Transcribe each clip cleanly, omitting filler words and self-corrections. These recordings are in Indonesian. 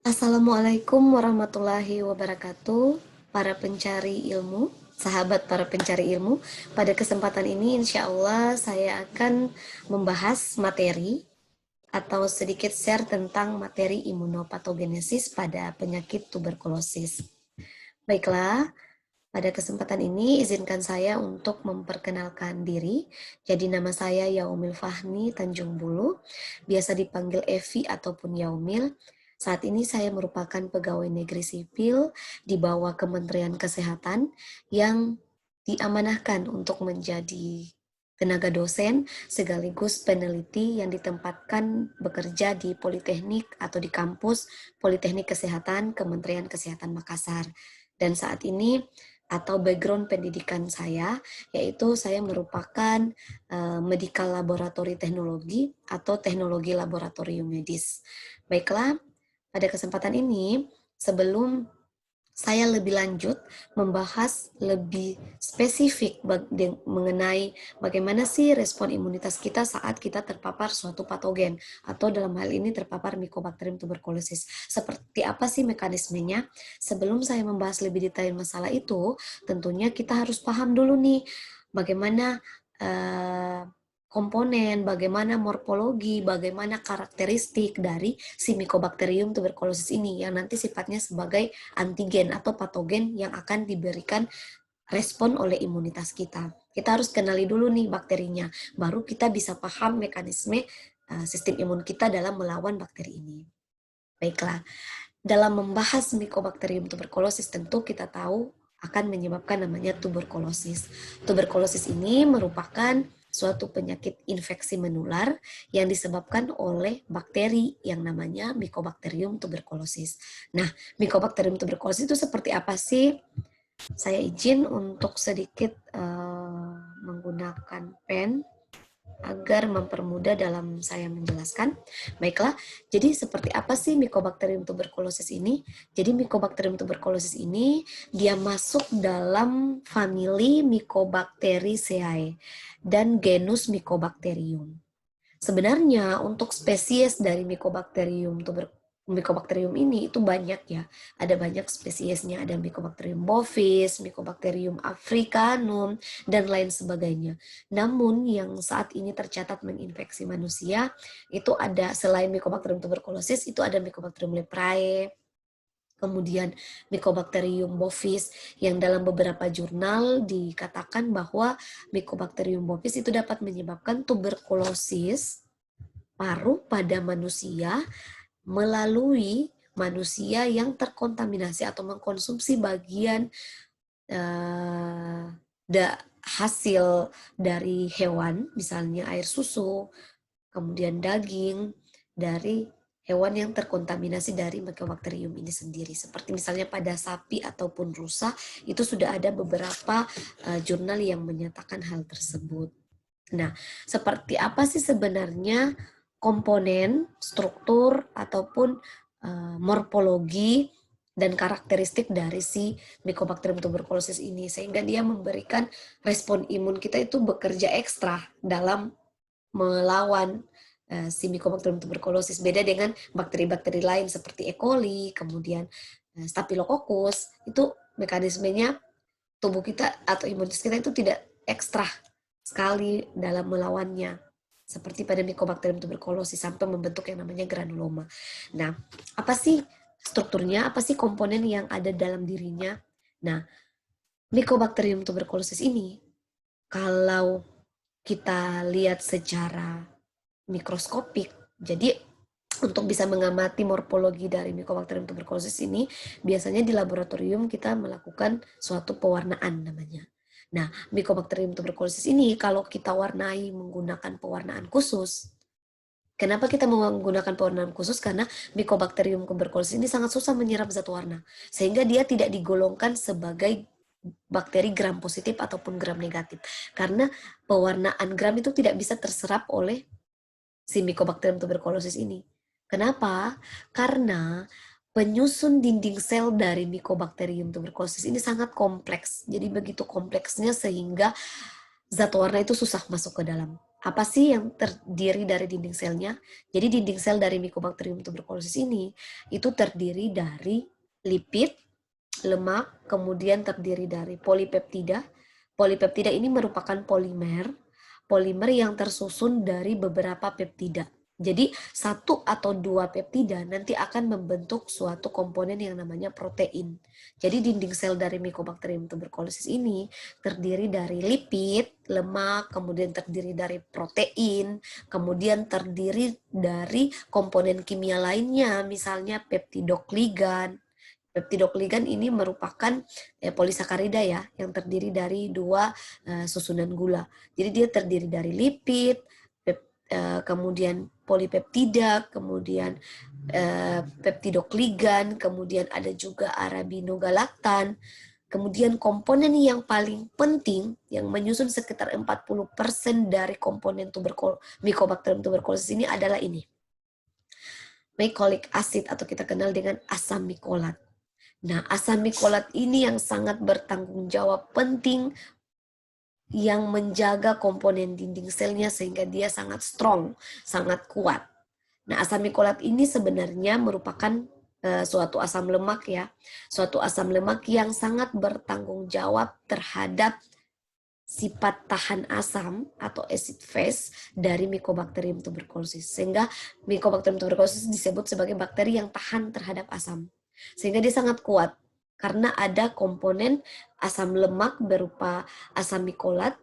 Assalamualaikum warahmatullahi wabarakatuh, para pencari ilmu, sahabat para pencari ilmu. Pada kesempatan ini, insya Allah saya akan membahas materi atau sedikit share tentang materi imunopatogenesis pada penyakit tuberkulosis. Baiklah, pada kesempatan ini izinkan saya untuk memperkenalkan diri. Jadi nama saya Yaumil Fahmi Tanjung Bulu, biasa dipanggil Evi ataupun Yaumil. Saat ini saya merupakan pegawai negeri sipil di bawah Kementerian Kesehatan yang diamanahkan untuk menjadi tenaga dosen sekaligus peneliti yang ditempatkan bekerja di Politeknik atau di kampus Politeknik Kesehatan Kementerian Kesehatan Makassar. Dan saat ini atau background pendidikan saya, yaitu saya merupakan medical laboratory teknologi atau teknologi laboratorium medis. Baiklah, pada kesempatan ini, sebelum saya lebih lanjut membahas lebih spesifik mengenai bagaimana sih respon imunitas kita saat kita terpapar suatu patogen atau dalam hal ini terpapar Mycobacterium tuberculosis. Seperti apa sih mekanismenya? Sebelum saya membahas lebih detail masalah itu, tentunya kita harus paham dulu nih bagaimana uh, komponen, bagaimana morfologi, bagaimana karakteristik dari si Mycobacterium tuberculosis ini yang nanti sifatnya sebagai antigen atau patogen yang akan diberikan respon oleh imunitas kita. Kita harus kenali dulu nih bakterinya, baru kita bisa paham mekanisme sistem imun kita dalam melawan bakteri ini. Baiklah, dalam membahas Mycobacterium tuberculosis tentu kita tahu akan menyebabkan namanya tuberkulosis. Tuberkulosis ini merupakan suatu penyakit infeksi menular yang disebabkan oleh bakteri yang namanya Mycobacterium tuberculosis. Nah, Mycobacterium tuberculosis itu seperti apa sih? Saya izin untuk sedikit menggunakan pen agar mempermudah dalam saya menjelaskan. Baiklah, jadi seperti apa sih Mycobacterium tuberculosis ini? Jadi Mycobacterium tuberculosis ini dia masuk dalam famili Mycobacteriaceae dan genus Mycobacterium. Sebenarnya untuk spesies dari Mycobacterium ini itu banyak ya. Ada banyak spesiesnya, ada Mycobacterium bovis, Mycobacterium africanum, dan lain sebagainya. Namun yang saat ini tercatat menginfeksi manusia, itu ada selain Mycobacterium tuberculosis, itu ada Mycobacterium leprae, kemudian Mycobacterium bovis yang dalam beberapa jurnal dikatakan bahwa Mycobacterium bovis itu dapat menyebabkan tuberkulosis paru pada manusia melalui manusia yang terkontaminasi atau mengkonsumsi bagian hasil dari hewan, misalnya air susu, kemudian daging dari hewan yang terkontaminasi dari Mycobacterium ini sendiri. Seperti misalnya pada sapi ataupun rusa, itu sudah ada beberapa jurnal yang menyatakan hal tersebut. Nah, seperti apa sih sebenarnya komponen, struktur, ataupun morfologi dan karakteristik dari si Mycobacterium tuberculosis ini, sehingga dia memberikan respon imun kita itu bekerja ekstra dalam melawan si Mycobacterium tuberculosis. Beda dengan bakteri-bakteri lain seperti E. coli, kemudian Staphylococcus, itu mekanismenya tubuh kita atau imunitas kita itu tidak ekstra sekali dalam melawannya. Seperti pada Mycobacterium tuberculosis sampai membentuk yang namanya granuloma. Nah, apa sih strukturnya, apa sih komponen yang ada dalam dirinya? Nah, Mycobacterium tuberculosis ini, kalau kita lihat secara mikroskopik, jadi untuk bisa mengamati morfologi dari Mycobacterium tuberculosis ini, biasanya di laboratorium kita melakukan suatu pewarnaan namanya. Nah, Mycobacterium tuberculosis ini kalau kita warnai menggunakan pewarnaan khusus. Kenapa kita menggunakan pewarnaan khusus? Karena Mycobacterium tuberculosis ini sangat susah menyerap zat warna, sehingga dia tidak digolongkan sebagai bakteri gram positif ataupun gram negatif. Karena pewarnaan gram itu tidak bisa terserap oleh si Mycobacterium tuberculosis ini. Kenapa? Karena penyusun dinding sel dari Mycobacterium tuberculosis ini sangat kompleks. Jadi begitu kompleksnya sehingga zat warna itu susah masuk ke dalam. Apa sih yang terdiri dari dinding selnya? Jadi dinding sel dari Mycobacterium tuberculosis ini itu terdiri dari lipid, lemak, kemudian terdiri dari polipeptida. Polipeptida ini merupakan polimer yang tersusun dari beberapa peptida. Jadi satu atau dua peptida nanti akan membentuk suatu komponen yang namanya protein. Jadi dinding sel dari Mycobacterium tuberculosis ini terdiri dari lipid, lemak, kemudian terdiri dari protein, kemudian terdiri dari komponen kimia lainnya, misalnya peptidoglycan. Peptidoglycan ini merupakan polisakarida ya, yang terdiri dari dua susunan gula. Jadi dia terdiri dari lipid, kemudian polipeptida, kemudian peptidoglycan, kemudian ada juga arabinogalaktan. Kemudian komponen yang paling penting yang menyusun sekitar 40% dari komponen Mycobacterium tuberculosis ini adalah ini. Mycolic acid atau kita kenal dengan asam mikolat. Nah, asam mikolat ini yang sangat bertanggung jawab penting yang menjaga komponen dinding selnya sehingga dia sangat strong, sangat kuat. Nah, asam mikolat ini sebenarnya merupakan suatu asam lemak ya, suatu asam lemak yang sangat bertanggung jawab terhadap sifat tahan asam atau acid phase dari Mycobacterium tuberculosis. Sehingga Mycobacterium tuberculosis disebut sebagai bakteri yang tahan terhadap asam. Sehingga dia sangat kuat karena ada komponen asam lemak berupa asam mikolat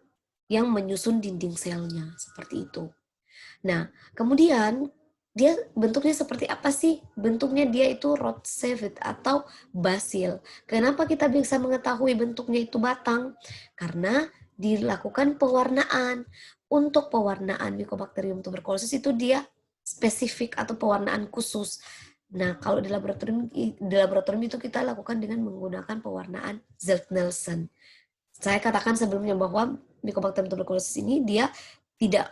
yang menyusun dinding selnya seperti itu. Nah, kemudian dia bentuknya seperti apa sih? Bentuknya dia itu rod shaped atau basil. Kenapa kita bisa mengetahui bentuknya itu batang? Karena dilakukan pewarnaan. Untuk pewarnaan Mycobacterium tuberculosis itu dia spesifik atau pewarnaan khusus. Nah, kalau di laboratorium itu kita lakukan dengan menggunakan pewarnaan Zeltnelsen. Saya katakan sebelumnya bahwa Mycobacterium tuberculosis ini dia tidak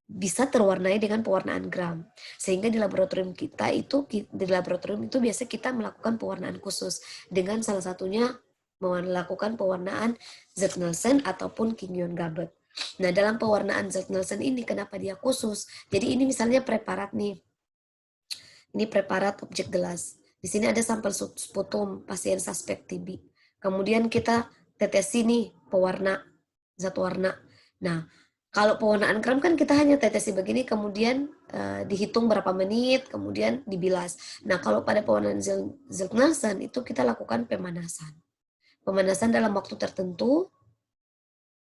bisa terwarnai dengan pewarnaan gram. Sehingga di laboratorium itu biasa kita melakukan pewarnaan khusus dengan salah satunya melakukan pewarnaan Zeltnelsen ataupun Kingion Gabet. Nah, dalam pewarnaan Zeltnelsen ini kenapa dia khusus? Jadi ini misalnya preparat nih. Ini preparat objek gelas. Di sini ada sampel sputum pasien suspek TB. Kemudian kita tetesi nih pewarna, zat warna. Nah, kalau pewarnaan kram kan kita hanya tetesi begini, kemudian dihitung berapa menit, kemudian dibilas. Nah, kalau pada pewarnaan Zeltnelsen itu kita lakukan pemanasan. Pemanasan dalam waktu tertentu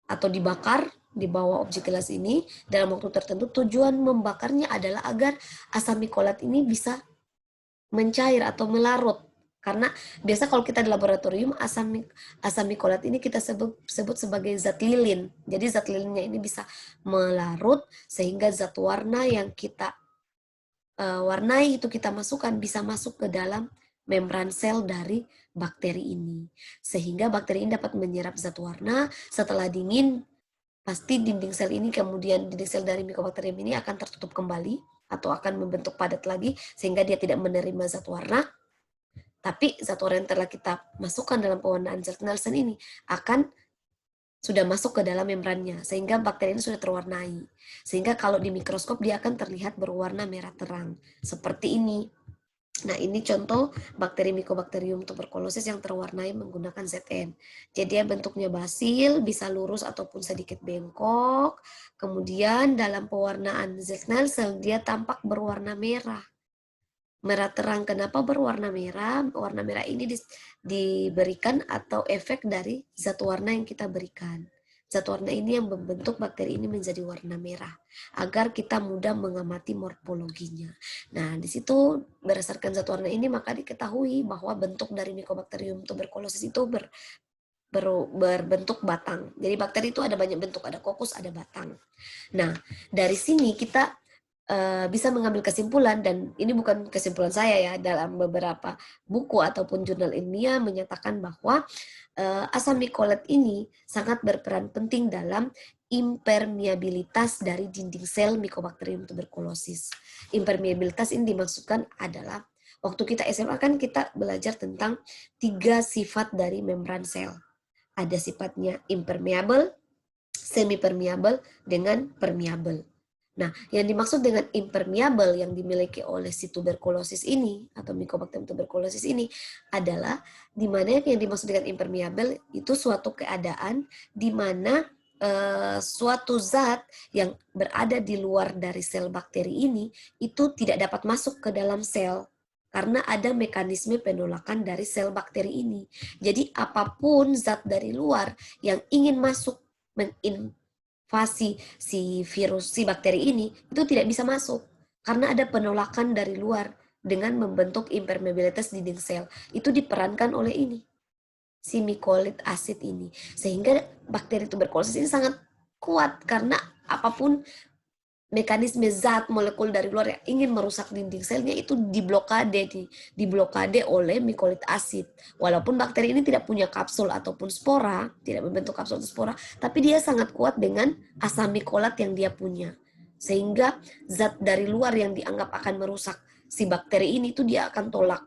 atau dibakar di bawah objek gelas ini dalam waktu tertentu. Tujuan membakarnya adalah agar asam mikolat ini bisa mencair atau melarut. Karena biasa kalau kita di laboratorium asam mikolat ini kita sebut sebagai zat lilin. Jadi zat lilinnya ini bisa melarut sehingga zat warna yang kita warnai itu kita masukkan bisa masuk ke dalam membran sel dari bakteri ini. Sehingga bakteri ini dapat menyerap zat warna, setelah dingin pasti dinding sel ini kemudian dinding sel dari Mycobacterium ini akan tertutup kembali atau akan membentuk padat lagi sehingga dia tidak menerima zat warna. Tapi zat warna yang telah kita masukkan dalam pewarnaan Zeltnelsen ini akan sudah masuk ke dalam membrannya sehingga bakteri ini sudah terwarnai. Sehingga kalau di mikroskop dia akan terlihat berwarna merah terang seperti ini. Nah, ini contoh bakteri Mycobacterium tuberculosis yang terwarnai menggunakan ZN. Jadi dia bentuknya basil, bisa lurus ataupun sedikit bengkok. Kemudian dalam pewarnaan Zeltnelsen dia tampak berwarna merah. Merah terang. Kenapa berwarna merah? Warna merah ini diberikan atau efek dari zat warna yang kita berikan. Zat warna ini yang membentuk bakteri ini menjadi warna merah agar kita mudah mengamati morfologinya. Nah, di situ berdasarkan zat warna ini maka diketahui bahwa bentuk dari Mycobacterium tuberculosis itu berbentuk batang. Jadi bakteri itu ada banyak bentuk, ada kokus, ada batang. Nah, dari sini kita bisa mengambil kesimpulan, dan ini bukan kesimpulan saya ya, dalam beberapa buku ataupun jurnal ilmiah menyatakan bahwa asam mikolat ini sangat berperan penting dalam impermeabilitas dari dinding sel Mycobacterium tuberculosis. Impermeabilitas ini dimaksudkan adalah waktu kita SMA kan kita belajar tentang 3 sifat dari membran sel. Ada sifatnya impermeable, semi permeable dengan permeable. Nah, yang dimaksud dengan impermeable yang dimiliki oleh si tuberkulosis ini atau Mycobacterium tuberculosis ini adalah di mana yang dimaksud dengan impermeable itu suatu keadaan di mana suatu zat yang berada di luar dari sel bakteri ini itu tidak dapat masuk ke dalam sel karena ada mekanisme penolakan dari sel bakteri ini. Jadi apapun zat dari luar yang ingin masuk si virus, si bakteri ini itu tidak bisa masuk karena ada penolakan dari luar dengan membentuk impermeabilitas dinding sel. Itu diperankan oleh ini, si mycoid acid ini. Sehingga bakteri tuberkulosis ini sangat kuat karena apapun mekanisme zat molekul dari luar yang ingin merusak dinding selnya itu diblokade oleh mycoid acid. Walaupun bakteri ini tidak punya kapsul ataupun spora, tidak membentuk kapsul atau spora, tapi dia sangat kuat dengan asam mycolat yang dia punya. Sehingga zat dari luar yang dianggap akan merusak si bakteri ini itu dia akan tolak.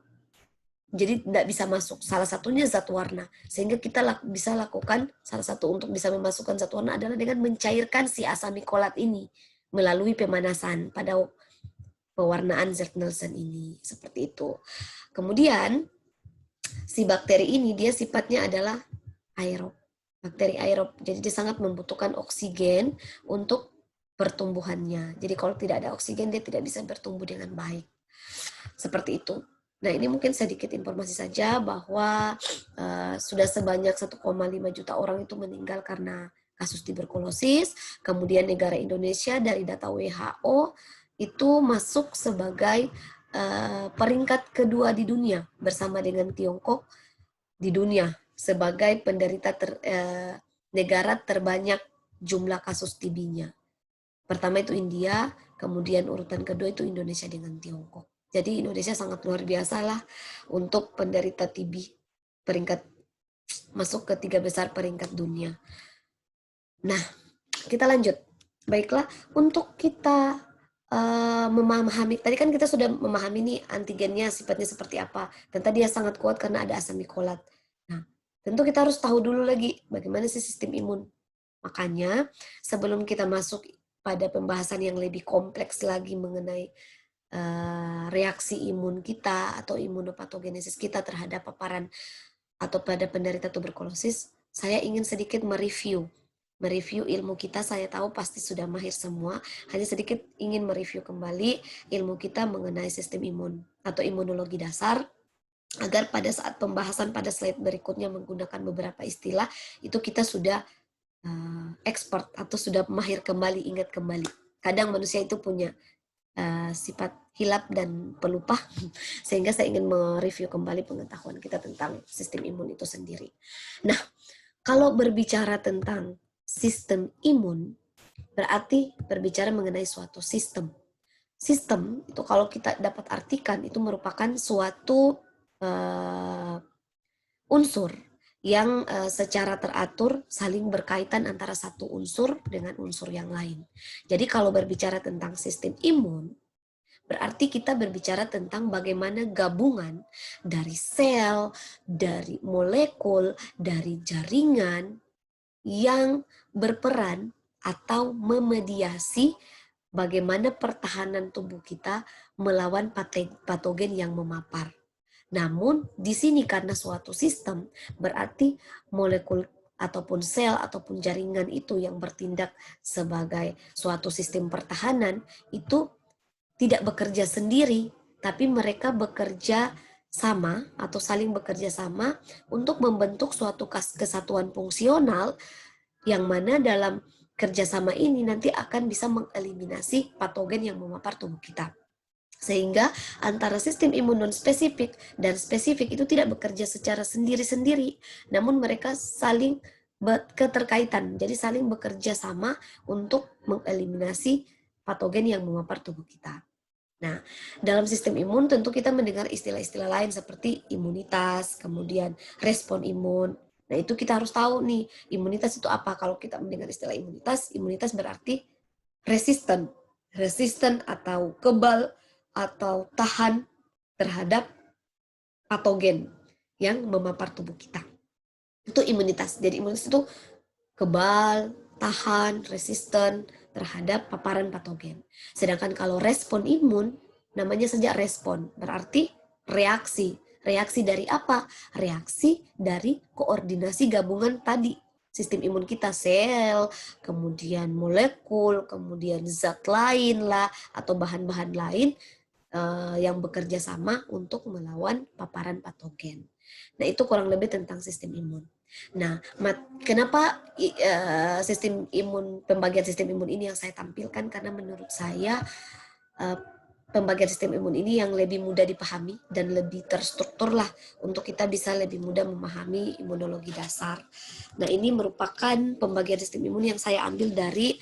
Jadi tidak bisa masuk. Salah satunya zat warna. Sehingga kita bisa lakukan salah satu untuk bisa memasukkan zat warna adalah dengan mencairkan si asam mycolat ini melalui pemanasan pada pewarnaan Zert-Nielsen ini. Seperti itu. Kemudian si bakteri ini dia sifatnya adalah aerob. Bakteri aerob. Jadi dia sangat membutuhkan oksigen untuk pertumbuhannya. Jadi kalau tidak ada oksigen dia tidak bisa bertumbuh dengan baik. Seperti itu. Nah, ini mungkin sedikit informasi saja bahwa sudah sebanyak 1,5 juta orang itu meninggal karena kasus tuberkulosis. Kemudian negara Indonesia dari data WHO itu masuk sebagai peringkat kedua di dunia bersama dengan Tiongkok di dunia sebagai penderita negara terbanyak jumlah kasus TB-nya. Pertama itu India, kemudian urutan kedua itu Indonesia dengan Tiongkok. Jadi Indonesia sangat luar biasa lah untuk penderita TB, peringkat masuk ke 3 besar peringkat dunia. Nah, kita lanjut. Baiklah, untuk kita memahami, tadi kan kita sudah memahami nih antigennya sifatnya seperti apa, dan tadi dia sangat kuat karena ada asam mycolat. Nah, tentu kita harus tahu dulu lagi bagaimana sih sistem imun. Makanya sebelum kita masuk pada pembahasan yang lebih kompleks lagi mengenai reaksi imun kita atau imunopatogenesis kita terhadap paparan atau pada penderita tuberkulosis, saya ingin sedikit mereview ilmu kita. Saya tahu pasti sudah mahir semua, hanya sedikit ingin mereview kembali ilmu kita mengenai sistem imun atau imunologi dasar, agar pada saat pembahasan pada slide berikutnya menggunakan beberapa istilah, itu kita sudah expert atau sudah mahir kembali, ingat kembali. Kadang manusia itu punya sifat hilap dan pelupa, sehingga saya ingin mereview kembali pengetahuan kita tentang sistem imun itu sendiri. Nah, kalau berbicara tentang sistem imun, berarti berbicara mengenai suatu sistem. Sistem itu kalau kita dapat artikan itu merupakan suatu unsur yang secara teratur saling berkaitan antara satu unsur dengan unsur yang lain. Jadi kalau berbicara tentang sistem imun, berarti kita berbicara tentang bagaimana gabungan dari sel, dari molekul, dari jaringan yang berperan atau memediasi bagaimana pertahanan tubuh kita melawan patogen yang memapar. Namun di sini karena suatu sistem berarti molekul ataupun sel ataupun jaringan itu yang bertindak sebagai suatu sistem pertahanan itu tidak bekerja sendiri, tapi mereka bekerja sama atau saling bekerja sama untuk membentuk suatu kesatuan fungsional yang mana dalam kerjasama ini nanti akan bisa mengeliminasi patogen yang memapar tubuh kita. Sehingga antara sistem imun non spesifik dan spesifik itu tidak bekerja secara sendiri-sendiri, namun mereka saling keterkaitan, jadi saling bekerja sama untuk mengeliminasi patogen yang memapar tubuh kita. Nah, dalam sistem imun tentu kita mendengar istilah-istilah lain seperti imunitas, kemudian respon imun. Nah, itu kita harus tahu nih, imunitas itu apa? Kalau kita mendengar istilah imunitas, imunitas berarti resisten. Resisten atau kebal atau tahan terhadap patogen yang memapar tubuh kita. Itu imunitas. Jadi imunitas itu kebal, tahan, resisten terhadap paparan patogen. Sedangkan kalau respon imun, namanya saja respon, berarti reaksi. Reaksi dari apa? Reaksi dari koordinasi gabungan tadi. Sistem imun kita, sel, kemudian molekul, kemudian zat lain lah, atau bahan-bahan lain yang bekerja sama untuk melawan paparan patogen. Nah, itu kurang lebih tentang sistem imun. Nah, kenapa sistem imun, pembagian sistem imun ini yang saya tampilkan? Karena menurut saya pembagian sistem imun ini yang lebih mudah dipahami dan lebih terstruktur lah untuk kita bisa lebih mudah memahami imunologi dasar. Nah, ini merupakan pembagian sistem imun yang saya ambil dari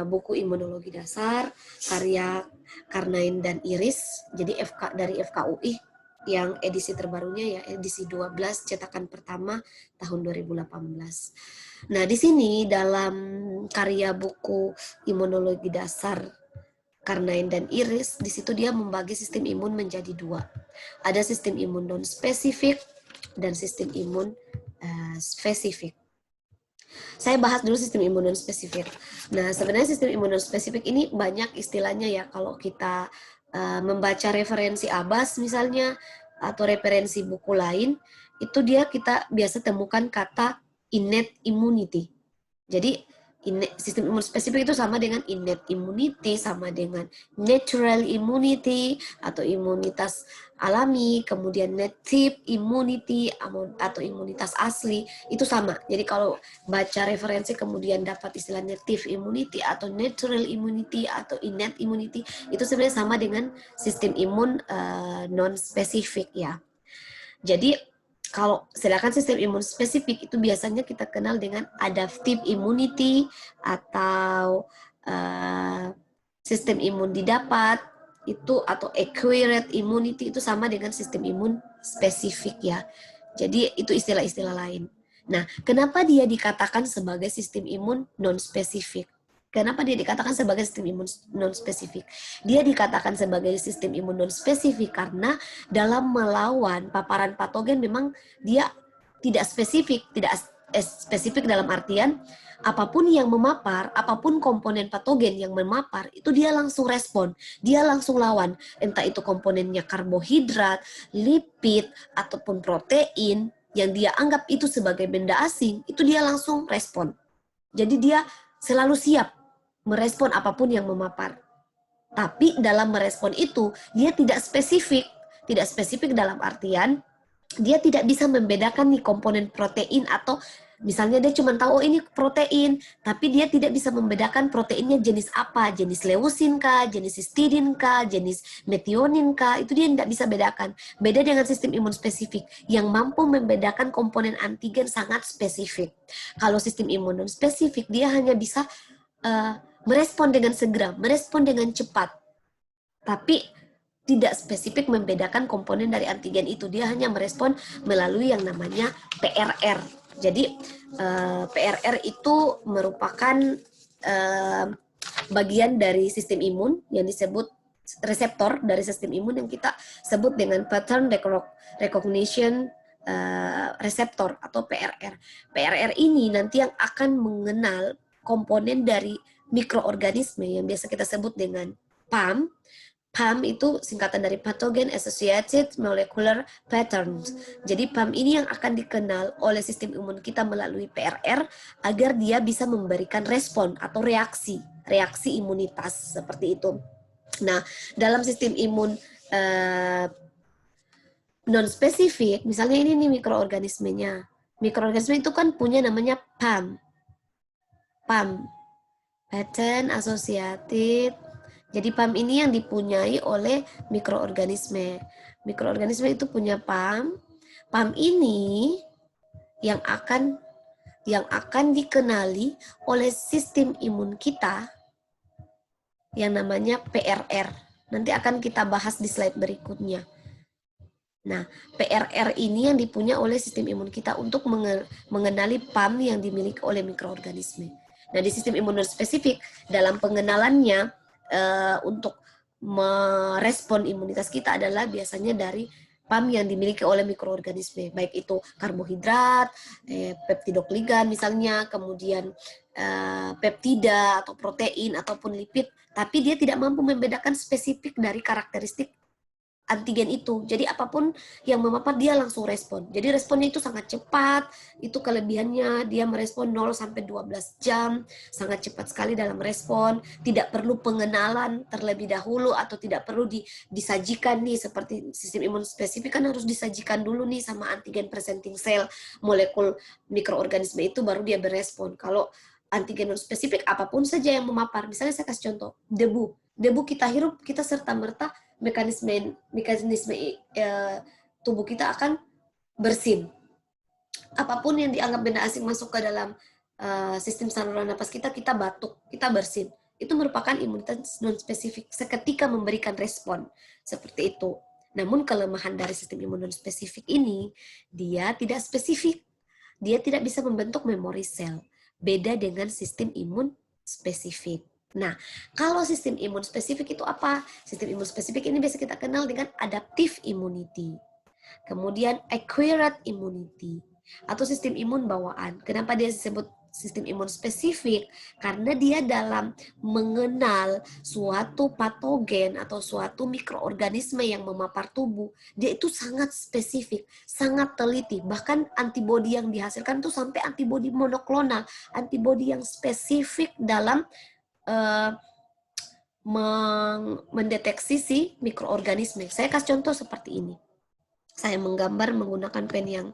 buku Imunologi Dasar karya Karnain dan Iris, jadi dari FKUI yang edisi terbarunya ya, edisi 12 cetakan pertama tahun 2018. Nah, di sini dalam karya buku Imunologi Dasar Karnain dan Iris, di situ dia membagi sistem imun menjadi dua. Ada sistem imun non spesifik dan sistem imun spesifik. Saya bahas dulu sistem imun non spesifik. Nah, sebenarnya sistem imun non spesifik ini banyak istilahnya ya. Kalau kita membaca referensi ABAS misalnya atau referensi buku lain, itu kita biasa temukan kata innate immunity. Jadi sistem imun spesifik itu sama dengan innate immunity, sama dengan natural immunity atau imunitas alami, kemudian native immunity atau imunitas asli, itu sama. Jadi kalau baca referensi kemudian dapat istilah native immunity atau natural immunity atau innate immunity, itu sebenarnya sama dengan sistem imun non spesifik ya. Jadi kalau sedangkan sistem imun spesifik itu biasanya kita kenal dengan adaptive immunity atau sistem imun didapat itu, atau acquired immunity itu sama dengan sistem imun spesifik ya. Jadi itu istilah-istilah lain. Nah, kenapa dia dikatakan sebagai sistem imun non spesifik? Kenapa dia dikatakan sebagai sistem imun non spesifik? Dia dikatakan sebagai sistem imun non spesifik karena dalam melawan paparan patogen memang dia tidak spesifik, spesifik dalam artian apapun yang memapar, apapun komponen patogen yang memapar, itu dia langsung respon, dia langsung lawan. Entah itu komponennya karbohidrat, lipid, ataupun protein yang dia anggap itu sebagai benda asing, itu dia langsung respon. Jadi dia selalu siap merespon apapun yang memapar. Tapi dalam merespon itu, dia tidak spesifik. Tidak spesifik dalam artian, dia tidak bisa membedakan nih komponen protein, atau misalnya dia cuma tahu, oh ini protein, tapi dia tidak bisa membedakan proteinnya jenis apa, jenis leusin kah, jenis histidin kah, jenis metionin kah, itu dia tidak bisa bedakan. Beda dengan sistem imun spesifik, yang mampu membedakan komponen antigen sangat spesifik. Kalau sistem imun non spesifik, dia hanya bisa merespon dengan segera, merespon dengan cepat, tapi tidak spesifik membedakan komponen dari antigen itu. Dia hanya merespon melalui yang namanya PRR. Jadi PRR itu merupakan bagian dari sistem imun yang disebut reseptor dari sistem imun yang kita sebut dengan pattern recognition reseptor atau PRR. PRR ini nanti yang akan mengenal komponen dari mikroorganisme yang biasa kita sebut dengan PAM. PAM itu singkatan dari Pathogen Associated Molecular Patterns. Jadi PAM ini yang akan dikenal oleh sistem imun kita melalui PRR agar dia bisa memberikan respon atau reaksi imunitas seperti itu. Nah, dalam sistem imun non spesifik, misalnya ini nih mikroorganismenya. Mikroorganisme itu kan punya namanya PAM. PAM, Pattern Associated. Jadi PAM ini yang dipunyai oleh mikroorganisme. Mikroorganisme itu punya PAM. PAM ini yang akan dikenali oleh sistem imun kita yang namanya PRR. Nanti akan kita bahas di slide berikutnya. Nah, PRR ini yang dipunya oleh sistem imun kita untuk mengenali PAM yang dimiliki oleh mikroorganisme. Nah, di sistem imun spesifik, dalam pengenalannya untuk merespon imunitas kita adalah biasanya dari PAM yang dimiliki oleh mikroorganisme, baik itu karbohidrat, peptidogligan misalnya, kemudian peptida atau protein ataupun lipid, tapi dia tidak mampu membedakan spesifik dari karakteristik antigen itu. Jadi apapun yang memapar dia langsung respon. Jadi responnya itu sangat cepat. Itu kelebihannya, dia merespon 0 sampai 12 jam, sangat cepat sekali dalam respon, tidak perlu pengenalan terlebih dahulu atau tidak perlu disajikan nih seperti sistem imun spesifik kan harus disajikan dulu nih sama antigen presenting cell, molekul mikroorganisme itu baru dia berespon. Kalau antigen non spesifik apapun saja yang memapar, misalnya saya kasih contoh, debu. Debu kita hirup, kita serta-merta mekanisme tubuh kita akan bersin. Apapun yang dianggap benda asing masuk ke dalam sistem saluran napas kita, kita batuk, kita bersin. Itu merupakan imunitas non spesifik, seketika memberikan respon seperti itu. Namun kelemahan dari sistem imun non spesifik ini, dia tidak spesifik. Dia tidak bisa membentuk memori sel. Beda dengan sistem imun spesifik. Nah, kalau sistem imun spesifik itu apa? Sistem imun spesifik ini biasa kita kenal dengan adaptive immunity. Kemudian acquired immunity atau sistem imun bawaan. Kenapa dia disebut sistem imun spesifik? Karena dia dalam mengenal suatu patogen atau suatu mikroorganisme yang memapar tubuh, dia itu sangat spesifik, sangat teliti. Bahkan antibodi yang dihasilkan itu sampai antibodi monoklonal, antibodi yang spesifik dalam mendeteksi si mikroorganisme. Saya kasih contoh seperti ini. Saya menggambar menggunakan pen yang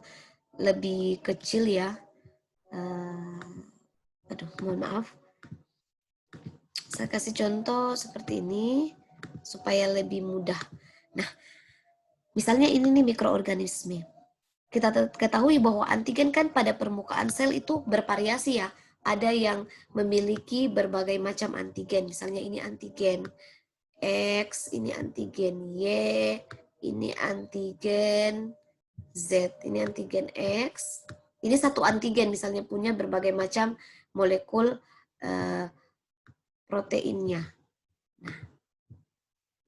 lebih kecil ya. Mohon maaf. Saya kasih contoh seperti ini supaya lebih mudah. Nah, misalnya ini nih mikroorganisme. Kita ketahui bahwa antigen kan pada permukaan sel itu bervariasi ya. Ada yang memiliki berbagai macam antigen. Misalnya ini antigen X, ini antigen Y, ini antigen Z, ini antigen X. Ini satu antigen misalnya punya berbagai macam molekul proteinnya. Nah,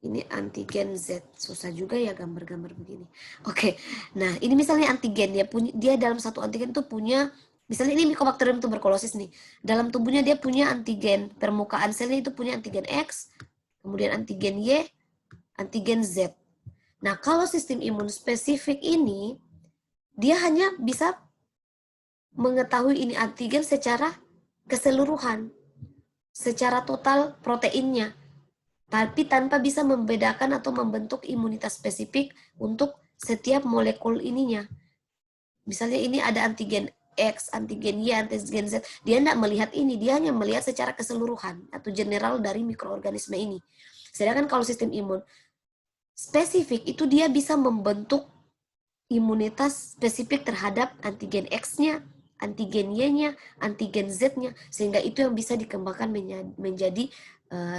ini antigen Z. Susah juga ya gambar-gambar begini. Oke. Nah, ini misalnya antigen dia dalam satu antigen tuh punya, misalnya ini Mycobacterium tuberculosis nih. Dalam tubuhnya dia punya antigen, permukaan selnya itu punya antigen X, kemudian antigen Y, antigen Z. Nah, kalau sistem imun spesifik ini dia hanya bisa mengetahui ini antigen secara keseluruhan, secara total proteinnya, tapi tanpa bisa membedakan atau membentuk imunitas spesifik untuk setiap molekul ininya. Misalnya ini ada antigen X, antigen Y, antigen Z, dia tidak melihat ini, dia hanya melihat secara keseluruhan atau general dari mikroorganisme ini. Sedangkan kalau sistem imun spesifik itu dia bisa membentuk imunitas spesifik terhadap antigen X-nya, antigen Y-nya, antigen Z-nya, sehingga itu yang bisa dikembangkan menjadi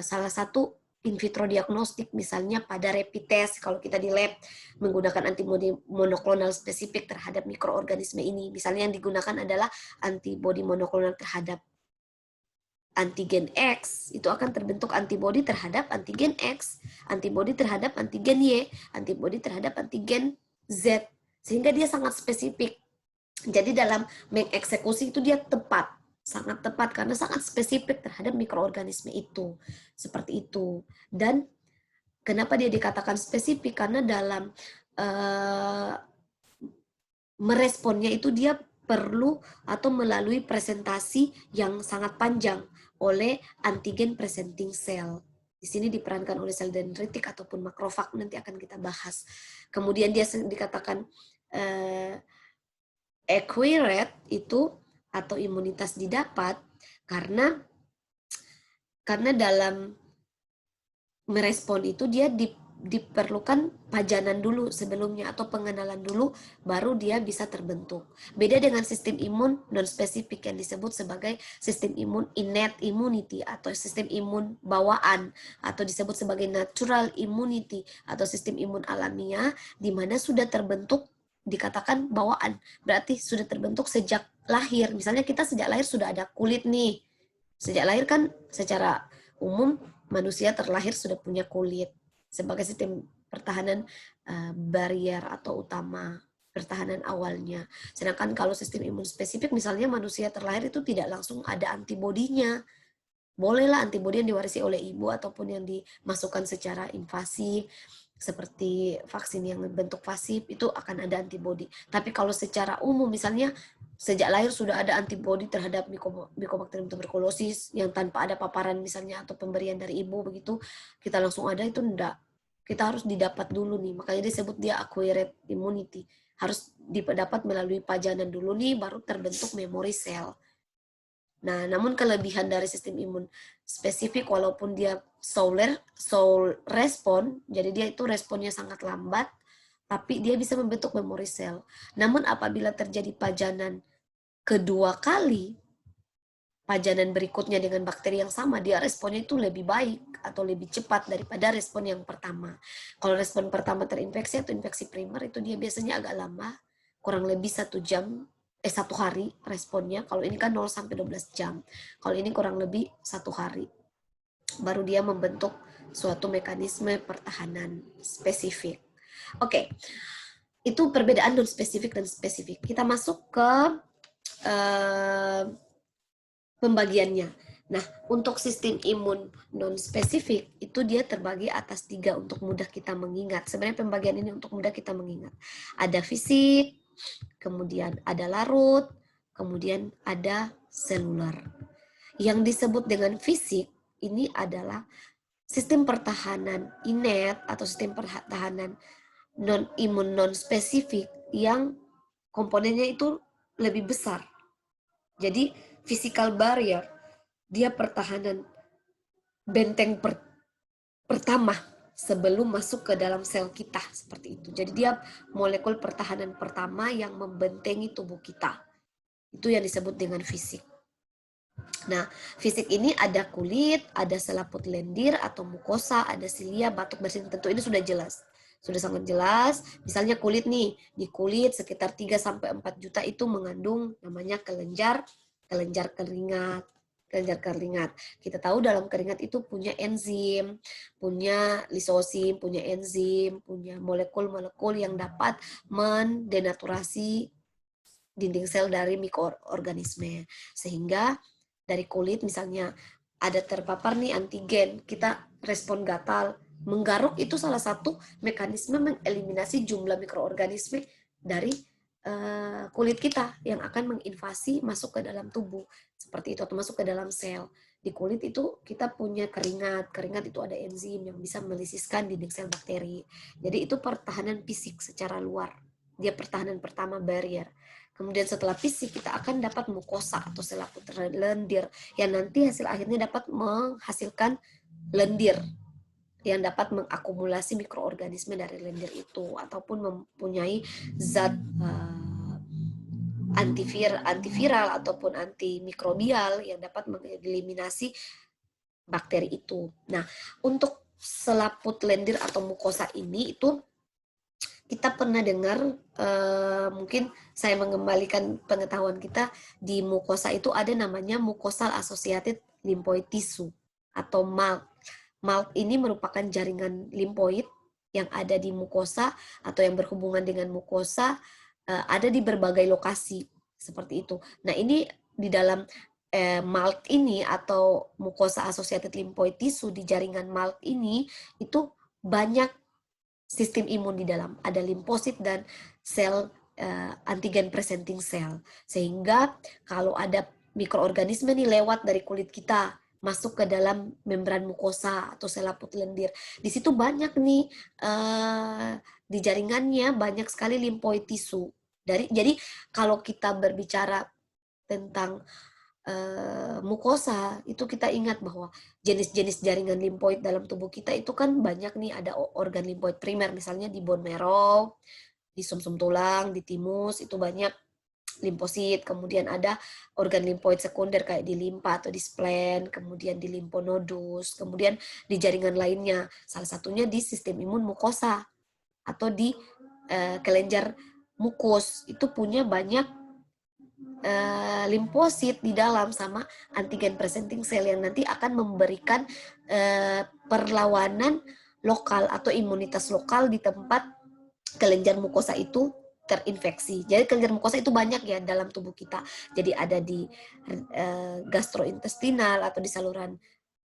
salah satu in vitro diagnostik, misalnya pada rapid test kalau kita di lab menggunakan antibodi monoklonal spesifik terhadap mikroorganisme ini. Misalnya yang digunakan adalah antibodi monoklonal terhadap antigen X, itu akan terbentuk antibodi terhadap antigen X, antibodi terhadap antigen Y, antibodi terhadap antigen Z, sehingga dia sangat spesifik. Jadi dalam mengeksekusi itu dia tepat, sangat tepat karena sangat spesifik terhadap mikroorganisme itu. Seperti itu. Dan kenapa dia dikatakan spesifik? Karena dalam meresponnya itu dia perlu atau melalui presentasi yang sangat panjang oleh antigen presenting cell. Di sini diperankan oleh sel dendritik ataupun makrofag, nanti akan kita bahas. Kemudian dia dikatakan acquired itu atau imunitas didapat karena dalam merespon itu dia diperlukan pajanan dulu sebelumnya atau pengenalan dulu baru dia bisa terbentuk. Beda dengan sistem imun non spesifik yang disebut sebagai sistem imun innate immunity atau sistem imun bawaan atau disebut sebagai natural immunity atau sistem imun alamiah di mana sudah terbentuk, dikatakan bawaan. Berarti sudah terbentuk sejak lahir. Misalnya kita sejak lahir sudah ada kulit nih. Sejak lahir kan secara umum manusia terlahir sudah punya kulit sebagai sistem pertahanan barrier atau utama pertahanan awalnya. Sedangkan kalau sistem imun spesifik, misalnya manusia terlahir itu tidak langsung ada antibodinya. Bolehlah antibodi yang diwarisi oleh ibu ataupun yang dimasukkan secara invasi, seperti vaksin yang bentuk pasif itu akan ada antibodi. Tapi kalau secara umum misalnya sejak lahir sudah ada antibodi terhadap Mycobacterium tuberculosis yang tanpa ada paparan misalnya atau pemberian dari ibu begitu, kita langsung ada itu enggak. Kita harus didapat dulu nih, makanya disebut dia acquired immunity. Harus didapat melalui pajanan dulu nih, baru terbentuk memory cell. Nah, namun kelebihan dari sistem imun spesifik walaupun dia soul respon, jadi dia itu responnya sangat lambat, tapi dia bisa membentuk memory cell. Namun apabila terjadi pajanan kedua kali, pajanan berikutnya dengan bakteri yang sama, dia responnya itu lebih baik atau lebih cepat daripada respon yang pertama. Kalau respon pertama terinfeksi atau infeksi primer itu dia biasanya agak lama, kurang lebih 1 hari responnya. Kalau ini kan 0 sampai 12 jam. Kalau ini kurang lebih 1 hari. Baru dia membentuk suatu mekanisme pertahanan spesifik. Oke. Itu perbedaan non spesifik dan spesifik. Kita masuk ke pembagiannya. Nah, untuk sistem imun non spesifik itu dia terbagi atas 3 untuk mudah kita mengingat. Sebenarnya pembagian ini untuk mudah kita mengingat. Ada fisik, kemudian ada larut, kemudian ada seluler. Yang disebut dengan fisik ini adalah sistem pertahanan innate atau sistem pertahanan imun non spesifik yang komponennya itu lebih besar. Jadi physical barrier, dia pertahanan benteng pertama sebelum masuk ke dalam sel kita, seperti itu. Jadi dia molekul pertahanan pertama yang membentengi tubuh kita. Itu yang disebut dengan fisik. Nah, fisik ini ada kulit, ada selaput lendir atau mukosa, ada silia, batuk bersin. Tentu ini sudah jelas. Sudah sangat jelas. Misalnya kulit nih, di kulit sekitar 3-4 juta itu mengandung namanya kelenjar keringat. Kelenjar keringat. Kita tahu dalam keringat itu punya enzim, punya lisosim, punya enzim, punya molekul-molekul yang dapat mendenaturasi dinding sel dari mikroorganisme. Sehingga dari kulit misalnya ada terpapar nih antigen, kita respon gatal, menggaruk itu salah satu mekanisme mengeliminasi jumlah mikroorganisme dari kulit kita yang akan menginvasi masuk ke dalam tubuh seperti itu atau masuk ke dalam sel. Di kulit itu kita punya keringat itu ada enzim yang bisa melisiskan dinding sel bakteri. Jadi itu pertahanan fisik secara luar. Dia pertahanan pertama, barrier. Kemudian setelah fisik kita akan dapat mukosa atau selaput lendir yang nanti hasil akhirnya dapat menghasilkan lendir yang dapat mengakumulasi mikroorganisme dari lendir itu ataupun mempunyai zat antiviral ataupun antimikrobial yang dapat mengeliminasi bakteri itu. Nah, untuk selaput lendir atau mukosa ini itu kita pernah dengar, mungkin saya mengembalikan pengetahuan kita, di mukosa itu ada namanya mucosal associated lymphoid tissue atau MALT. MALT ini merupakan jaringan limfoid yang ada di mukosa atau yang berhubungan dengan mukosa, ada di berbagai lokasi seperti itu. Nah, ini di dalam MALT ini atau mucosa associated lymphoid tissue di jaringan MALT ini itu banyak sistem imun di dalam. Ada limfosit dan sel antigen presenting cell. Sehingga kalau ada mikroorganisme nih lewat dari kulit kita masuk ke dalam membran mukosa atau selaput lendir. Di situ banyak nih di jaringannya banyak sekali limfoid tissue. Jadi kalau kita berbicara tentang mukosa itu kita ingat bahwa jenis-jenis jaringan limfoid dalam tubuh kita itu kan banyak nih, ada organ limfoid primer misalnya di bone marrow, di sumsum tulang, di timus itu banyak limfosit, kemudian ada organ limfoid sekunder kayak di limpa atau di spleen, kemudian di limfonodus, kemudian di jaringan lainnya, salah satunya di sistem imun mukosa atau di kelenjar mukus, itu punya banyak limfosit di dalam sama antigen presenting cell yang nanti akan memberikan perlawanan lokal atau imunitas lokal di tempat kelenjar mukosa itu terinfeksi. Jadi kelenjar mukosa itu banyak ya dalam tubuh kita. Jadi ada di gastrointestinal atau di saluran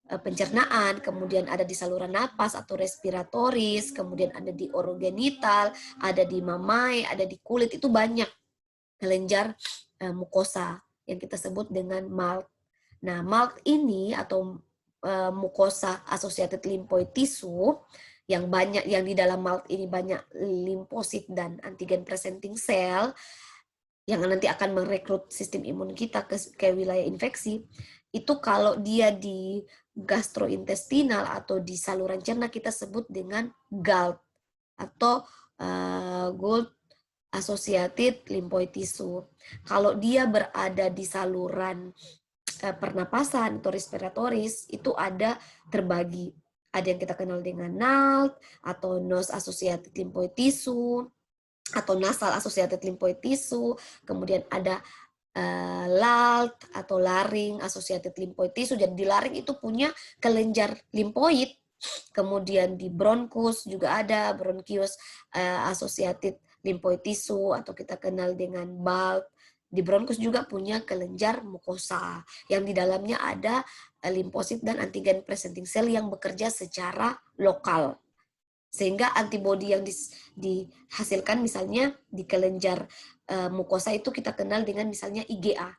pencernaan, kemudian ada di saluran napas atau respiratoris, kemudian ada di orogenital, ada di mamai, ada di kulit, itu banyak kelenjar mukosa yang kita sebut dengan MALT. Nah, MALT ini atau mukosa associated lymphoid tissue yang banyak, yang di dalam MALT ini banyak limfosit dan antigen presenting cell yang nanti akan merekrut sistem imun kita ke wilayah infeksi, itu kalau dia di gastrointestinal atau di saluran cerna kita sebut dengan GALT atau Gold Associated Lymphoid Tissue. Kalau dia berada di saluran pernapasan atau respiratoris, itu ada terbagi. Ada yang kita kenal dengan NALT atau Nose Associated Lymphoid Tissue atau Nasal Associated Lymphoid Tissue, kemudian ada LALT atau Laring Associated Lymphoid Tissue. Jadi di laring itu punya kelenjar limfoid. Kemudian di bronkus juga ada bronchius associated lymphoid tissue atau kita kenal dengan BALT. Di bronkus juga punya kelenjar mukosa yang di dalamnya ada limfosit dan antigen presenting cell yang bekerja secara lokal. Sehingga antibodi yang dihasilkan misalnya di kelenjar mukosa itu kita kenal dengan misalnya IgA.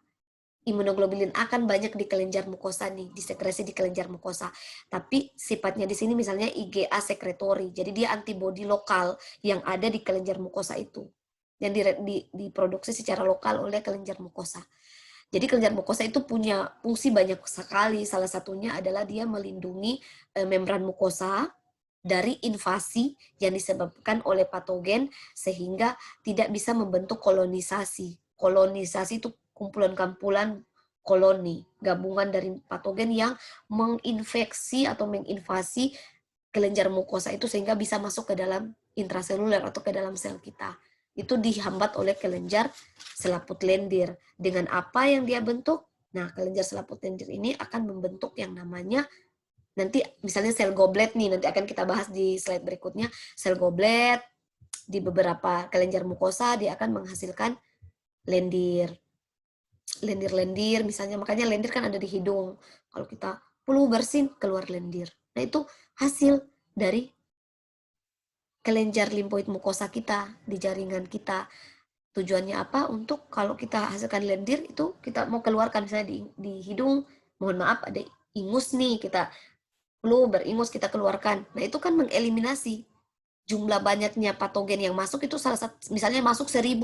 Imunoglobulin A kan banyak di kelenjar mukosa nih, disekresi di kelenjar mukosa. Tapi sifatnya di sini misalnya IgA sekretori. Jadi dia antibodi lokal yang ada di kelenjar mukosa itu. Yang diproduksi secara lokal oleh kelenjar mukosa. Jadi kelenjar mukosa itu punya fungsi banyak sekali. Salah satunya adalah dia melindungi membran mukosa dari invasi yang disebabkan oleh patogen sehingga tidak bisa membentuk kolonisasi. Kolonisasi itu kumpulan-kumpulan koloni, gabungan dari patogen yang menginfeksi atau menginvasi kelenjar mukosa itu sehingga bisa masuk ke dalam intraseluler atau ke dalam sel kita. Itu dihambat oleh kelenjar selaput lendir. Dengan apa yang dia bentuk? Nah, kelenjar selaput lendir ini akan membentuk yang namanya nanti misalnya sel goblet nih, nanti akan kita bahas di slide berikutnya. Sel goblet di beberapa kelenjar mukosa dia akan menghasilkan lendir. Lendir-lendir misalnya, makanya lendir kan ada di hidung. Kalau kita flu bersin keluar lendir. Nah, itu hasil dari kelenjar limfoid mukosa kita di jaringan kita. Tujuannya apa? Untuk kalau kita hasilkan lendir itu kita mau keluarkan misalnya di hidung, mohon maaf ada ingus nih, kita flu beringus kita keluarkan. Nah, itu kan mengeliminasi jumlah banyaknya patogen yang masuk itu salah satu, misalnya masuk 1000,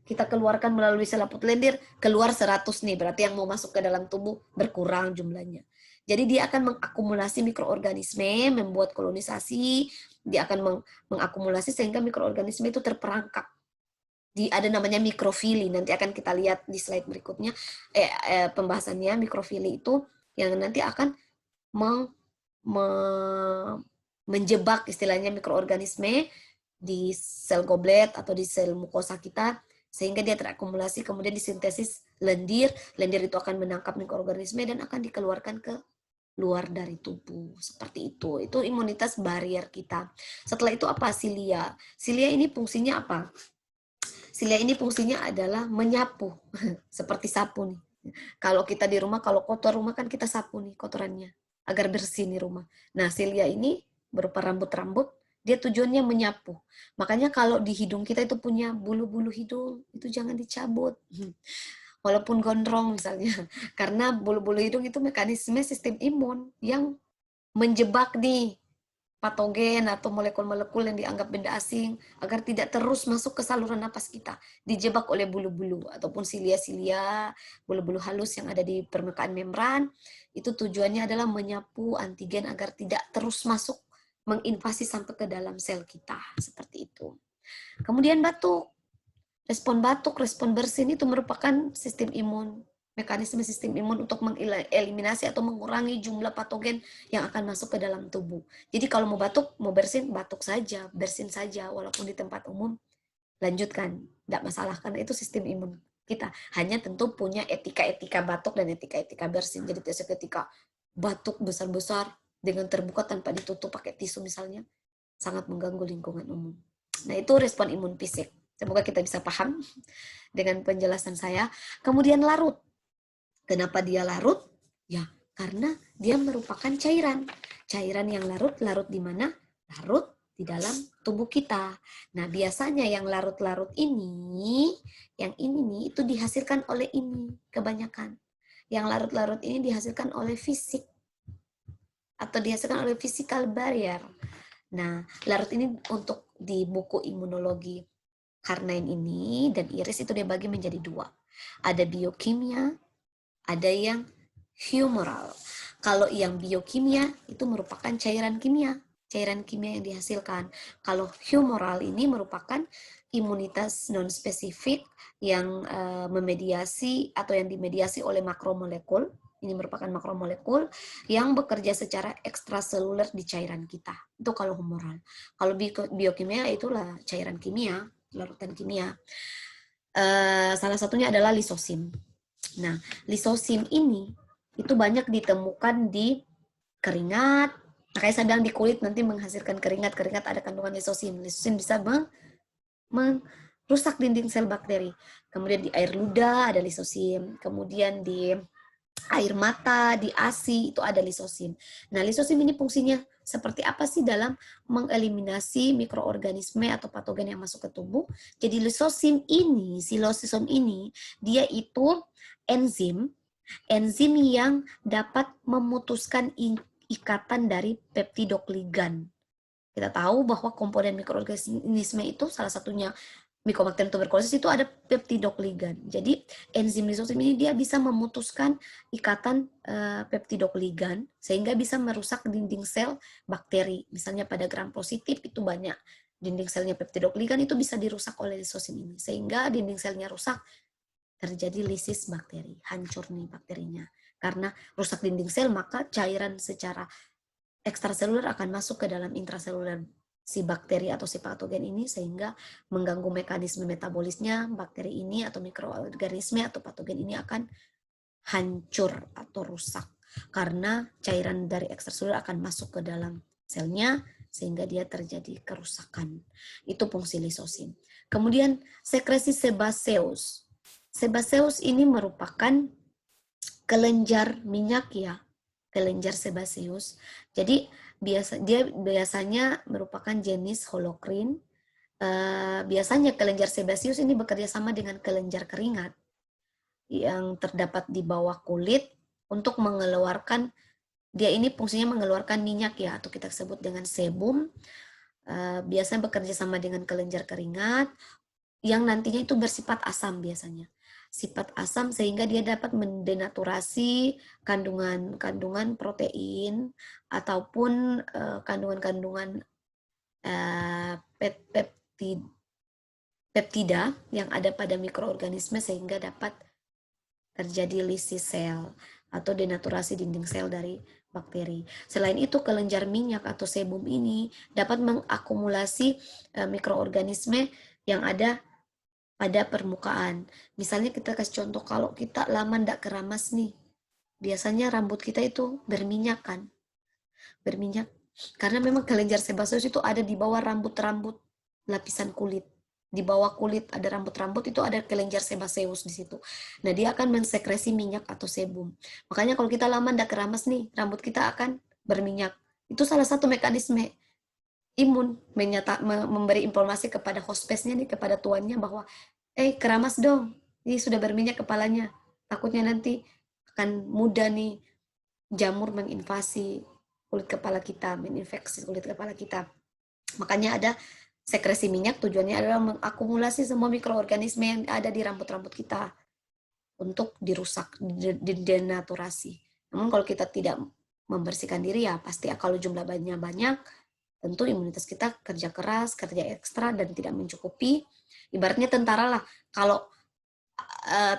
kita keluarkan melalui selaput lendir, keluar 100 nih, berarti yang mau masuk ke dalam tubuh berkurang jumlahnya. Jadi dia akan mengakumulasi mikroorganisme, membuat kolonisasi, dia akan mengakumulasi sehingga mikroorganisme itu terperangkap. Ada namanya mikrofili, nanti akan kita lihat di slide berikutnya, pembahasannya mikrofili itu yang nanti akan menjebak istilahnya mikroorganisme di sel goblet atau di sel mukosa kita sehingga dia terakumulasi kemudian disintesis lendir itu akan menangkap mikroorganisme dan akan dikeluarkan ke luar dari tubuh seperti itu imunitas barrier kita. Setelah itu apa? Silia ini fungsinya apa? Silia ini fungsinya adalah menyapu seperti sapu nih. Kalau kita di rumah, kalau kotor rumah kan kita sapu nih kotorannya agar bersih nih rumah. Nah, silia ini berupa rambut-rambut, dia tujuannya menyapu. Makanya kalau di hidung kita itu punya bulu-bulu hidung, itu jangan dicabut. Walaupun gondrong misalnya. Karena bulu-bulu hidung itu mekanisme sistem imun yang menjebak nih patogen atau molekul-molekul yang dianggap benda asing agar tidak terus masuk ke saluran napas kita, dijebak oleh bulu-bulu ataupun silia-silia, bulu-bulu halus yang ada di permukaan membran. Itu tujuannya adalah menyapu antigen agar tidak terus masuk menginvasi sampai ke dalam sel kita, seperti itu. Kemudian batuk. Respon bersin itu merupakan sistem imun, mekanisme sistem imun untuk mengeliminasi atau mengurangi jumlah patogen yang akan masuk ke dalam tubuh. Jadi kalau mau batuk, mau bersin, batuk saja, bersin saja, walaupun di tempat umum, lanjutkan, tidak masalah, karena itu sistem imun kita. Hanya tentu punya etika-etika batuk dan etika-etika bersin. Jadi ketika batuk besar-besar dengan terbuka tanpa ditutup pakai tisu misalnya, sangat mengganggu lingkungan umum. Nah, itu respon imun fisik. Semoga kita bisa paham dengan penjelasan saya. Kemudian larut. Kenapa dia larut? Ya, karena dia merupakan cairan. Cairan yang larut, larut di mana? Larut di dalam tubuh kita. Nah, biasanya yang larut-larut ini, yang ini nih, itu dihasilkan oleh ini, kebanyakan. Yang larut-larut ini dihasilkan oleh fisik, atau dihasilkan oleh physical barrier. Nah, larut ini untuk di buku imunologi Karnain ini dan Iris itu dibagi menjadi dua. Ada biokimia, ada yang humoral. Kalau yang biokimia itu merupakan cairan kimia yang dihasilkan. Kalau humoral ini merupakan imunitas non spesifik yang memediasi atau yang dimediasi oleh makromolekul. Ini merupakan makromolekul yang bekerja secara ekstraseluler di cairan kita. Itu kalau humoral. Kalau biokimia itulah cairan kimia, larutan kimia. Salah satunya adalah lisosim. Nah, lisosim ini itu banyak ditemukan di keringat. Makanya saya bilang di kulit nanti menghasilkan keringat. Keringat ada kandungan lisosim. Lisosim bisa merusak dinding sel bakteri. Kemudian di air ludah ada lisosim. Kemudian di air mata, di ASI itu ada lisosim. Nah, lisosim ini fungsinya seperti apa sih dalam mengeliminasi mikroorganisme atau patogen yang masuk ke tubuh? Jadi lisosim ini, silosisom ini, dia itu enzim yang dapat memutuskan ikatan dari peptidoglycan. Kita tahu bahwa komponen mikroorganisme itu salah satunya Mycobacterium tuberculosis itu ada peptidoglycan. Jadi enzim lisosim ini dia bisa memutuskan ikatan peptidoglycan sehingga bisa merusak dinding sel bakteri. Misalnya pada gram positif itu banyak dinding selnya peptidoglycan itu bisa dirusak oleh lisosim ini sehingga dinding selnya rusak, terjadi lisis bakteri, hancur nih bakterinya. Karena rusak dinding sel maka cairan secara ekstraseluler akan masuk ke dalam intraseluler si bakteri atau si patogen ini sehingga mengganggu mekanisme metabolisnya bakteri ini atau mikroorganisme atau patogen ini akan hancur atau rusak karena cairan dari ekstraseluler akan masuk ke dalam selnya sehingga dia terjadi kerusakan. Itu fungsi lisosim. Kemudian sekresi sebaceus. Sebaceus ini merupakan kelenjar minyak ya, kelenjar sebaceus. Jadi dia biasanya merupakan jenis holokrin. Biasanya kelenjar sebaceus ini bekerja sama dengan kelenjar keringat yang terdapat di bawah kulit untuk mengeluarkan, dia ini fungsinya mengeluarkan minyak ya, atau kita sebut dengan sebum. Biasanya bekerja sama dengan kelenjar keringat yang nantinya itu bersifat asam biasanya. Sifat asam sehingga dia dapat mendenaturasi kandungan protein ataupun kandungan-kandungan peptida yang ada pada mikroorganisme sehingga dapat terjadi lisis sel atau denaturasi dinding sel dari bakteri. Selain itu, kelenjar minyak atau sebum ini dapat mengakumulasi mikroorganisme yang ada pada permukaan. Misalnya kita kasih contoh, kalau kita lama ndak keramas nih, biasanya rambut kita itu berminyak kan? Berminyak. Karena memang kelenjar sebaceous itu ada di bawah rambut-rambut lapisan kulit. Di bawah kulit ada rambut-rambut itu ada kelenjar sebaceous di situ. Nah, dia akan mensekresi minyak atau sebum. Makanya kalau kita lama ndak keramas nih, rambut kita akan berminyak. Itu salah satu mekanisme imun memberi informasi kepada hostess-nya nih, kepada tuannya bahwa keramas dong, ini sudah berminyak kepalanya, takutnya nanti akan mudah nih jamur menginvasi kulit kepala kita, menginfeksi kulit kepala kita. Makanya ada sekresi minyak, tujuannya adalah mengakumulasi semua mikroorganisme yang ada di rambut-rambut kita untuk dirusak, didenaturasi. Namun kalau kita tidak membersihkan diri ya pasti kalau jumlah banyak, tentu imunitas kita kerja keras, kerja ekstra dan tidak mencukupi. Ibaratnya tentara lah, kalau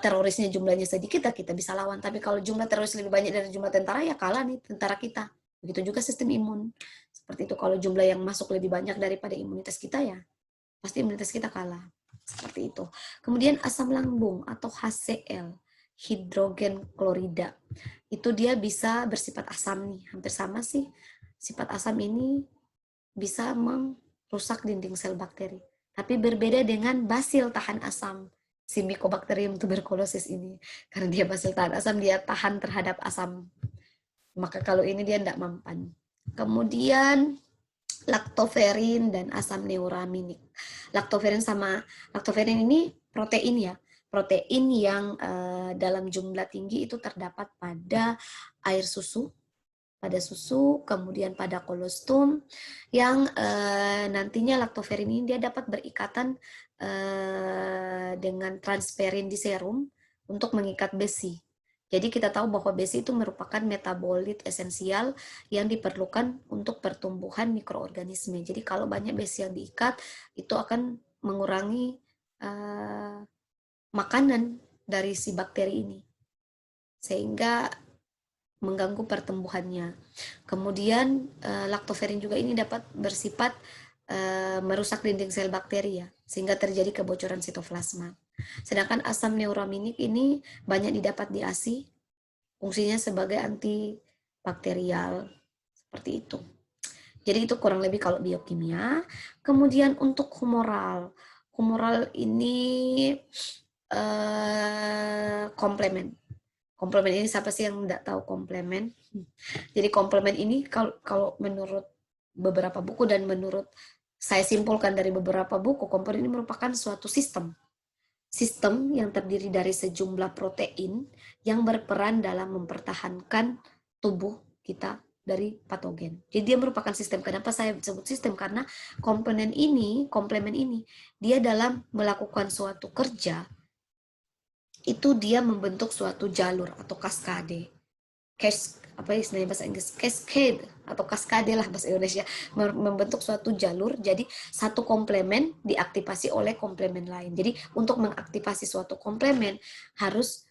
terorisnya jumlahnya sedikit ya kita bisa lawan, tapi kalau jumlah teroris lebih banyak dari jumlah tentara ya kalah nih tentara kita. Begitu juga sistem imun. Seperti itu, kalau jumlah yang masuk lebih banyak daripada imunitas kita ya pasti imunitas kita kalah. Seperti itu. Kemudian asam lambung atau HCl, hidrogen klorida. Itu dia bisa bersifat asam nih, hampir sama sih. Sifat asam ini bisa merusak dinding sel bakteri. Tapi berbeda dengan basil tahan asam, si Mycobacterium tuberculosis ini. Karena dia basil tahan asam, dia tahan terhadap asam. Maka kalau ini dia tidak mempan. Kemudian laktoferin dan asam neuraminik. Laktoferin ini protein ya. Protein yang dalam jumlah tinggi itu terdapat pada air susu, kemudian pada kolostrum, yang nantinya laktoferin ini dia dapat berikatan dengan transferin di serum untuk mengikat besi. Jadi kita tahu bahwa besi itu merupakan metabolit esensial yang diperlukan untuk pertumbuhan mikroorganisme. Jadi kalau banyak besi yang diikat, itu akan mengurangi makanan dari si bakteri ini, sehingga mengganggu pertumbuhannya. Kemudian laktoferin juga ini dapat bersifat merusak dinding sel bakteri ya, sehingga terjadi kebocoran sitoplasma. Sedangkan asam neuraminik ini banyak didapat di ASI, fungsinya sebagai antibakterial, seperti itu. Jadi itu kurang lebih kalau biokimia. Kemudian untuk humoral ini komplemen. Komplemen ini siapa sih yang tidak tahu komplemen? Jadi komplemen ini kalau menurut beberapa buku dan menurut saya simpulkan dari beberapa buku, komplemen ini merupakan suatu sistem yang terdiri dari sejumlah protein yang berperan dalam mempertahankan tubuh kita dari patogen. Jadi dia merupakan sistem. Kenapa saya sebut sistem? Karena komplemen ini dia dalam melakukan suatu kerja itu dia membentuk suatu jalur atau kaskade. Apa istilahnya bahasa Inggris, cascade atau kaskade lah bahasa Indonesia, membentuk suatu jalur. Jadi satu komplemen diaktifasi oleh komplemen lain. Jadi untuk mengaktifasi suatu komplemen harus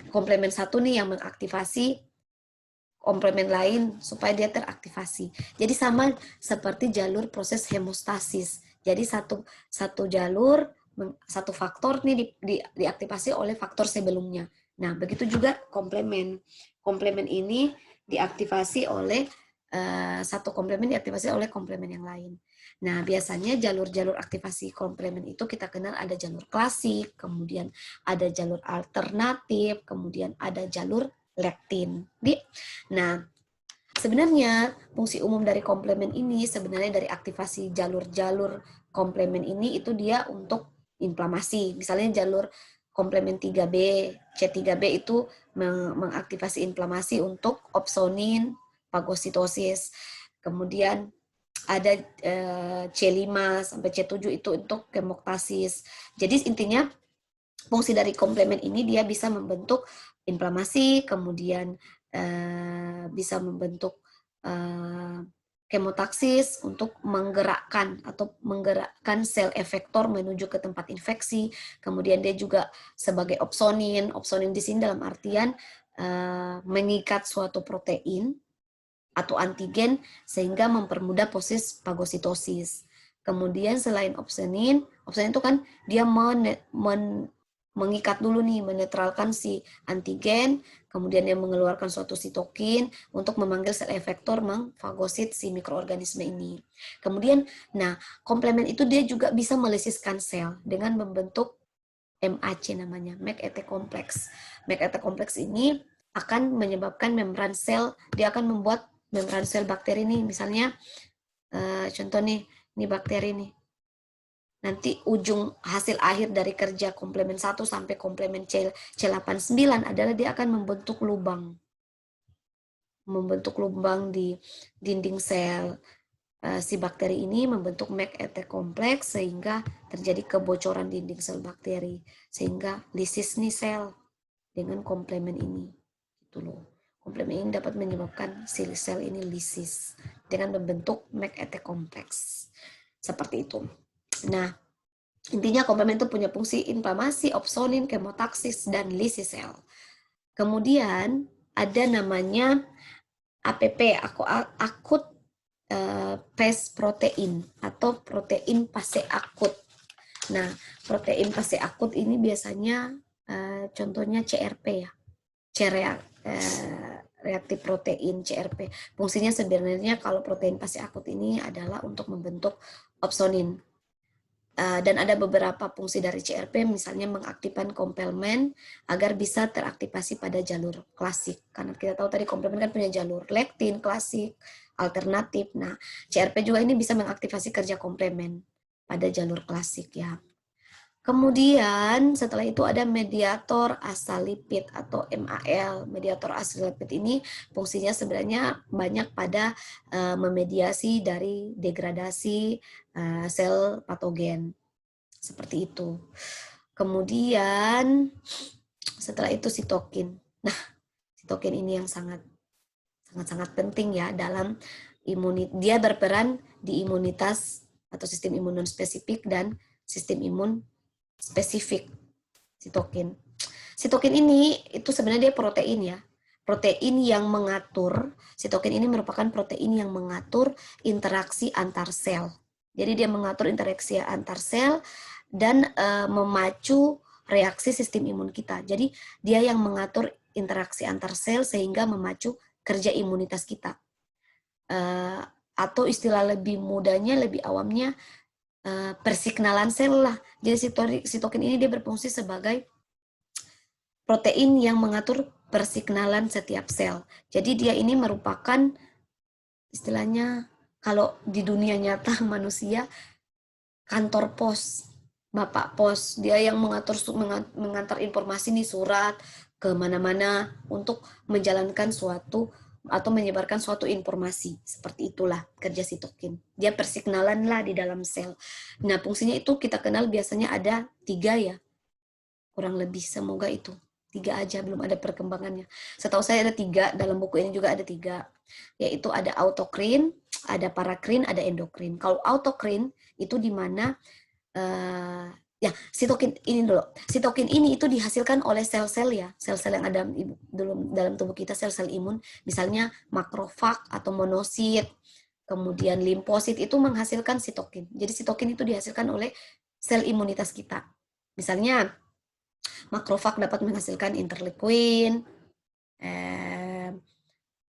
komplemen satu nih yang mengaktifasi komplemen lain supaya dia teraktivasi. Jadi sama seperti jalur proses hemostasis. Jadi satu jalur, satu faktor nih diaktifasi oleh faktor sebelumnya. Nah, begitu juga komplemen. Komplemen ini diaktifasi oleh satu komplemen diaktifasi oleh komplemen yang lain. Nah, biasanya jalur-jalur aktivasi komplemen itu kita kenal ada jalur klasik, kemudian ada jalur alternatif, kemudian ada jalur lektin. Nah, sebenarnya fungsi umum dari komplemen ini sebenarnya dari aktivasi jalur-jalur komplemen ini itu dia untuk inflamasi. Misalnya jalur komplemen 3B, C3B itu mengaktifasi inflamasi untuk opsonin, fagositosis. Kemudian ada C5 sampai C7 itu untuk kemoktasis. Jadi intinya fungsi dari komplemen ini dia bisa membentuk inflamasi, kemudian bisa membentuk kemotaksis untuk menggerakkan sel efektor menuju ke tempat infeksi. Kemudian dia juga sebagai opsonin di sini dalam artian mengikat suatu protein atau antigen sehingga mempermudah proses fagositosis. Kemudian selain opsonin itu kan dia mengikat dulu nih, menetralkan si antigen, kemudian dia mengeluarkan suatu sitokin untuk memanggil sel efektor mengfagosit si mikroorganisme ini. Kemudian, nah, komplemen itu dia juga bisa melisiskan sel dengan membentuk MAC namanya, McET kompleks. McET kompleks ini akan menyebabkan membran sel, dia akan membuat membran sel bakteri nih, misalnya contoh nih, ini bakteri nih. Nanti ujung hasil akhir dari kerja komplemen 1 sampai komplemen C89 adalah dia akan membentuk lubang di dinding sel. Si bakteri ini membentuk McET kompleks sehingga terjadi kebocoran dinding sel bakteri, sehingga lisis nih sel dengan komplemen ini. Gitu loh. Komplemen ini dapat menyebabkan si sel ini lisis dengan membentuk McET kompleks. Seperti itu. Nah, intinya komplemen itu punya fungsi inflamasi, opsonin, kemotaksis, dan lisis sel. Kemudian ada namanya APP, akut phase protein atau protein fase akut. Nah, protein fase akut ini biasanya contohnya CRP ya, reaktif protein CRP. Fungsinya sebenarnya kalau protein fase akut ini adalah untuk membentuk opsonin. Dan ada beberapa fungsi dari CRP, misalnya mengaktifkan komplement agar bisa teraktivasi pada jalur klasik. Karena kita tahu tadi komplement kan punya jalur lektin, klasik, alternatif. Nah, CRP juga ini bisa mengaktifasi kerja komplement pada jalur klasik ya. Kemudian setelah itu ada mediator asal lipid atau MAL. Mediator asal lipid ini fungsinya sebenarnya banyak pada memediasi dari degradasi sel patogen. Seperti itu. Kemudian setelah itu sitokin. Nah, sitokin ini yang sangat penting ya dalam dia berperan di imunitas atau sistem imun non spesifik dan sistem imun spesifik. Sitokin ini itu sebenarnya dia protein ya. Protein yang mengatur, sitokin ini merupakan protein yang mengatur interaksi antar sel. Jadi dia mengatur interaksi antar sel dan memacu reaksi sistem imun kita. Jadi dia yang mengatur interaksi antar sel sehingga memacu kerja imunitas kita. Atau istilah lebih mudahnya, lebih awamnya, persignalan sel lah. Jadi sitokin ini dia berfungsi sebagai protein yang mengatur persignalan setiap sel. Jadi dia ini merupakan istilahnya kalau di dunia nyata manusia kantor pos, bapak pos, dia yang mengantar informasi nih surat ke mana-mana untuk menjalankan suatu atau menyebarkan suatu informasi. Seperti itulah kerja sitokin. Dia persignalan lah di dalam sel. Nah, fungsinya itu kita kenal biasanya ada 3 ya. Kurang lebih, semoga itu. 3 aja, belum ada perkembangannya. Setahu saya ada 3, dalam buku ini juga ada 3. Yaitu ada autokrin, ada parakrin, ada endokrin. Kalau autokrin itu di mana ya sitokin ini dulu. Sitokin ini itu dihasilkan oleh sel-sel ya, sel-sel yang ada dalam tubuh kita, sel-sel imun, misalnya makrofag atau monosit, kemudian limfosit itu menghasilkan sitokin. Jadi sitokin itu dihasilkan oleh sel imunitas kita. Misalnya makrofag dapat menghasilkan interleukin,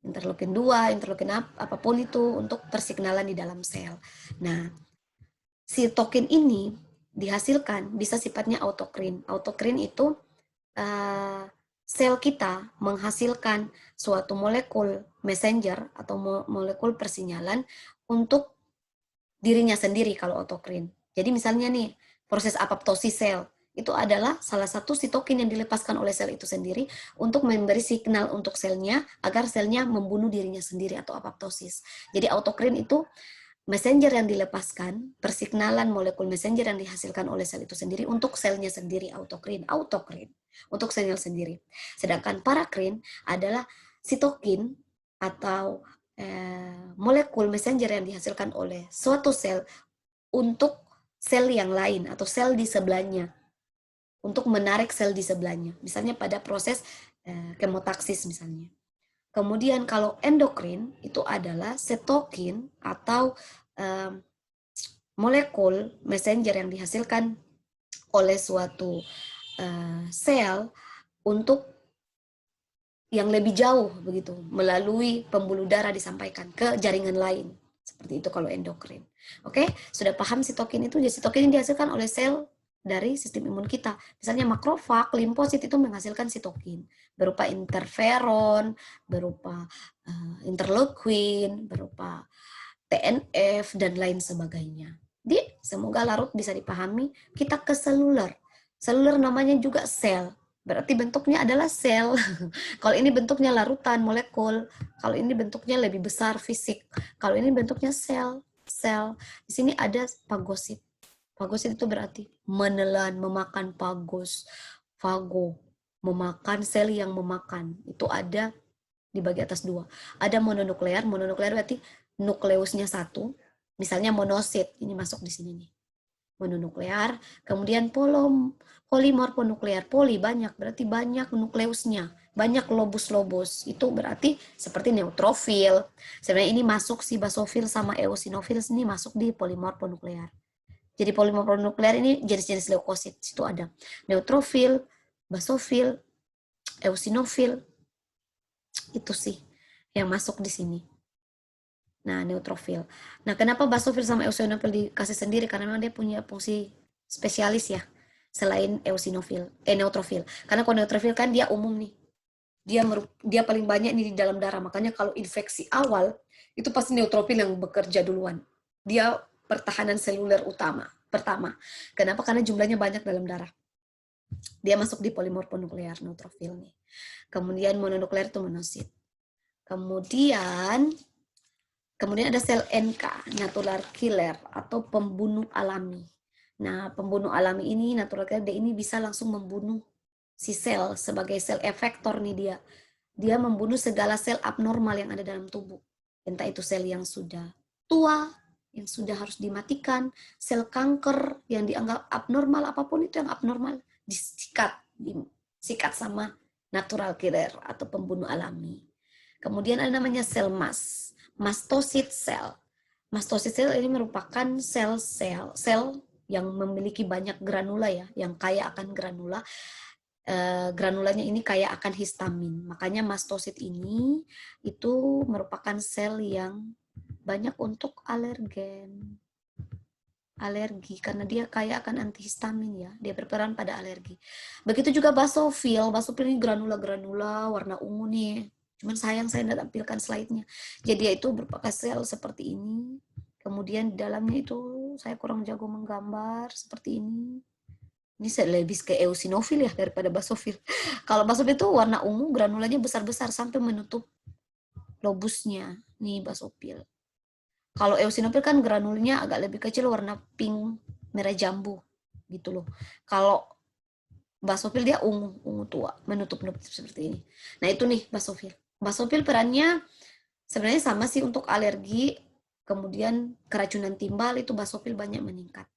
interleukin 2, interleukin apapun itu untuk persignalan di dalam sel. Nah, sitokin ini dihasilkan bisa sifatnya autokrin. Autokrin itu sel kita menghasilkan suatu molekul messenger atau molekul persinyalan untuk dirinya sendiri kalau autokrin. Jadi misalnya nih, proses apoptosis sel itu adalah salah satu sitokin yang dilepaskan oleh sel itu sendiri untuk memberi signal untuk selnya agar selnya membunuh dirinya sendiri atau apoptosis. Jadi autokrin itu messenger yang dilepaskan, persignalan molekul messenger yang dihasilkan oleh sel itu sendiri untuk selnya sendiri, autokrin, untuk selnya sendiri. Sedangkan parakrin adalah sitokin atau molekul messenger yang dihasilkan oleh suatu sel untuk sel yang lain atau sel di sebelahnya, untuk menarik sel di sebelahnya, misalnya pada proses kemotaksis misalnya. Kemudian kalau endokrin itu adalah sitokin atau molekul messenger yang dihasilkan oleh suatu sel untuk yang lebih jauh begitu, melalui pembuluh darah disampaikan ke jaringan lain. Seperti itu kalau endokrin. Oke, sudah paham sitokin itu? Jadi sitokin yang dihasilkan oleh sel dari sistem imun kita. Misalnya makrofag, limfosit itu menghasilkan sitokin berupa interferon, berupa interleukin, berupa TNF dan lain sebagainya. Jadi semoga larut bisa dipahami. Kita ke seluler. Seluler namanya juga sel. Berarti bentuknya adalah sel. Kalau ini bentuknya larutan molekul, kalau ini bentuknya lebih besar fisik. Kalau ini bentuknya sel. Di sini ada fagosit. Fagosit itu berarti menelan, memakan phagos. Fago, memakan sel yang memakan. Itu ada di bagian atas 2. Ada mononuklear. Mononuklear berarti nukleusnya 1. Misalnya monosit, ini masuk di sini nih. Mononuklear. Kemudian polimorfonuklear. Poli banyak, berarti banyak nukleusnya. Banyak lobus-lobus. Itu berarti seperti neutrofil. Sebenarnya ini masuk si basofil sama eosinofil, ini masuk di polimorfonuklear. Jadi polimorfonuklear ini jenis-jenis leukosit. Situ ada neutrofil, basofil, eosinofil. Itu sih yang masuk di sini. Nah, neutrofil. Nah, kenapa basofil sama eosinofil dikasih sendiri? Karena memang dia punya fungsi spesialis ya, selain neutrofil. Karena kalau neutrofil kan dia umum nih. Dia paling banyak nih di dalam darah. Makanya kalau infeksi awal, itu pasti neutrofil yang bekerja duluan. Dia pertahanan seluler pertama. Kenapa? Karena jumlahnya banyak dalam darah. Dia masuk di polimorfonuklear neutrofil nih. Kemudian mononuklear itu monosit. Kemudian ada sel NK, natural killer atau pembunuh alami. Nah, pembunuh alami ini, natural killer, dia ini bisa langsung membunuh si sel sebagai sel efektor nih dia. Dia membunuh segala sel abnormal yang ada dalam tubuh. Entah itu sel yang sudah tua, yang sudah harus dimatikan, sel kanker yang dianggap abnormal, apapun itu yang abnormal, disikat sama natural killer atau pembunuh alami. Kemudian ada namanya sel mastosit cell. Mastosit cell ini merupakan sel yang memiliki banyak granula ya, yang kaya akan granula. Granulanya ini kaya akan histamin. Makanya mastosit ini itu merupakan sel yang banyak untuk alergi karena dia kaya akan antihistamin ya. Dia berperan pada alergi. Begitu juga basofil. Basofil ini granula-granula warna ungu nih. Cuman sayang saya tidak tampilkan slide-nya. Jadi dia itu berupa sel seperti ini. Kemudian di dalamnya itu saya kurang jago menggambar seperti ini. Ini saya lebih ke eosinofil ya daripada basofil. Kalau basofil itu warna ungu, granulanya besar-besar sampai menutup lobusnya. Nih basofil. Kalau eosinofil kan granulnya agak lebih kecil, warna pink, merah jambu gitu loh. Kalau basofil dia ungu tua, menutup seperti ini. Nah itu nih basofil. Basofil perannya sebenarnya sama sih untuk alergi, kemudian keracunan timbal itu basofil banyak meningkat.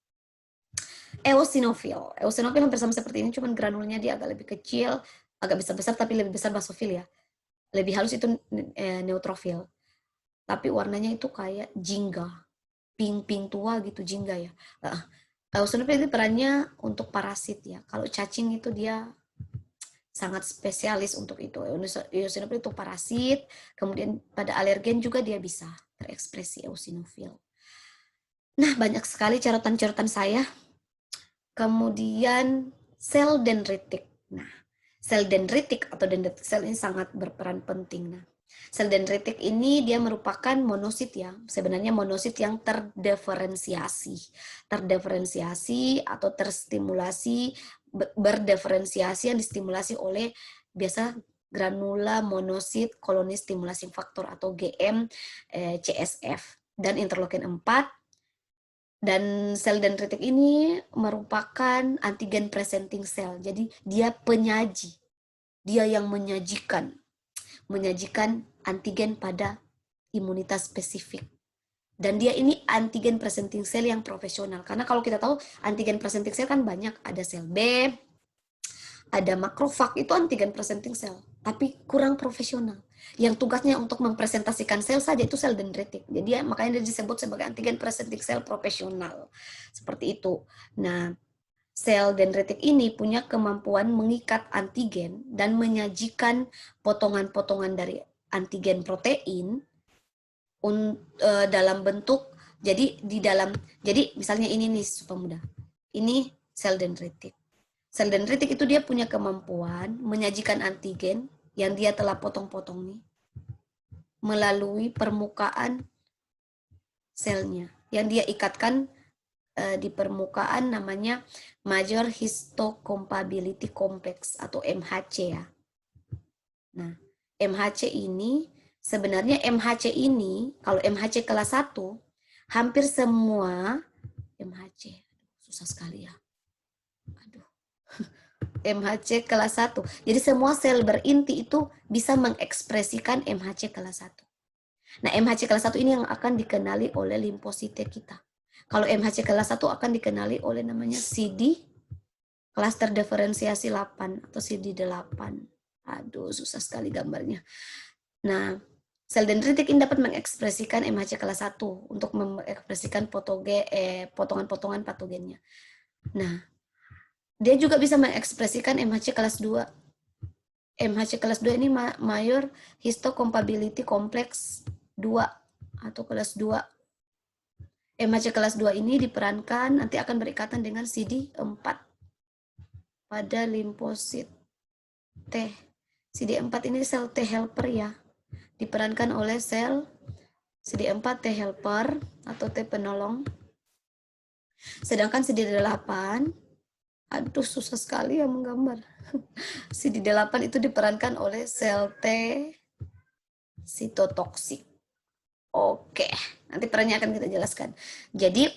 Eosinofil hampir sama seperti ini, cuman granulnya dia agak lebih kecil, agak besar-besar tapi lebih besar basofil ya. Lebih halus itu neutrofil. Tapi warnanya itu kayak jingga, pink tua gitu jingga ya. Eosinofil itu perannya untuk parasit ya. Kalau cacing itu dia sangat spesialis untuk itu. Eosinofil itu parasit, kemudian pada alergen juga dia bisa terekspresi eosinofil. Nah, banyak sekali catatan-catatan saya. Kemudian sel dendritik. Nah, sel dendritik atau dendritic cell ini sangat berperan penting. Nah, sel dendritik ini dia merupakan monosit ya. Sebenarnya monosit yang terdiferensiasi atau terstimulasi, berdiferensiasi yang distimulasi oleh biasa granula monosit koloni stimulasi faktor atau GM CSF dan interleukin 4. Dan sel dendritik ini merupakan antigen presenting cell. Jadi dia penyaji. Dia yang menyajikan antigen pada imunitas spesifik. Dan dia ini antigen presenting cell yang profesional. Karena kalau kita tahu antigen presenting cell kan banyak. Ada sel B, ada makrofag, itu antigen presenting cell. Tapi kurang profesional. Yang tugasnya untuk mempresentasikan sel saja itu sel dendritik. Jadi makanya dia disebut sebagai antigen presenting cell profesional. Seperti itu. Nah, sel dendritik ini punya kemampuan mengikat antigen dan menyajikan potongan-potongan dari antigen protein dalam bentuk jadi misalnya ini nih supaya mudah. Ini sel dendritik. Sel dendritik itu dia punya kemampuan menyajikan antigen yang dia telah potong-potong nih melalui permukaan selnya yang dia ikatkan di permukaan namanya major histocompatibility complex atau MHC ya. Nah, MHC ini sebenarnya kalau MHC kelas 1 hampir semua MHC susah sekali ya. Aduh. MHC kelas 1. Jadi semua sel berinti itu bisa mengekspresikan MHC kelas 1. Nah, MHC kelas 1 ini yang akan dikenali oleh limfosita kita. Kalau MHC kelas 1 akan dikenali oleh namanya CD klaster diferensiasi 8 atau CD8. Aduh, susah sekali gambarnya. Nah, sel dendritik ini dapat mengekspresikan MHC kelas 1 untuk mengekspresikan potongan-potongan patogennya. Nah, dia juga bisa mengekspresikan MHC kelas 2. MHC kelas 2 ini major histocompatibility complex 2 atau kelas 2. MHC kelas 2 ini diperankan nanti akan berikatan dengan CD4 pada limfosit T. CD4 ini sel T helper ya. Diperankan oleh sel CD4 T helper atau T penolong. Sedangkan CD8, aduh susah sekali ya menggambar. CD8 itu diperankan oleh sel T sitotoksik. Oke, nanti perannya akan kita jelaskan. Jadi,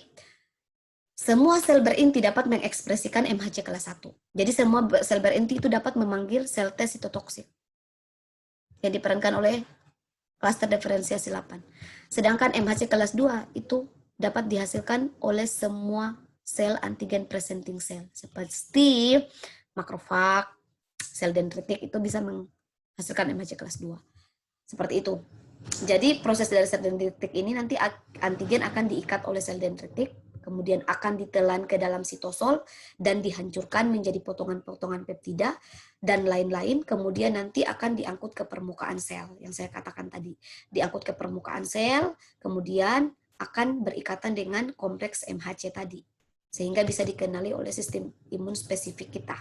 semua sel berinti dapat mengekspresikan MHC kelas 1. Jadi, semua sel berinti itu dapat memanggil sel T sitotoksik yang diperankan oleh klaster diferensiasi 8. Sedangkan MHC kelas 2 itu dapat dihasilkan oleh semua sel antigen presenting cell. Seperti makrofag, sel dendritik itu bisa menghasilkan MHC kelas 2. Seperti itu. Jadi proses dari sel dendritik ini nanti antigen akan diikat oleh sel dendritik, kemudian akan ditelan ke dalam sitosol dan dihancurkan menjadi potongan-potongan peptida dan lain-lain, kemudian nanti akan diangkut ke permukaan sel yang saya katakan tadi. Diangkut ke permukaan sel, kemudian akan berikatan dengan kompleks MHC tadi, sehingga bisa dikenali oleh sistem imun spesifik kita.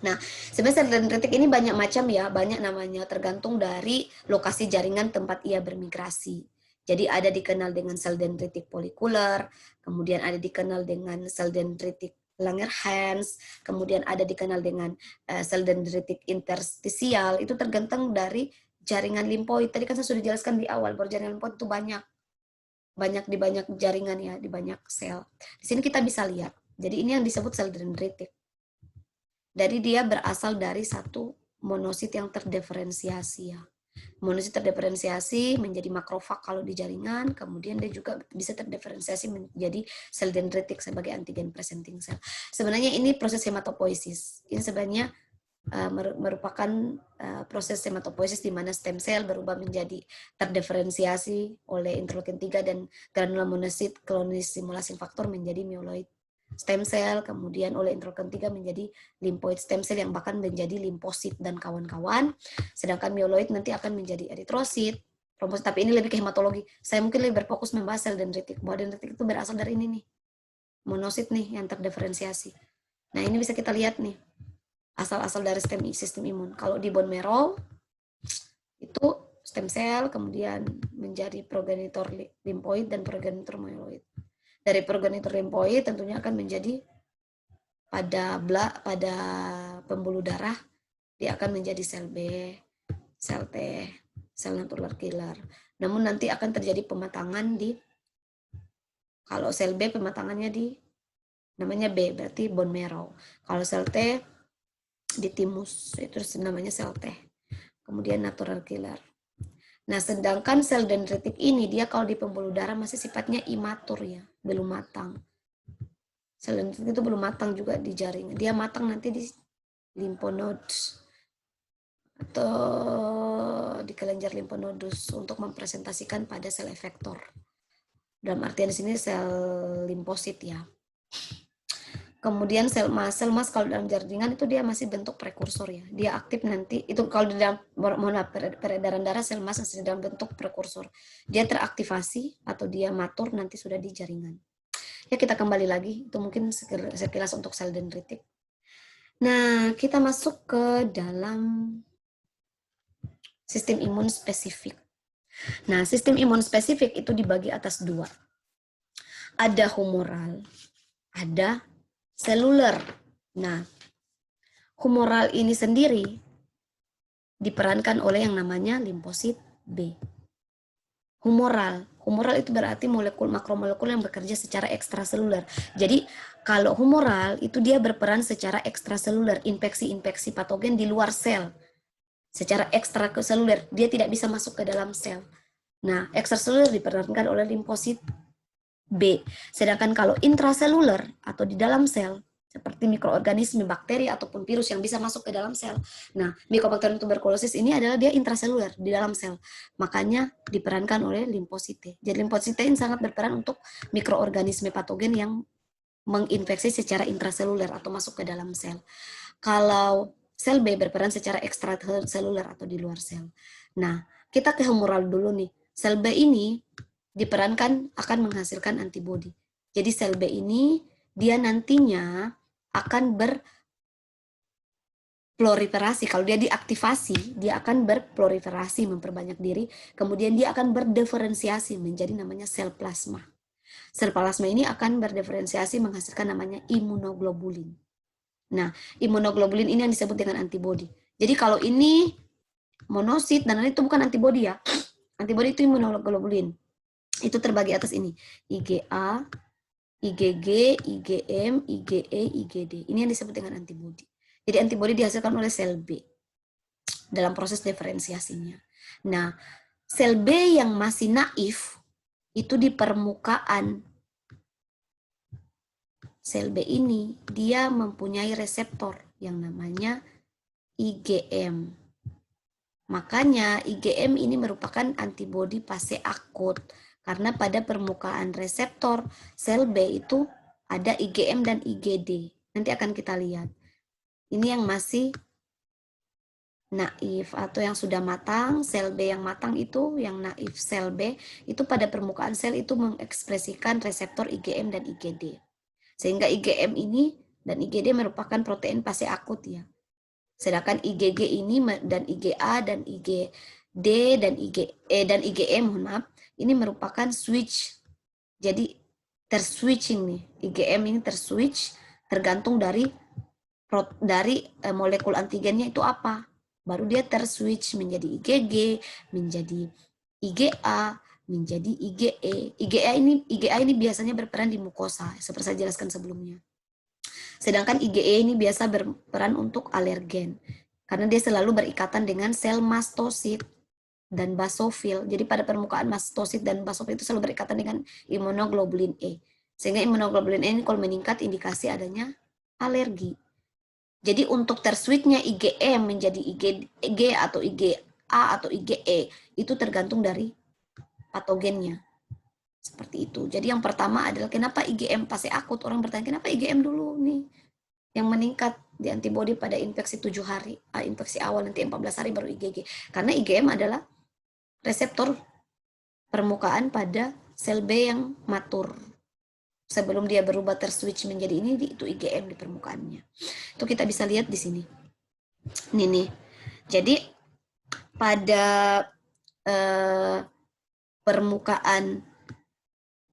Nah, sebenarnya sel dendritik ini banyak macam ya, banyak namanya, tergantung dari lokasi jaringan tempat ia bermigrasi. Jadi ada dikenal dengan sel dendritik folikuler, kemudian ada dikenal dengan sel dendritik Langerhans, kemudian ada dikenal dengan sel dendritik interstisial. Itu tergantung dari jaringan limfoid. Tadi kan saya sudah jelaskan di awal bahwa jaringan limfoid itu banyak di banyak jaringan ya, di banyak sel. Di sini kita bisa lihat. Jadi ini yang disebut sel dendritik. Jadi dia berasal dari satu monosit yang terdiferensiasi ya. Monosit terdiferensiasi menjadi makrofag kalau di jaringan, kemudian dia juga bisa terdiferensiasi menjadi sel dendritik sebagai antigen presenting cell. Sebenarnya ini proses hematopoiesis. Ini sebenarnya merupakan proses hematopoiesis di mana stem cell berubah menjadi terdiferensiasi oleh interleukin 3 dan granulomonosit klonis stimulasi faktor menjadi myeloid stem cell, kemudian oleh interleukin 3 menjadi lymphoid stem cell yang bahkan menjadi limfosit dan kawan-kawan. Sedangkan myeloid nanti akan menjadi eritrosit, trombosit, tapi ini lebih ke hematologi. Saya mungkin lebih berfokus membahas sel dendritik. Bahwa dendritik itu berasal dari ini nih, monosit nih yang terdiferensiasi. Nah ini bisa kita lihat nih, asal-asal dari sistem imun. Kalau di bone marrow, itu stem cell, kemudian menjadi progenitor limfoid dan progenitor myeloid. Dari progenitor limfoid tentunya akan menjadi pada pembuluh darah, dia akan menjadi sel B, sel T, sel natural killer. Namun nanti akan terjadi pematangan di, kalau sel B pematangannya di, namanya B, berarti bone marrow. Kalau sel T di timus, itu namanya sel T. Kemudian natural killer. Nah, sedangkan sel dendritik ini, dia kalau di pembuluh darah masih sifatnya imatur ya, belum matang. Sel dendritik itu belum matang juga di jaringan. Dia matang nanti di lymphonodes atau di kelenjar lymphonodes untuk mempresentasikan pada sel efektor. Dalam artian di sini sel limfosit ya. Kemudian sel mas kalau dalam jaringan itu dia masih bentuk prekursor ya. Dia aktif nanti, itu kalau di dalam peredaran darah sel mas masih dalam bentuk prekursor. Dia teraktivasi atau dia matur nanti sudah di jaringan. Ya kita kembali lagi, itu mungkin sekilas untuk sel dendritik. Nah, kita masuk ke dalam sistem imun spesifik. Nah, sistem imun spesifik itu dibagi atas dua. Ada humoral, ada seluler. Nah, humoral ini sendiri diperankan oleh yang namanya limfosit B. Humoral itu berarti molekul makromolekul yang bekerja secara ekstraseluler. Jadi kalau humoral itu dia berperan secara ekstraseluler, infeksi-infeksi patogen di luar sel. Secara ekstraseluler, dia tidak bisa masuk ke dalam sel. Nah, ekstraseluler diperankan oleh limfosit B. Sedangkan kalau intraseluler atau di dalam sel, seperti mikroorganisme, bakteri, ataupun virus yang bisa masuk ke dalam sel. Nah, Mycobacterium tuberculosis ini adalah dia intraseluler, di dalam sel. Makanya diperankan oleh limfosit T. Jadi limfosit T ini sangat berperan untuk mikroorganisme patogen yang menginfeksi secara intraseluler atau masuk ke dalam sel. Kalau sel B berperan secara ekstraseluler atau di luar sel. Nah, kita ke humoral dulu nih. sel B ini diperankan akan menghasilkan antibodi. Jadi sel B ini dia nantinya akan berproliferasi. Kalau dia diaktifasi, dia akan berproliferasi, memperbanyak diri. Kemudian dia akan berdiferensiasi menjadi namanya sel plasma. Sel plasma ini akan berdiferensiasi menghasilkan namanya imunoglobulin. Nah, imunoglobulin ini yang disebut dengan antibodi. Jadi kalau ini monosit dan itu bukan antibodi ya. Antibodi itu imunoglobulin. Itu terbagi atas ini. IgA, IgG, IgM, IgE, IgD. Ini yang disebut dengan antibodi. Jadi antibodi dihasilkan oleh sel B dalam proses diferensiasinya. Nah, sel B yang masih naif itu di permukaan sel B ini dia mempunyai reseptor yang namanya IgM. Makanya IgM ini merupakan antibodi fase akut karena pada permukaan reseptor sel B itu ada IgM dan IgD. Nanti akan kita lihat. Ini yang masih naif atau yang sudah matang, sel B yang matang itu, yang naif sel B, itu pada permukaan sel itu mengekspresikan reseptor IgM dan IgD. Sehingga IgM ini dan IgD merupakan protein fase akut ya. Sedangkan IgG ini dan IgA dan IgD dan IgM, mohon maaf, ini merupakan switch. Jadi terswitching nih, IgM ini terswitch tergantung dari molekul antigennya itu apa. Baru dia terswitch menjadi IgG, menjadi IgA, menjadi IgE. IgA ini biasanya berperan di mukosa, seperti saya jelaskan sebelumnya. Sedangkan IgE ini biasa berperan untuk alergen, karena dia selalu berikatan dengan sel mastosit dan basofil. Jadi pada permukaan mastosit dan basofil itu selalu berikatan dengan imunoglobulin E. Sehingga imunoglobulin E ini kalau meningkat indikasi adanya alergi. Jadi untuk terswitchnya IgM menjadi IgG atau IgA atau IgE itu tergantung dari patogennya. Seperti itu. Jadi yang pertama adalah kenapa IgM fase akut? Orang bertanya kenapa IgM dulu nih yang meningkat di antibodi pada infeksi 7 hari, infeksi awal nanti 14 hari baru IgG. Karena IgM adalah reseptor permukaan pada sel B yang matur. Sebelum dia berubah terswitch menjadi ini, itu IgM di permukaannya. Itu kita bisa lihat di sini. Ini nih. Jadi pada permukaan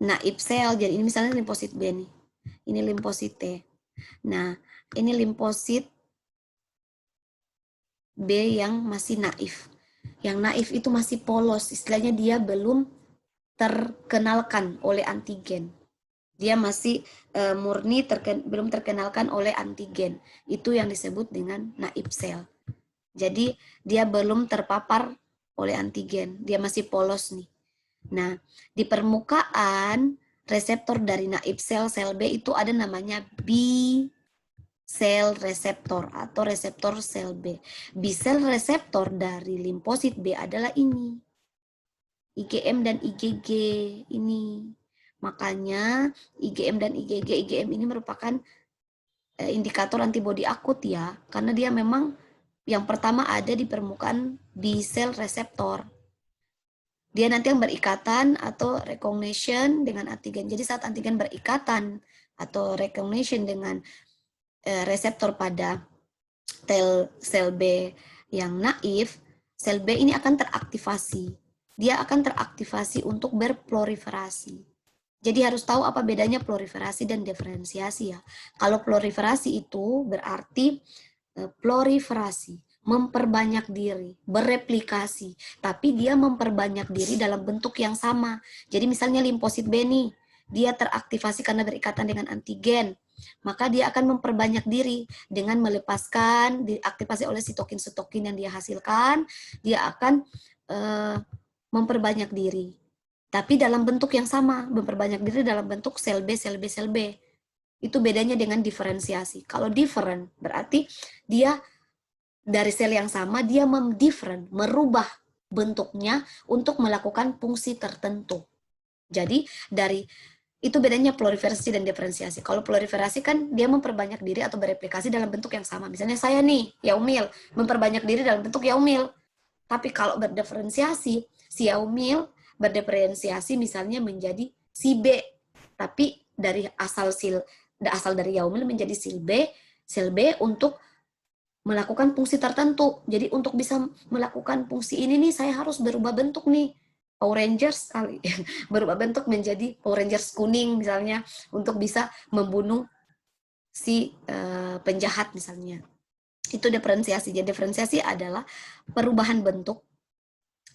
naif sel, jadi ini misalnya limfosit B nih. Ini limfosit T. Nah, ini limfosit B yang masih naif. Yang naif itu masih polos, istilahnya dia belum terkenalkan oleh antigen. Dia masih murni belum terkenalkan oleh antigen. Itu yang disebut dengan naif sel. Jadi dia belum terpapar oleh antigen, dia masih polos nih. Nah, di permukaan reseptor dari naif sel B itu ada namanya B sel reseptor atau reseptor sel B. B sel reseptor dari limfosit B adalah ini. IgM dan IgG ini. Makanya IgM dan IgM ini merupakan indikator antibodi akut ya, karena dia memang yang pertama ada di permukaan B cell reseptor. Dia nanti yang berikatan atau recognition dengan antigen. Jadi saat antigen berikatan atau recognition dengan reseptor pada sel B yang naif, sel B ini akan teraktivasi. Dia akan teraktivasi untuk berproliferasi. Jadi harus tahu apa bedanya proliferasi dan diferensiasi ya. Kalau proliferasi itu berarti proliferasi, memperbanyak diri, bereplikasi. Tapi dia memperbanyak diri dalam bentuk yang sama. Jadi misalnya limfosit B nih, dia teraktivasi karena berikatan dengan antigen. Maka dia akan memperbanyak diri dengan melepaskan, diaktifasi oleh sitokin-sitokin yang dia hasilkan, dia akan memperbanyak diri. Tapi dalam bentuk yang sama, memperbanyak diri dalam bentuk sel B, sel B, sel B. Itu bedanya dengan diferensiasi. Kalau different, berarti dia dari sel yang sama, dia merubah bentuknya untuk melakukan fungsi tertentu. Jadi, itu bedanya proliferasi dan diferensiasi. Kalau proliferasi kan dia memperbanyak diri atau bereplikasi dalam bentuk yang sama. Misalnya saya nih, Yaumil, memperbanyak diri dalam bentuk Yaumil. Tapi kalau berdiferensiasi, si Yaumil berdiferensiasi misalnya menjadi si B, tapi dari asal dari yaumil menjadi sel B untuk melakukan fungsi tertentu. Jadi untuk bisa melakukan fungsi ini nih saya harus berubah bentuk nih. Power Rangers kali berubah bentuk menjadi Power Rangers kuning misalnya untuk bisa membunuh si penjahat misalnya. Itu diferensiasi. Jadi diferensiasi adalah perubahan bentuk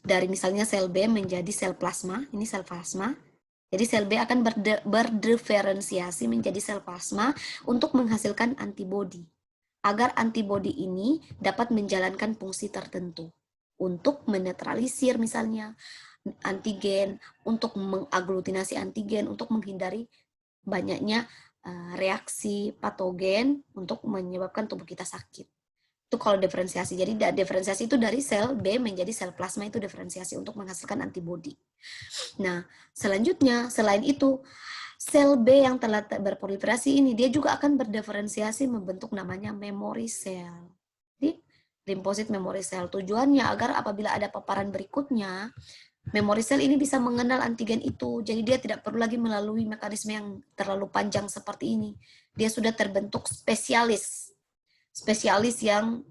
dari misalnya sel B menjadi sel plasma. Ini sel plasma. Jadi sel B akan berdiferensiasi menjadi sel plasma untuk menghasilkan antibodi. Agar antibodi ini dapat menjalankan fungsi tertentu. Untuk menetralisir misalnya antigen, untuk mengaglutinasi antigen, untuk menghindari banyaknya reaksi patogen untuk menyebabkan tubuh kita sakit. Itu kalau diferensiasi. Jadi diferensiasi itu dari sel B menjadi sel plasma, itu diferensiasi untuk menghasilkan antibodi. Nah, selanjutnya selain itu sel B yang telah berproliferasi ini dia juga akan berdiferensiasi membentuk namanya memory cell. Jadi limfosit memory cell tujuannya agar apabila ada paparan berikutnya memory cell ini bisa mengenal antigen itu, jadi dia tidak perlu lagi melalui mekanisme yang terlalu panjang seperti ini. Dia sudah terbentuk spesialis yang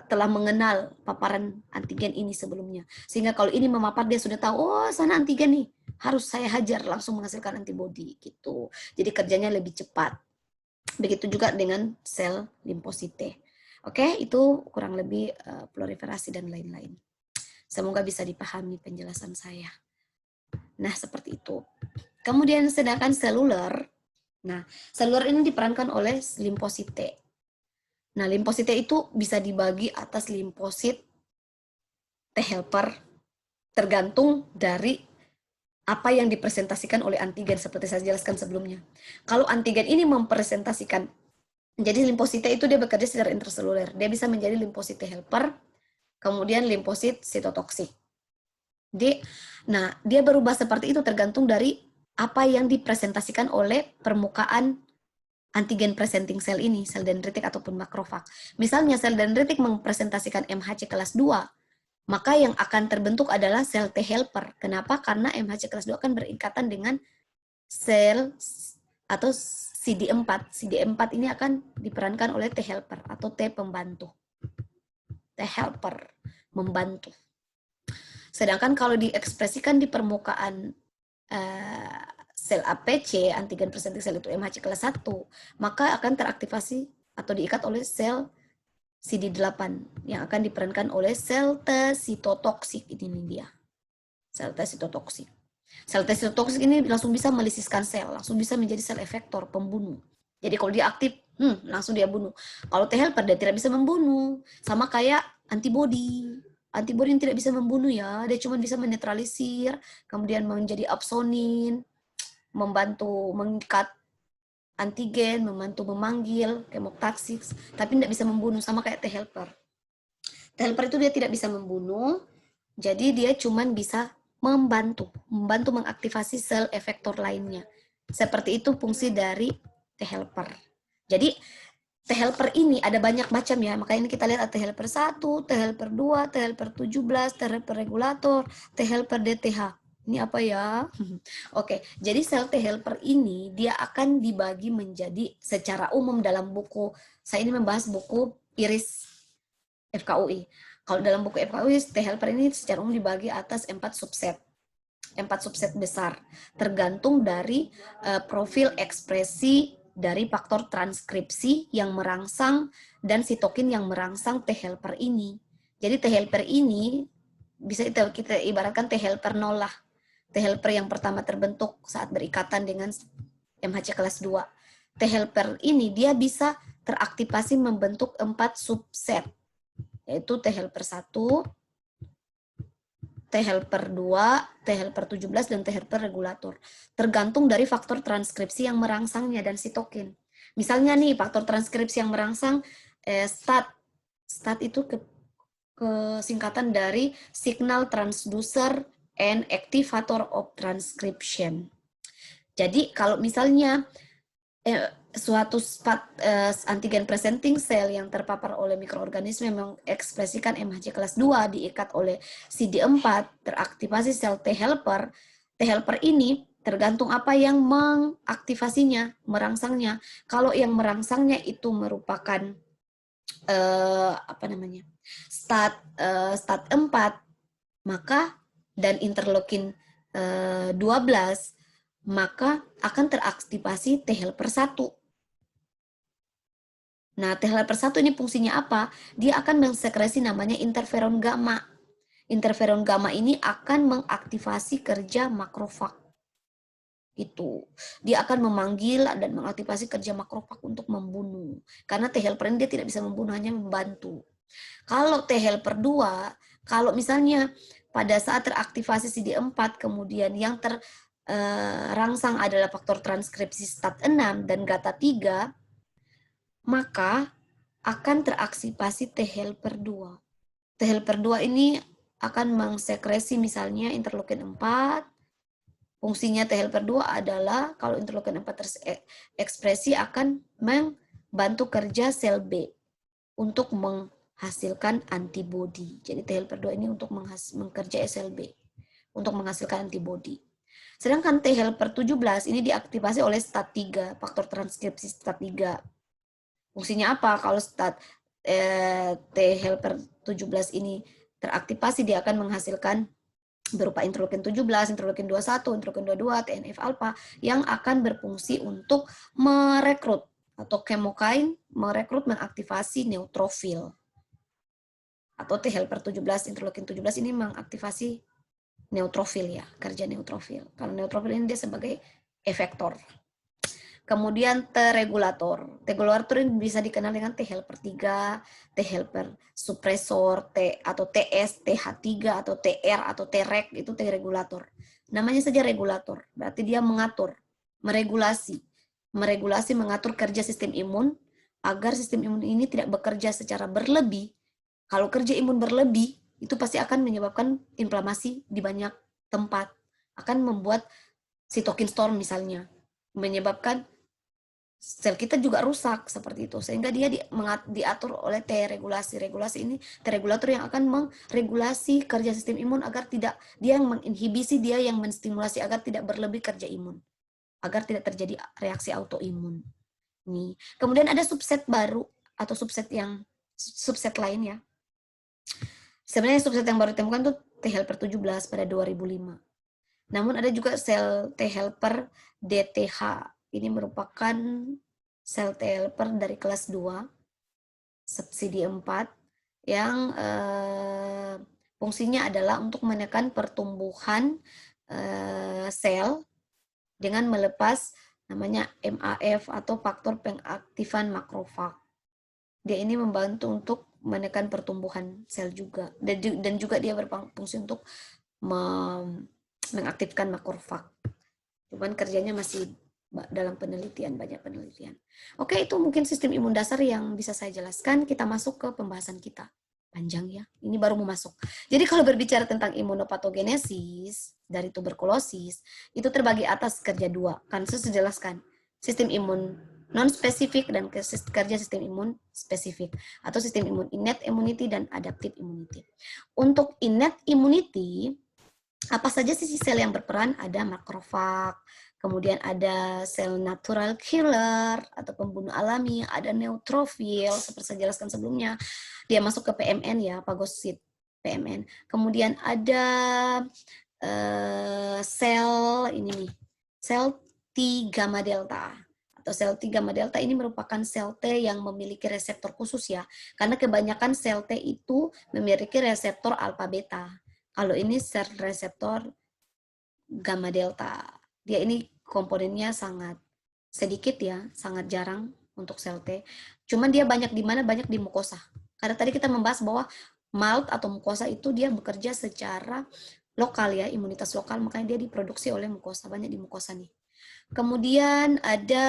telah mengenal paparan antigen ini sebelumnya. Sehingga kalau ini memapar dia sudah tahu, oh sana antigen nih, harus saya hajar langsung menghasilkan antibodi gitu. Jadi kerjanya lebih cepat. Begitu juga dengan sel limfosite. Oke, itu kurang lebih proliferasi dan lain-lain. Semoga bisa dipahami penjelasan saya. Nah, seperti itu. Kemudian sedangkan seluler. Nah, seluler ini diperankan oleh limfosite. Nah, limfosite itu bisa dibagi atas limfosit T helper tergantung dari apa yang dipresentasikan oleh antigen seperti saya jelaskan sebelumnya. Kalau antigen ini mempresentasikan, jadi limfosite itu dia bekerja secara intraseluler. Dia bisa menjadi limfosit T helper, kemudian limfosit sitotoksik. Nah, dia berubah seperti itu tergantung dari apa yang dipresentasikan oleh permukaan antigen presenting sel ini, sel dendritik ataupun makrofag. Misalnya sel dendritik mempresentasikan MHC kelas 2, maka yang akan terbentuk adalah sel T helper. Kenapa? Karena MHC kelas 2 akan berikatan dengan sel atau CD4. CD4 ini akan diperankan oleh T helper atau T pembantu. T helper membantu. Sedangkan kalau diekspresikan di permukaan sel APC, antigen presenting sel itu MHC kelas 1, maka akan teraktivasi atau diikat oleh sel CD8 yang akan diperankan oleh sel T sitotoksik. Ini dia. Sel T sitotoksik. Sel T sitotoksik ini langsung bisa melisiskan sel, langsung bisa menjadi sel efektor, pembunuh. Jadi kalau dia aktif, langsung dia bunuh. Kalau T helper dia tidak bisa membunuh. Sama kayak antibodi. Antibodi yang tidak bisa membunuh ya, dia cuma bisa menetralisir, kemudian menjadi absonin, membantu mengikat antigen, membantu memanggil kemotaksis, tapi tidak bisa membunuh, sama kayak T helper. T helper itu dia tidak bisa membunuh, jadi dia cuma bisa membantu mengaktifasi sel efektor lainnya. Seperti itu fungsi dari T helper. Jadi T helper ini ada banyak macam ya, makanya kita lihat ada T helper 1, T helper 2, T helper 17, T helper regulator, T helper DTH. Ini apa ya? Oke, jadi sel T helper ini dia akan dibagi menjadi secara umum dalam buku, saya ini membahas buku Iris FKUI. Kalau dalam buku FKUI, T helper ini secara umum dibagi atas 4 subset. 4 subset besar, tergantung dari profil ekspresi dari faktor transkripsi yang merangsang dan sitokin yang merangsang T helper ini. Jadi T helper ini bisa kita ibaratkan T helper 0 lah. T helper yang pertama terbentuk saat berikatan dengan MHC kelas 2. T helper ini dia bisa teraktivasi membentuk 4 subset, yaitu T helper 1, T helper 2, T helper 17, dan T helper regulator. Tergantung dari faktor transkripsi yang merangsangnya dan sitokin. Misalnya nih, faktor transkripsi yang merangsang STAT. STAT itu kesingkatan dari Signal Transducer and Activator of Transcription. Jadi kalau misalnya suatu antigen presenting cell yang terpapar oleh mikroorganisme yang mengekspresikan MHC kelas 2 diikat oleh CD4, teraktivasi sel T helper. T helper ini tergantung apa yang mengaktifasinya, merangsangnya. Kalau yang merangsangnya itu merupakan stat 4, maka dan interleukin 12, maka akan teraktivasi T helper 1. Nah, T helper 1 ini fungsinya apa? Dia akan mensekresi namanya interferon gamma. Interferon gamma ini akan mengaktifasi kerja makrofag. Itu. Dia akan memanggil dan mengaktifasi kerja makrofag untuk membunuh. Karena T helper ini dia tidak bisa membunuh, hanya membantu. Kalau T helper 2, kalau misalnya pada saat teraktivasi CD4 kemudian yang terangsang adalah faktor transkripsi STAT6 dan GATA3, maka akan teraktivasi T helper 2. T helper 2 ini akan mengsekresi misalnya interleukin 4. Fungsinya T helper 2 adalah kalau interleukin 4 terekspresi akan membantu kerja sel B untuk menghasilkan antibodi. Jadi T helper 2 ini untuk mengerja sel B untuk menghasilkan antibodi. Sedangkan T helper 17 ini diaktifasi oleh STAT3, faktor transkripsi STAT3. Fungsinya apa? Kalau T helper 17 ini teraktivasi, dia akan menghasilkan berupa interleukin 17, interleukin 21, interleukin 22, TNF alpha yang akan berfungsi untuk merekrut atau chemokine merekrut mengaktifasi neutrofil. Atau T helper 17, interleukin 17 ini mengaktifasi neutrofil ya, kerja neutrofil. Kalau neutrofil ini dia sebagai efektor. Kemudian T-regulator. T-regulator ini bisa dikenal dengan T helper 3, T helper suppressor, T atau TS, TH3 atau TR atau Treg, itu T-regulator. Namanya saja regulator, berarti dia mengatur, meregulasi, mengatur kerja sistem imun agar sistem imun ini tidak bekerja secara berlebih. Kalau kerja imun berlebih, itu pasti akan menyebabkan inflamasi di banyak tempat, akan membuat cytokine storm misalnya, menyebabkan sel kita juga rusak seperti itu, sehingga dia diatur oleh T-regulasi. Regulasi ini T-regulator yang akan meregulasi kerja sistem imun agar tidak, dia yang menginhibisi, dia yang menstimulasi agar tidak berlebih kerja imun, agar tidak terjadi reaksi autoimun. Nih, kemudian ada subset baru atau subset lain ya. Sebenarnya subset yang baru ditemukan itu T helper 17 pada 2005. Namun ada juga sel T helper DTH. Ini merupakan sel T helper dari kelas 2, subsidi 4, yang fungsinya adalah untuk menekan pertumbuhan sel dengan melepas namanya MAF atau faktor pengaktifan makrofag. Dia ini membantu untuk menekan pertumbuhan sel juga, dan juga dia berfungsi untuk mengaktifkan makrofag. Cuman kerjanya masih dalam penelitian, banyak penelitian. Oke, itu mungkin sistem imun dasar yang bisa saya jelaskan. Kita masuk ke pembahasan kita. Panjang ya, ini baru mau masuk. Jadi kalau berbicara tentang imunopatogenesis dari tuberkulosis, itu terbagi atas kerja dua. Kan saya sudah jelaskan, sistem imun non-spesifik dan kerja sistem imun spesifik. Atau sistem imun innate immunity dan adaptive immunity. Untuk innate immunity, apa saja sih sel yang berperan? Ada makrofag, kemudian ada sel natural killer atau pembunuh alami, ada neutrofil seperti saya jelaskan sebelumnya. Dia masuk ke PMN ya, fagosit PMN. Kemudian ada sel ini nih, sel T gamma delta. Atau sel T gamma delta ini merupakan sel T yang memiliki reseptor khusus ya. Karena kebanyakan sel T itu memiliki reseptor alpha beta. Kalau ini sel reseptor gamma delta. Dia ini komponennya sangat sedikit ya, sangat jarang untuk sel T. Cuman dia banyak di mana? Banyak di mukosa. Karena tadi kita membahas bahwa MALT atau mukosa itu dia bekerja secara lokal ya, imunitas lokal, makanya dia diproduksi oleh mukosa, banyak di mukosa nih. Kemudian ada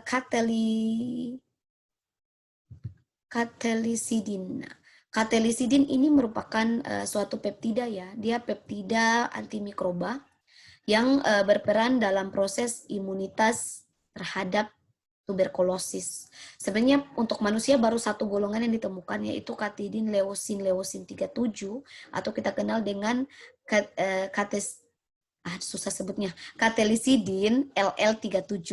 katelisidin. Katelisidin ini merupakan suatu peptida ya, dia peptida antimikroba yang berperan dalam proses imunitas terhadap tuberkulosis. Sebenarnya untuk manusia baru satu golongan yang ditemukan, yaitu katidin leucin leucin 37 atau kita kenal dengan susah sebutnya, katelisidin LL37.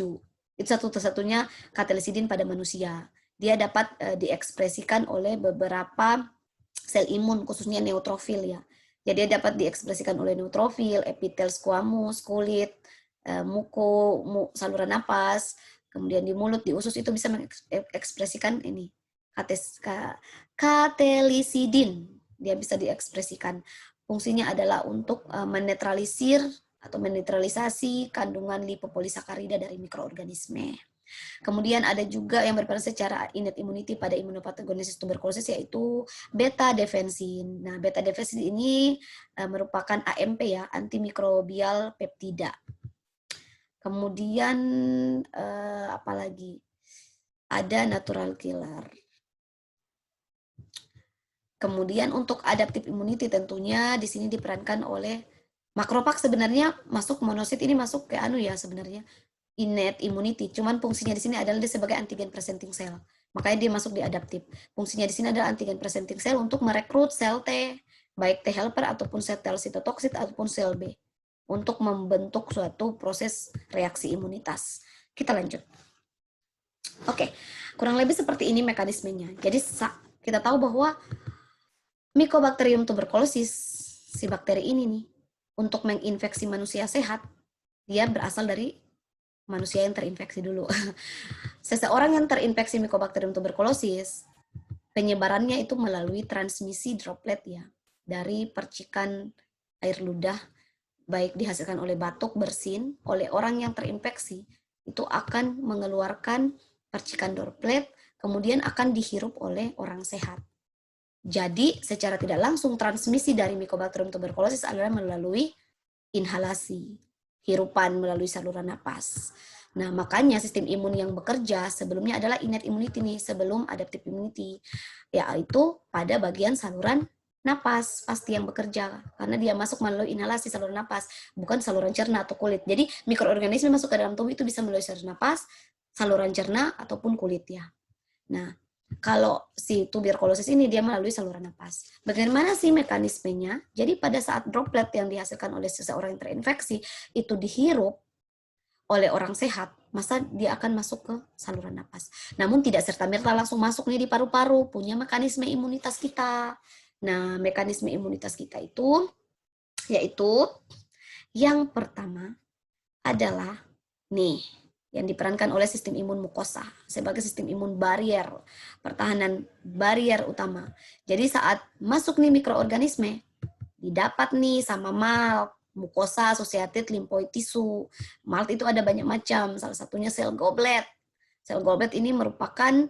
Itu satu-satunya katelisidin pada manusia. Dia dapat diekspresikan oleh beberapa sel imun, khususnya neutrofil ya. Jadi dia dapat diekspresikan oleh neutrofil, epitel squamous, kulit, saluran napas, kemudian di mulut, di usus itu bisa mengekspresikan ini katelisidin. Dia bisa diekspresikan. Fungsinya adalah untuk menetralisir atau menetralisasi kandungan lipopolisakarida dari mikroorganisme. Kemudian ada juga yang berperan secara innate immunity pada immunopathogenesis tuberkulosis, yaitu beta defensin. Nah, beta defensin ini merupakan AMP ya, antimikrobial peptida. Kemudian apalagi? Ada natural killer. Kemudian untuk adaptive immunity tentunya di sini diperankan oleh makrofag. Sebenarnya masuk monosit ini masuk ke sebenarnya innate immunity, cuman fungsinya di sini adalah dia sebagai antigen presenting cell. Makanya dia masuk di adaptif. Fungsinya di sini adalah antigen presenting cell untuk merekrut sel T, baik T helper ataupun sel sitotoksit ataupun sel B untuk membentuk suatu proses reaksi imunitas. Kita lanjut. Oke, kurang lebih seperti ini mekanismenya. Jadi kita tahu bahwa Mycobacterium tuberculosis, si bakteri ini nih, untuk menginfeksi manusia sehat, dia berasal dari manusia yang terinfeksi dulu. Seseorang yang terinfeksi Mycobacterium tuberculosis, penyebarannya itu melalui transmisi droplet ya, dari percikan air ludah, baik dihasilkan oleh batuk, bersin, oleh orang yang terinfeksi, itu akan mengeluarkan percikan droplet, kemudian akan dihirup oleh orang sehat. Jadi, secara tidak langsung transmisi dari Mycobacterium tuberculosis adalah melalui inhalasi, hirupan melalui saluran napas. Nah, makanya sistem imun yang bekerja sebelumnya adalah innate immunity nih, sebelum adaptive immunity, yaitu pada bagian saluran napas pasti yang bekerja, karena dia masuk melalui inhalasi saluran napas, bukan saluran cerna atau kulit. Jadi mikroorganisme masuk ke dalam tubuh itu bisa melalui saluran napas, saluran cerna ataupun kulit ya. Nah, kalau si tuberkulosis ini dia melalui saluran napas. Bagaimana sih mekanismenya? Jadi pada saat droplet yang dihasilkan oleh seseorang yang terinfeksi itu dihirup oleh orang sehat, maka dia akan masuk ke saluran napas. Namun tidak serta-merta langsung masuk nih di paru-paru, punya mekanisme imunitas kita. Nah, mekanisme imunitas kita itu yaitu yang pertama adalah nih yang diperankan oleh sistem imun mukosa sebagai sistem imun barier, pertahanan barier utama. Jadi saat masuk nih mikroorganisme, didapat nih sama MALT, mukosa associated lymphoid tissue. MALT itu ada banyak macam, salah satunya sel goblet. Sel goblet ini merupakan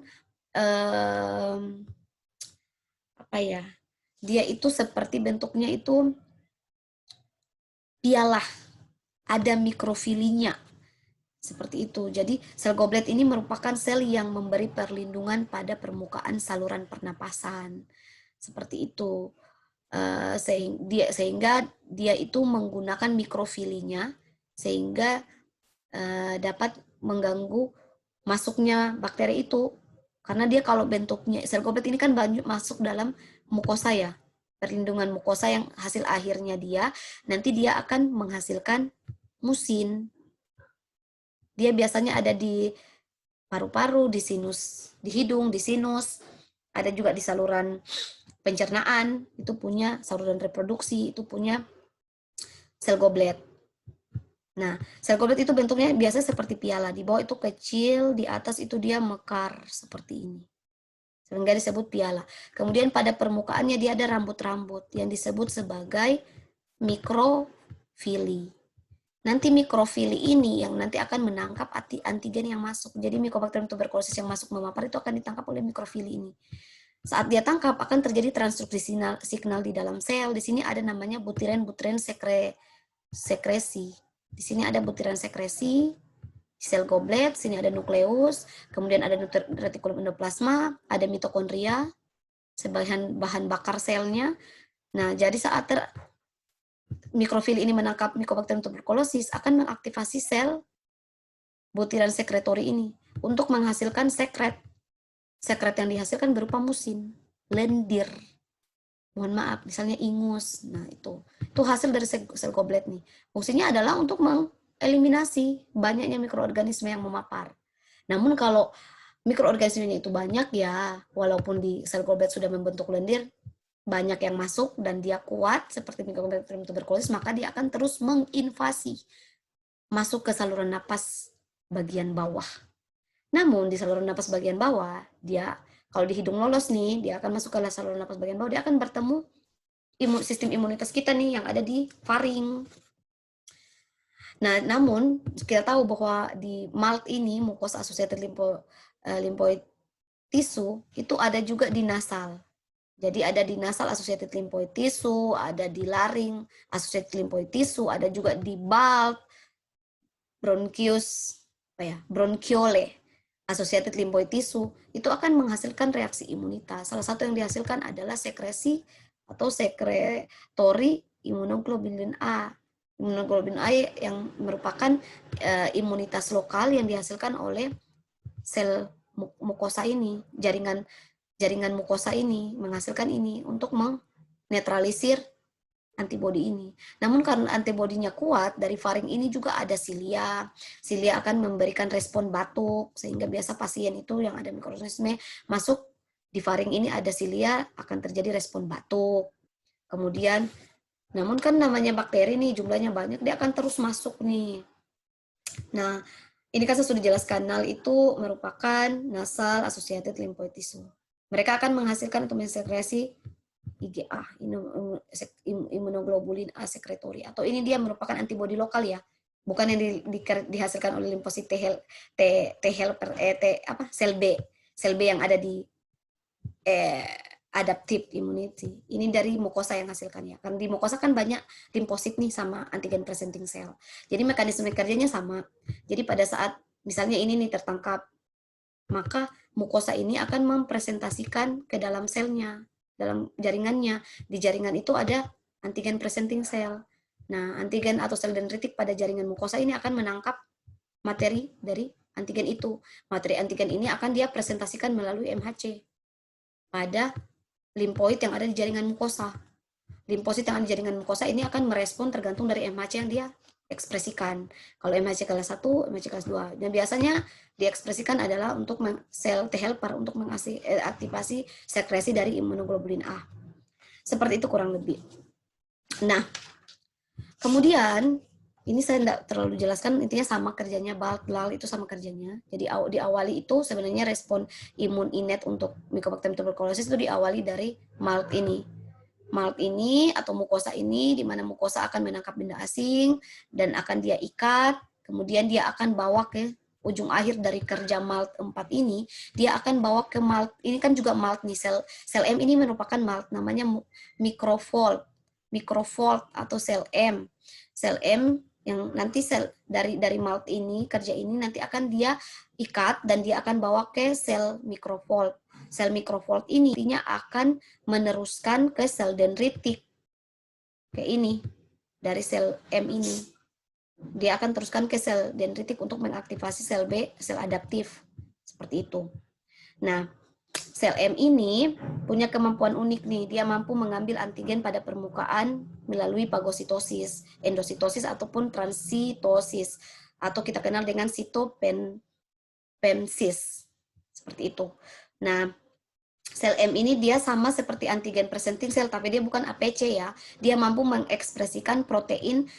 apa ya? Dia itu seperti bentuknya itu piala, ada mikrofilinya. Seperti itu. Jadi sel goblet ini merupakan sel yang memberi perlindungan pada permukaan saluran pernapasan. Seperti itu. Sehingga dia itu menggunakan mikrofilinya sehingga dapat mengganggu masuknya bakteri itu. Karena dia kalau bentuknya, sel goblet ini kan banyak masuk dalam mukosa ya. Perlindungan mukosa yang hasil akhirnya nanti dia akan menghasilkan musin. Dia biasanya ada di paru-paru, di sinus, di hidung, di sinus, ada juga di saluran pencernaan, itu punya saluran reproduksi, itu punya sel goblet. Nah, sel goblet itu bentuknya biasa seperti piala, di bawah itu kecil, di atas itu dia mekar seperti ini. Sehingga disebut piala. Kemudian pada permukaannya dia ada rambut-rambut yang disebut sebagai mikrofili. Nanti mikrofili ini yang nanti akan menangkap antigen yang masuk. Jadi Mycobacterium tuberculosis yang masuk memapar itu akan ditangkap oleh mikrofili ini. Saat dia tangkap akan terjadi transduksi signal di dalam sel. Di sini ada namanya butiran-butiran sekresi. Di sini ada butiran sekresi sel goblet, sini ada nukleus, kemudian ada retikulum endoplasma, ada mitokondria sebagai bahan bakar selnya. Nah, jadi saat mikrofil ini menangkap Mycobacterium tuberculosis akan mengaktifasi sel butiran sekretori ini. untuk menghasilkan sekret. Sekret yang dihasilkan berupa musin, lendir, mohon maaf, misalnya ingus. Nah, itu hasil dari sel goblet nih. Fungsinya adalah untuk mengeliminasi banyaknya mikroorganisme yang memapar. Namun kalau mikroorganismenya itu banyak ya, walaupun di sel goblet sudah membentuk lendir, banyak yang masuk dan dia kuat seperti Mycobacterium tuberculosis, maka dia akan terus menginvasi masuk ke saluran napas bagian bawah. Namun di saluran napas bagian bawah, dia kalau di hidung lolos nih, dia akan masuk ke saluran napas bagian bawah, dia akan bertemu sistem imunitas kita nih yang ada di faring. Nah, namun kita tahu bahwa di MALT ini, mucosa associated lymphoid tissue, itu ada juga di nasal. Jadi ada di nasal associated lymphoid tissue, ada di laring associated lymphoid tissue, ada juga di bulb, bronchiole associated lymphoid tissue, itu akan menghasilkan reaksi imunitas. Salah satu yang dihasilkan adalah sekresi atau sekretori imunoglobulin A. Imunoglobulin A yang merupakan imunitas lokal yang dihasilkan oleh sel mukosa ini, jaringan mukosa ini menghasilkan ini untuk menetralisir antibodi ini. Namun karena antibodinya kuat, dari faring ini juga ada silia. Silia akan memberikan respon batuk, sehingga biasa pasien itu yang ada mikroorganisme masuk di faring ini ada silia, akan terjadi respon batuk. Kemudian, namun kan namanya bakteri nih, jumlahnya banyak, dia akan terus masuk nih. Nah, ini kan saya sudah jelaskan, NAL itu merupakan nasal associated lymphoid tissue. Mereka akan menghasilkan atau mensekresi IgA, imunoglobulin A secretory, atau ini dia merupakan antibodi lokal ya, bukan yang dihasilkan oleh limfosit sel B yang ada di adaptive immunity. Ini dari mukosa yang hasilkannya. Kan di mukosa kan banyak limfosit nih sama antigen presenting cell. Jadi mekanisme kerjanya sama. Jadi pada saat misalnya ini nih tertangkap, maka mukosa ini akan mempresentasikan ke dalam selnya, dalam jaringannya. Di jaringan itu ada antigen presenting cell. Nah, antigen atau sel dendritik pada jaringan mukosa ini akan menangkap materi dari antigen itu. Materi antigen ini akan dia presentasikan melalui MHC pada limfoid yang ada di jaringan mukosa. Limfosit yang ada di jaringan mukosa ini akan merespon tergantung dari MHC yang dia ekspresikan. Kalau MHC kelas 1, MHC kelas 2. Dan biasanya diekspresikan adalah untuk sel T helper untuk mengaktifasi sekresi dari imunoglobulin A. Seperti itu kurang lebih. Nah, kemudian ini saya tidak terlalu jelaskan, intinya sama kerjanya, BALT-LAL itu sama kerjanya. Jadi diawali itu sebenarnya respon imun innate untuk Mycobacterium tuberculosis itu diawali dari MALT ini. MALT ini atau mukosa ini, di mana mukosa akan menangkap benda asing dan akan dia ikat, kemudian dia akan bawa ke ujung akhir dari kerja MALT 4 ini, dia akan bawa ke MALT, ini kan juga MALT nih, sel M ini merupakan MALT, namanya microfold atau sel M. Sel M yang nanti sel dari MALT ini, kerja ini nanti akan dia ikat dan dia akan bawa ke sel microfold. Sel microfold ini nantinya akan meneruskan ke sel dendritik. Kayak ini, dari sel M ini. Dia akan teruskan ke sel dendritik untuk mengaktifasi sel B, sel adaptif. Seperti itu. Nah, sel M ini punya kemampuan unik nih, dia mampu mengambil antigen pada permukaan melalui fagositosis, endositosis ataupun transitosis, atau kita kenal dengan sitopemsis. Seperti itu. Nah, sel M ini dia sama seperti antigen presenting cell, tapi dia bukan APC ya. Dia mampu mengekspresikan protein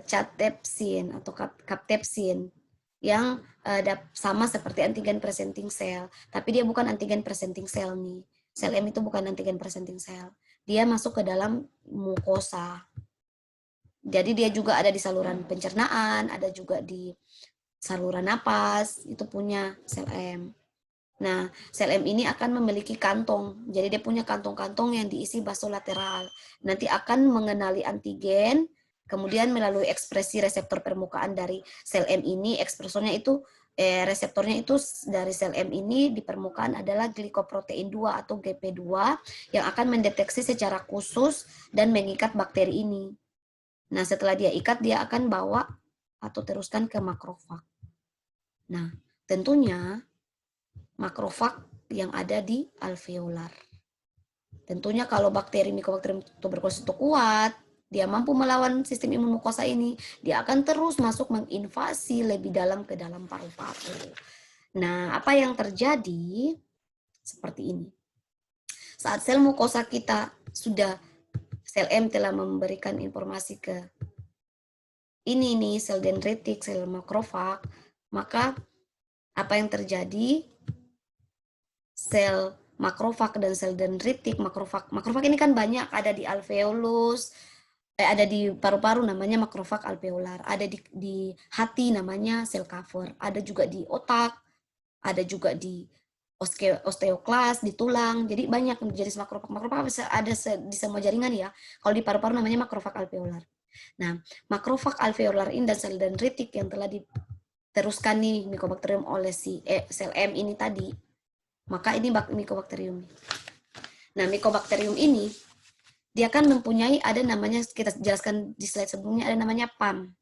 cathepsin atau captepsin yang sama seperti antigen presenting cell, tapi dia bukan antigen presenting cell nih. Sel M itu bukan antigen presenting cell. Dia masuk ke dalam mukosa. Jadi dia juga ada di saluran pencernaan, ada juga di saluran napas, itu punya sel M. Nah, sel M ini akan memiliki kantong. Jadi dia punya kantong-kantong yang diisi basolateral. Nanti akan mengenali antigen, kemudian melalui ekspresi reseptor permukaan dari sel M ini, ekspresornya itu reseptornya itu dari sel M ini di permukaan adalah glikoprotein 2 atau GP2 yang akan mendeteksi secara khusus dan mengikat bakteri ini. Nah, setelah dia ikat, dia akan bawa atau teruskan ke makrofag. Nah, Tentunya makrofag yang ada di alveolar. Tentunya kalau bakteri Mycobacterium tuberculosis itu kuat, dia mampu melawan sistem imun mukosa ini, dia akan terus masuk menginvasi lebih dalam ke dalam paru-paru. Nah, apa yang terjadi seperti ini. Saat sel mukosa kita sudah, sel M telah memberikan informasi ke ini nih, sel dendritik, sel makrofag, maka apa yang terjadi? Sel makrofag dan sel dendritik, makrofag ini kan banyak, ada di alveolus, ada di paru-paru namanya makrofag alveolar, ada di hati namanya sel cover, ada juga di otak, ada juga di osteoklas, di tulang. Jadi banyak jenis makrofag. Makrofag ada di semua jaringan ya. Kalau di paru-paru namanya makrofag alveolar. Nah, makrofag alveolar ini dan sel dendritik yang telah diteruskan nih Mycobacterium oleh si sel M ini tadi, maka ini Mycobacterium. Nah, Mycobacterium ini dia akan mempunyai, ada namanya, kita jelaskan di slide sebelumnya, ada namanya PAM.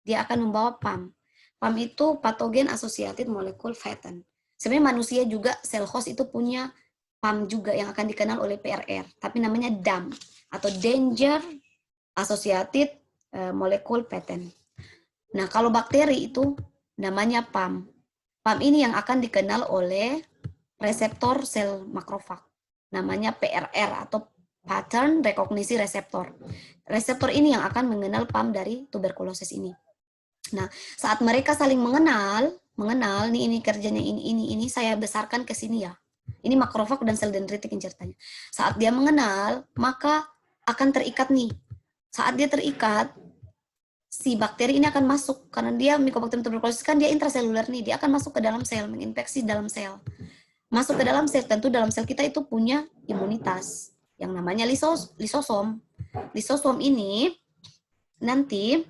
Dia akan membawa PAM. PAM itu Pathogen Associated Molecule Pattern. Sebenarnya manusia juga, sel host itu punya PAM juga yang akan dikenal oleh PRR, tapi namanya DAM atau Danger Associated Molecule Pattern. Nah, kalau bakteri itu namanya PAM. PAM ini yang akan dikenal oleh reseptor sel makrofag. Namanya PRR atau Pattern Recognition Receptor. Reseptor ini yang akan mengenal PAM dari tuberkulosis ini. Nah, saat mereka saling mengenal nih ini kerjanya ini saya besarkan ke sini ya. Ini makrofag dan sel dendritik yang ceritanya. Saat dia mengenal, maka akan terikat nih. Saat dia terikat, si bakteri ini akan masuk, karena dia Mycobacterium tuberculosis kan dia intraseluler nih, dia akan masuk ke dalam sel, menginfeksi dalam sel. Masuk ke dalam sel, tentu dalam sel kita itu punya imunitas yang namanya lisosom. Lisosom ini nanti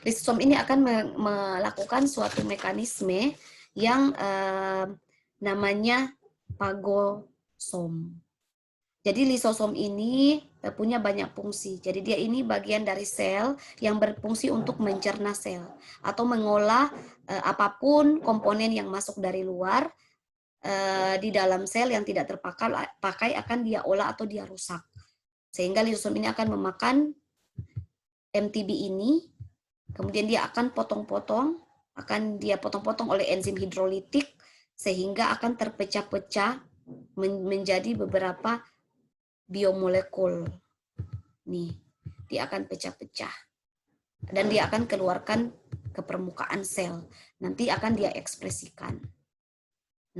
lisosom ini akan melakukan suatu mekanisme yang namanya pagosom. Jadi lisosom ini punya banyak fungsi. Jadi dia ini bagian dari sel yang berfungsi untuk mencerna sel atau mengolah apapun komponen yang masuk dari luar di dalam sel yang tidak terpakai akan dia olah atau dia rusak. Sehingga lisosom ini akan memakan MTB ini, kemudian dia akan potong-potong, oleh enzim hidrolitik sehingga akan terpecah-pecah menjadi beberapa biomolekul. Nih, dia akan pecah-pecah. Dan dia akan keluarkan ke permukaan sel. Nanti akan dia ekspresikan.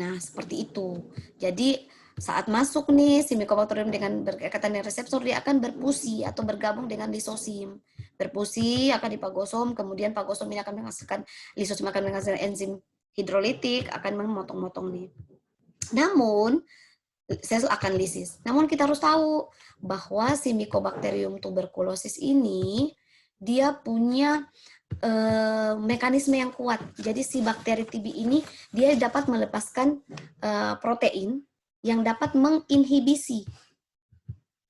Nah, seperti itu. Jadi, saat masuk nih si Mycobacterium dengan berkaitan dengan reseptor, dia akan berfusi atau bergabung dengan lisosim. Berfusi akan di pagosom, kemudian pagosom ini akan menghasilkan, lisosim akan menghasilkan enzim hidrolitik, akan memotong-motong nih. Namun, sel akan lisis. Namun kita harus tahu bahwa si Mycobacterium tuberculosis ini dia punya mekanisme yang kuat. Jadi si bakteri TB ini dia dapat melepaskan protein yang dapat menginhibisi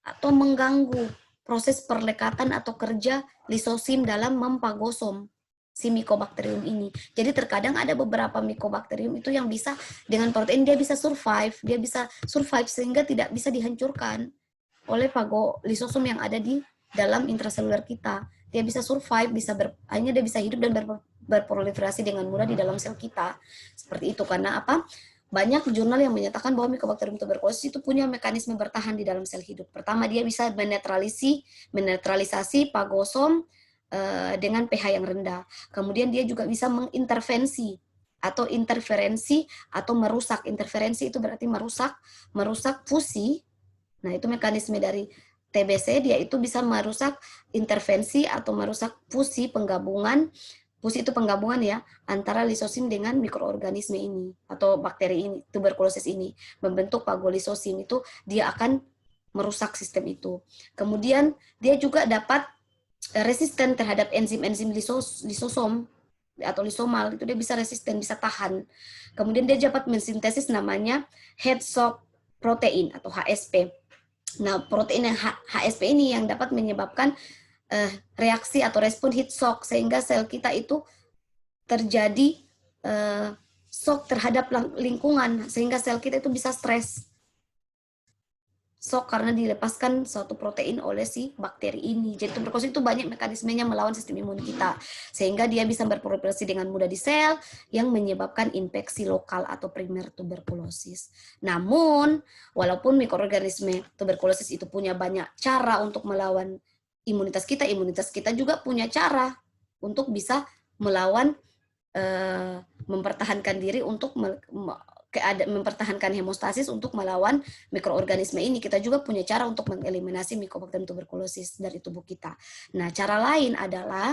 atau mengganggu proses perlekatan atau kerja lisosim dalam mempagosom si Mycobacterium ini. Jadi terkadang ada beberapa Mycobacterium itu yang bisa dengan protein dia bisa survive sehingga tidak bisa dihancurkan oleh lisosom yang ada di dalam intraseluler kita. Dia bisa survive, akhirnya dia bisa hidup dan berproliferasi dengan mudah di dalam sel kita. Seperti itu, karena apa? Banyak jurnal yang menyatakan bahwa Mycobacterium tuberculosis itu punya mekanisme bertahan di dalam sel hidup. Pertama, dia bisa menetralisasi pagosom dengan pH yang rendah. Kemudian dia juga bisa mengintervensi atau interferensi atau merusak. Interferensi itu berarti merusak fusi. Nah, itu mekanisme dari TBC, dia itu bisa merusak intervensi atau merusak fusi penggabungan. Fusi itu penggabungan ya antara lisosim dengan mikroorganisme ini atau bakteri ini, tuberkulosis ini membentuk pagolisosim, itu dia akan merusak sistem itu. Kemudian dia juga dapat resisten terhadap enzim-enzim lisosom atau lisomal, itu dia bisa resisten, bisa tahan. Kemudian dia dapat mensintesis namanya head shock protein atau HSP. Nah, protein yang HSP ini yang dapat menyebabkan reaksi atau respon heat shock sehingga sel kita itu terjadi shock terhadap lingkungan sehingga sel kita itu bisa stres. Shock karena dilepaskan suatu protein oleh si bakteri ini. Jadi tuberkulosis itu banyak mekanismenya melawan sistem imun kita, sehingga dia bisa berproliferasi dengan mudah di sel yang menyebabkan infeksi lokal atau primer tuberkulosis. Namun, walaupun mikroorganisme tuberkulosis itu punya banyak cara untuk melawan imunitas kita juga punya cara untuk bisa melawan, mempertahankan diri untuk mempertahankan hemostasis untuk melawan mikroorganisme ini. Kita juga punya cara untuk mengeliminasi Mycobacterium tuberculosis dari tubuh kita. Nah, cara lain adalah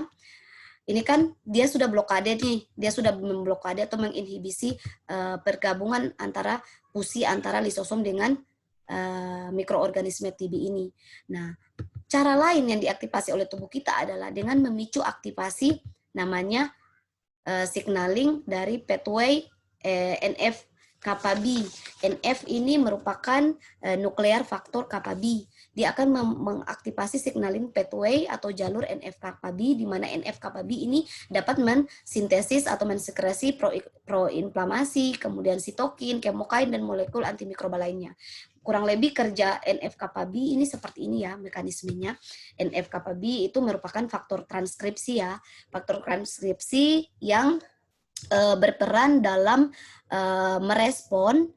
ini kan dia sudah blokade nih, dia sudah memblokade atau menginhibisi pergabungan antara fusi antara lisosom dengan mikroorganisme TB ini. Nah, cara lain yang diaktifasi oleh tubuh kita adalah dengan memicu aktivasi namanya signaling dari pathway NF-kappa B. NF ini merupakan nuklear faktor kappa B. Dia akan mengaktifasi signaling pathway atau jalur NF-kappa B, di mana NF-kappa B ini dapat mensintesis atau mensekresi proinflamasi, kemudian sitokin, kemokain, dan molekul antimikrobal lainnya. Kurang lebih kerja NF-kappa B ini seperti ini ya mekanismenya. NF-kappa B itu merupakan faktor transkripsi ya, faktor transkripsi yang berperan dalam merespon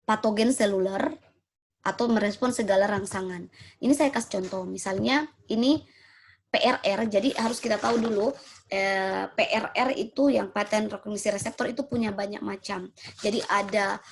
patogen seluler atau merespon segala rangsangan. Ini saya kasih contoh, misalnya ini PRR, jadi harus kita tahu dulu PRR itu yang pattern recognition receptor itu punya banyak macam. Jadi ada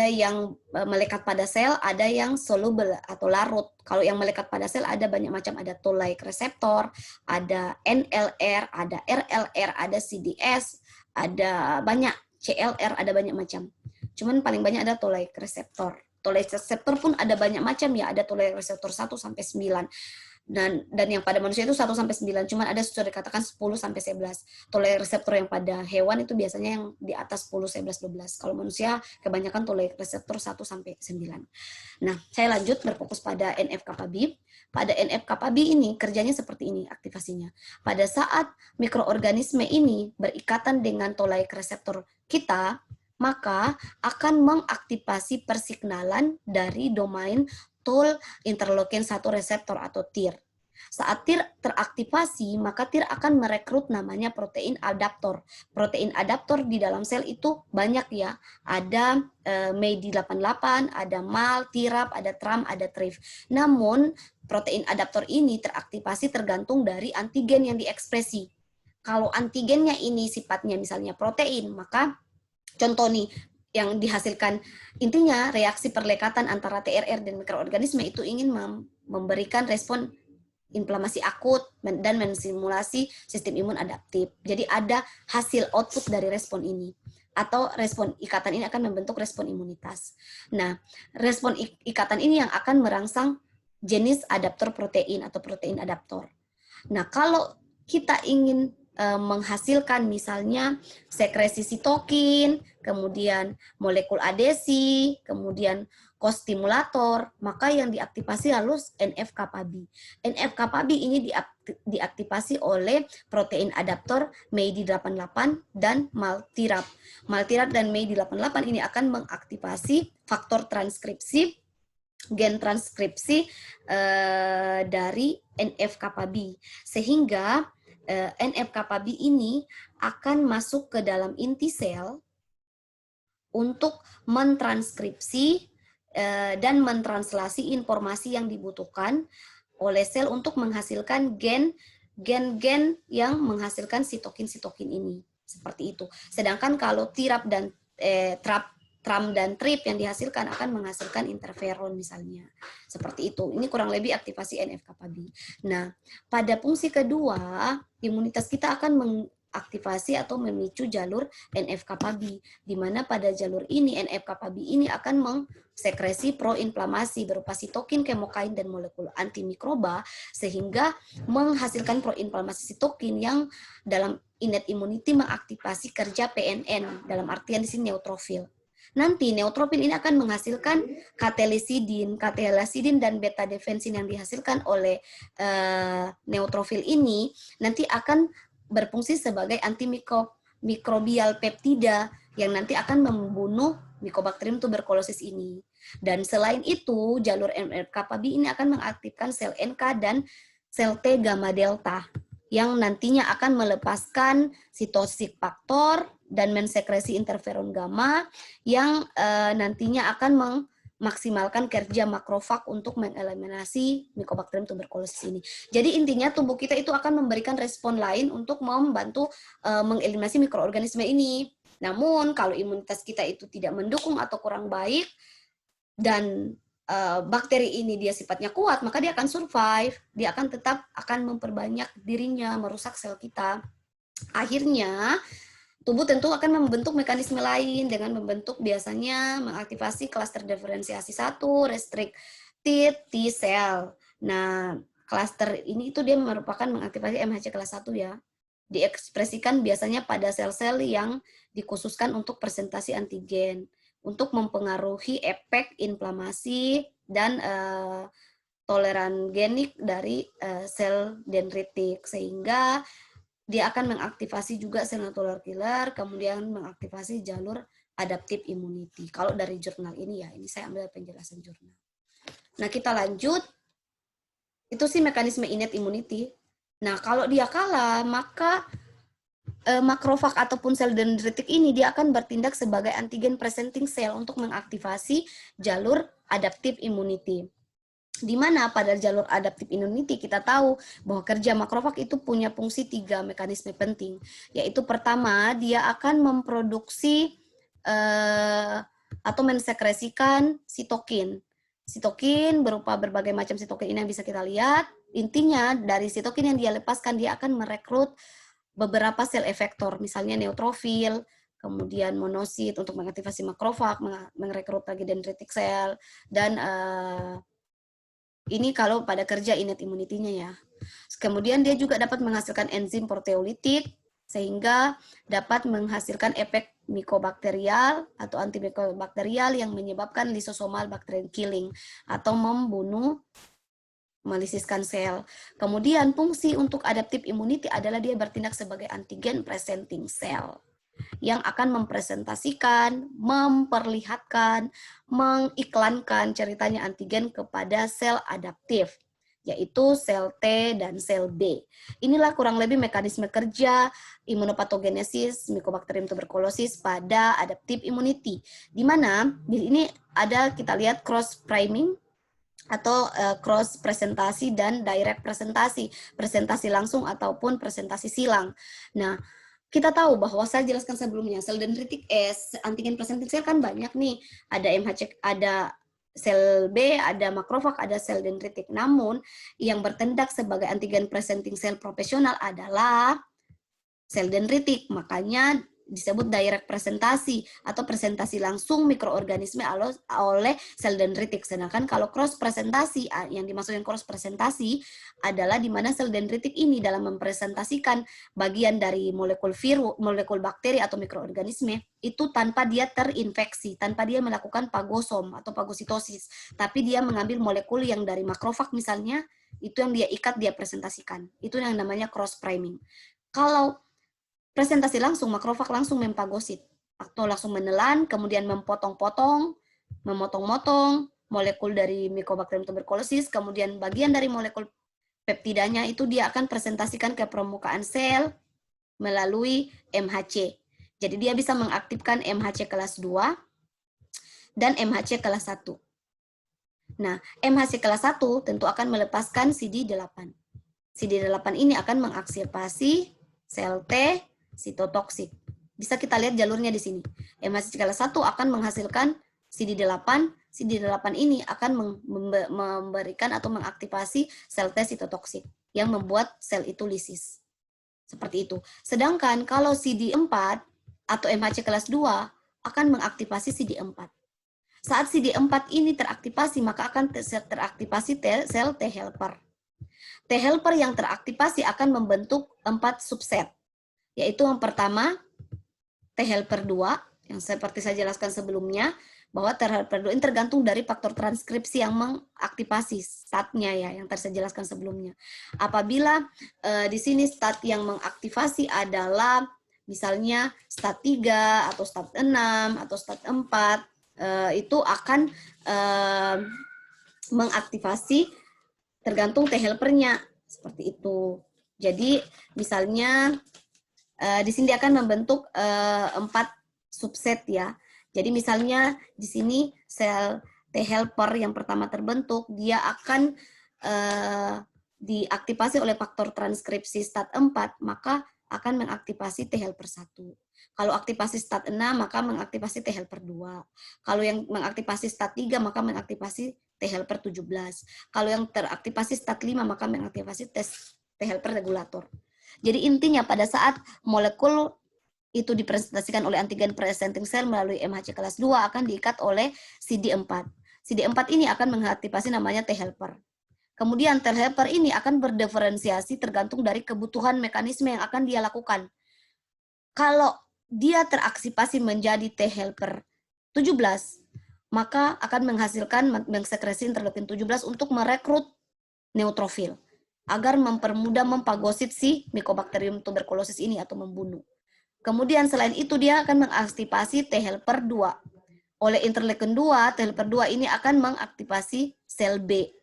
yang melekat pada sel, ada yang soluble atau larut. Kalau yang melekat pada sel ada banyak macam, ada toll-like receptor, ada NLR, ada RLR, ada CDS, ada banyak CLR, ada banyak macam. Cuman paling banyak ada toll-like receptor. Toll-like receptor pun ada banyak macam ya, ada toll-like receptor 1 sampai 9. Dan yang pada manusia itu 1 sampai 9, cuman ada sudah dikatakan 10 sampai 11. Toll-like reseptor yang pada hewan itu biasanya yang di atas 10, 11, 12. Kalau manusia kebanyakan toll-like reseptor 1 sampai 9. Nah, saya lanjut berfokus pada NF-kappa B. Pada NF-kappa B ini kerjanya seperti ini aktivasinya. Pada saat mikroorganisme ini berikatan dengan toll-like reseptor kita, maka akan mengaktifasi persignalan dari domain toll interleukin 1 reseptor atau TIR. Saat TIR teraktivasi, maka TIR akan merekrut namanya protein adaptor. Protein adaptor di dalam sel itu banyak ya. Ada MED88, ada MAL, TIRAP, ada TRAM, ada TRIF. Namun, protein adaptor ini teraktivasi tergantung dari antigen yang diekspresi. Kalau antigennya ini sifatnya misalnya protein, maka contoh nih, yang dihasilkan intinya reaksi perlekatan antara TRR dan mikroorganisme itu ingin memberikan respon inflamasi akut dan mensimulasi sistem imun adaptif. Jadi ada hasil output dari respon ini, atau respon ikatan ini akan membentuk respon imunitas. Nah, respon ikatan ini yang akan merangsang jenis adaptor protein atau protein adaptor. Nah, kalau kita ingin menghasilkan misalnya sekresi sitokin, kemudian molekul adesi, kemudian kostimulator, maka yang diaktifasi harus NF-kappa B. NF-kappa B ini diaktifasi oleh protein adaptor MED88 dan MALTIRAP. MALTIRAP dan MED88 ini akan mengaktifasi faktor transkripsi, gen transkripsi dari NF-kappa B, sehingga NF-kappa B ini akan masuk ke dalam inti sel untuk mentranskripsi dan mentranslasi informasi yang dibutuhkan oleh sel untuk menghasilkan gen-gen yang menghasilkan sitokin-sitokin ini. Seperti itu. Sedangkan kalau TIRAP dan TRAM dan TRIP yang dihasilkan akan menghasilkan interferon misalnya. Seperti itu. Ini kurang lebih aktivasi NF-kappa B. Nah, pada fungsi kedua, imunitas kita akan mengaktifasi atau memicu jalur NF-kappa B, di mana pada jalur ini NF-kappa B ini akan mengsekresi proinflamasi berupa sitokin, kemokain, dan molekul antimikroba, sehingga menghasilkan proinflamasi sitokin yang dalam innate immunity mengaktifasi kerja PNN, dalam artian di sini neutrofil. Nanti neutrofil ini akan menghasilkan katelisidin dan beta defensin yang dihasilkan oleh neutrofil ini nanti akan berfungsi sebagai antimikrobial peptida yang nanti akan membunuh Mycobacterium tuberculosis ini. Dan selain itu, jalur MRKB ini akan mengaktifkan sel NK dan sel T gamma delta yang nantinya akan melepaskan sitotoxic faktor dan mensekresi interferon gamma yang nantinya akan memaksimalkan kerja makrofag untuk mengeliminasi Mycobacterium tuberculosis ini. Jadi intinya tubuh kita itu akan memberikan respon lain untuk membantu mengeliminasi mikroorganisme ini. Namun kalau imunitas kita itu tidak mendukung atau kurang baik dan bakteri ini dia sifatnya kuat, maka dia akan survive, dia akan tetap akan memperbanyak dirinya, merusak sel kita. Akhirnya tubuh tentu akan membentuk mekanisme lain dengan membentuk biasanya mengaktifasi klaster diferensiasi 1, restricted T cell. Nah, klaster ini itu dia merupakan mengaktifasi MHC kelas 1 ya. Diekspresikan biasanya pada sel-sel yang dikhususkan untuk presentasi antigen untuk mempengaruhi efek inflamasi dan toleran genik dari sel dendritik sehingga dia akan mengaktifasi juga sel natural killer, kemudian mengaktifasi jalur adaptive immunity. Kalau dari jurnal ini ya, ini saya ambil penjelasan jurnal. Nah, kita lanjut. Itu sih mekanisme innate immunity. Nah, kalau dia kalah, maka makrofag ataupun sel dendritik ini dia akan bertindak sebagai antigen presenting cell untuk mengaktifasi jalur adaptive immunity. Di mana pada jalur adaptive immunity kita tahu bahwa kerja makrofag itu punya fungsi 3 mekanisme penting, yaitu pertama dia akan memproduksi atau mensekresikan sitokin. Sitokin berupa berbagai macam sitokin ini yang bisa kita lihat. Intinya dari sitokin yang dia lepaskan dia akan merekrut beberapa sel efektor, misalnya neutrofil, kemudian monosit untuk mengaktifasi makrofag, merekrut lagi dendritic cell, dan ini kalau pada kerja innate immunity-nya ya. Kemudian dia juga dapat menghasilkan enzim proteolitik, sehingga dapat menghasilkan efek mikobakterial atau antimikobakterial yang menyebabkan lysosomal bacterial killing atau membunuh melisiskan sel. Kemudian fungsi untuk adaptive immunity adalah dia bertindak sebagai antigen presenting cell yang akan mempresentasikan, memperlihatkan, mengiklankan ceritanya antigen kepada sel adaptif, yaitu sel T dan sel B. Inilah kurang lebih mekanisme kerja imunopatogenesis Mycobacterium tuberculosis pada adaptive immunity, di mana di ini ada kita lihat cross priming atau cross presentasi dan direct presentasi langsung ataupun presentasi silang. Nah, kita tahu bahwa saya jelaskan sebelumnya sel dendritik antigen presenting cell kan banyak nih, ada MHC, ada sel B, ada makrofag, ada sel dendritik. Namun yang bertindak sebagai antigen presenting cell profesional adalah sel dendritik, makanya disebut direct presentasi atau presentasi langsung mikroorganisme oleh sel dendritik. Sedangkan kalau cross presentasi, yang dimaksudkan cross presentasi adalah di mana sel dendritik ini dalam mempresentasikan bagian dari molekul virus, molekul bakteri atau mikroorganisme itu tanpa dia terinfeksi, tanpa dia melakukan pagosom atau pagositosis, tapi dia mengambil molekul yang dari makrofag misalnya, itu yang dia ikat, dia presentasikan. Itu yang namanya cross priming. Kalau presentasi langsung, makrofag langsung mempagosit atau langsung menelan, kemudian memotong-motong molekul dari Mycobacterium tuberculosis, kemudian bagian dari molekul peptidanya itu dia akan presentasikan ke permukaan sel melalui MHC. Jadi dia bisa mengaktifkan MHC kelas 2 dan MHC kelas 1. Nah, MHC kelas 1 tentu akan melepaskan CD8. CD8 ini akan mengaktifasi sel T sitotoksik. Bisa kita lihat jalurnya di sini. MHC kelas 1 akan menghasilkan CD8. CD8 ini akan memberikan atau mengaktifasi sel T sitotoksik yang membuat sel itu lisis. Seperti itu. Sedangkan kalau CD4 atau MHC kelas 2 akan mengaktifasi CD4. Saat CD4 ini teraktivasi, maka akan teraktivasi sel T helper. T helper yang teraktivasi akan membentuk 4 subset, yaitu yang pertama T helper 2, Yang seperti saya jelaskan sebelumnya, bahwa T helper 2 ini tergantung dari faktor transkripsi yang mengaktifasi statnya ya, yang tadi saya jelaskan sebelumnya. Apabila di sini stat yang mengaktifasi adalah misalnya stat 3 atau stat 6 atau stat 4, itu akan mengaktifasi tergantung T helpernya seperti itu. Jadi misalnya di sini dia akan membentuk 4 subset ya. Jadi misalnya di sini sel T helper yang pertama terbentuk, dia akan diaktifasi oleh faktor transkripsi stat 4, maka akan mengaktifasi T helper 1. Kalau aktivasi stat 6, maka mengaktifasi T helper 2. Kalau yang mengaktifasi stat 3, maka mengaktifasi T helper 17. Kalau yang teraktivasi stat 5, maka mengaktifasi T helper regulator. Jadi intinya pada saat molekul itu dipresentasikan oleh antigen presenting cell melalui MHC kelas 2 akan diikat oleh CD4. CD4 ini akan mengaktifasi namanya T helper. Kemudian T helper ini akan berdiferensiasi tergantung dari kebutuhan mekanisme yang akan dia lakukan. Kalau dia teraktivasi menjadi T helper 17, maka akan menghasilkan mengsekresi interleukin 17 untuk merekrut neutrofil agar mempermudah mempagosit si Mycobacterium tuberculosis ini atau membunuh. Kemudian selain itu dia akan mengaktifasi T helper 2. Oleh interleukin 2, T helper 2 ini akan mengaktifasi sel B.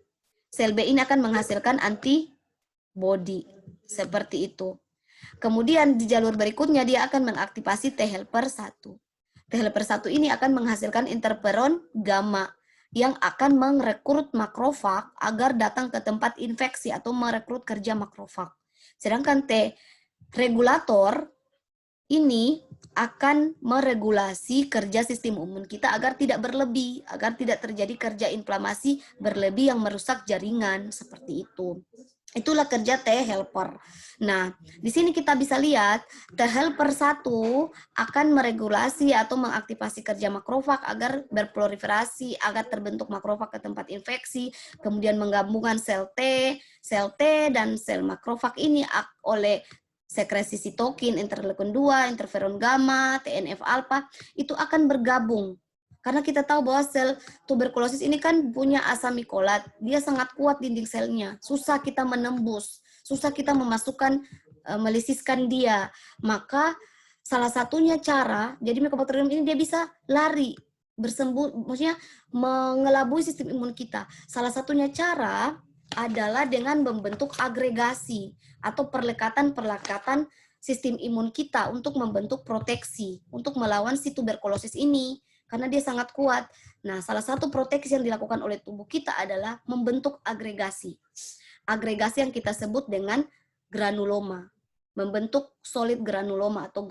Sel B ini akan menghasilkan antibody. Seperti itu. Kemudian di jalur berikutnya dia akan mengaktifasi T helper 1. T helper 1 ini akan menghasilkan interferon gamma yang akan merekrut makrofag agar datang ke tempat infeksi atau merekrut kerja makrofag. Sedangkan T regulator ini akan meregulasi kerja sistem imun kita agar tidak berlebih, agar tidak terjadi kerja inflamasi berlebih yang merusak jaringan, seperti itu. Itulah kerja T helper. Nah, di sini kita bisa lihat T helper 1 akan meregulasi atau mengaktifasi kerja makrofag agar berproliferasi, agar terbentuk makrofag ke tempat infeksi, kemudian menggabungkan sel T dan sel makrofag ini oleh sekresi sitokin, interleukin 2, interferon gamma, TNF alpha itu akan bergabung. Karena kita tahu bahwa sel tuberkulosis ini kan punya asam mikolat, dia sangat kuat dinding selnya, susah kita menembus, susah kita memasukkan, melisiskan dia. Maka salah satunya cara, jadi Mycobacterium ini dia bisa lari, bersembuh, maksudnya mengelabui sistem imun kita. Salah satunya cara adalah dengan membentuk agregasi atau perlekatan-perlekatan sistem imun kita untuk membentuk proteksi, untuk melawan si tuberkulosis ini. Karena dia sangat kuat. Nah, salah satu proteksi yang dilakukan oleh tubuh kita adalah membentuk agregasi. Agregasi yang kita sebut dengan granuloma. Membentuk solid granuloma atau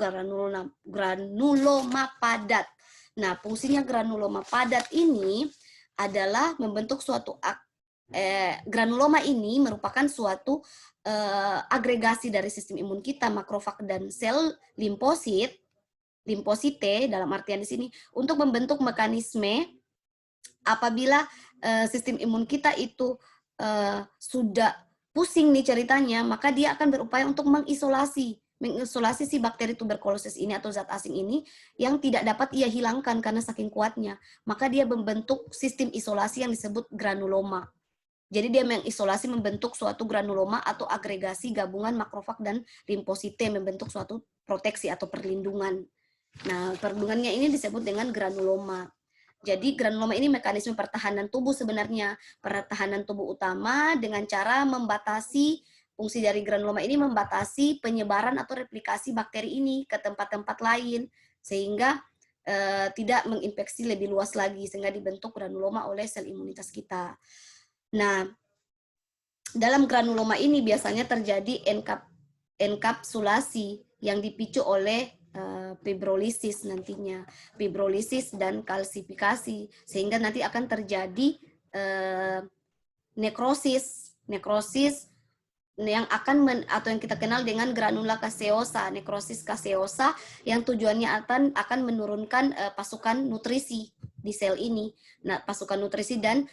granuloma padat. Nah, fungsinya granuloma padat ini adalah membentuk suatu granuloma ini merupakan suatu agregasi dari sistem imun kita, makrofag dan sel limfosite dalam artian di sini untuk membentuk mekanisme apabila sistem imun kita itu sudah pusing nih ceritanya, maka dia akan berupaya untuk mengisolasi si bakteri tuberkulosis ini atau zat asing ini yang tidak dapat ia hilangkan karena saking kuatnya. Maka dia membentuk sistem isolasi yang disebut granuloma. Jadi dia mengisolasi membentuk suatu granuloma atau agregasi gabungan makrofag dan limfosite membentuk suatu proteksi atau perlindungan. Nah, perlindungannya ini disebut dengan granuloma. Jadi granuloma ini mekanisme pertahanan tubuh sebenarnya. Pertahanan tubuh utama dengan cara membatasi, fungsi dari granuloma ini membatasi penyebaran atau replikasi bakteri ini ke tempat-tempat lain. Sehingga tidak menginfeksi lebih luas lagi. Sehingga dibentuk granuloma oleh sel imunitas kita. Nah, dalam granuloma ini biasanya terjadi enkapsulasi yang dipicu oleh fibrolisis nantinya, fibrolisis dan kalsifikasi, sehingga nanti akan terjadi nekrosis yang akan atau yang kita kenal dengan granula caseosa, nekrosis caseosa yang tujuannya akan menurunkan pasukan nutrisi di sel ini. Nah, pasukan nutrisi dan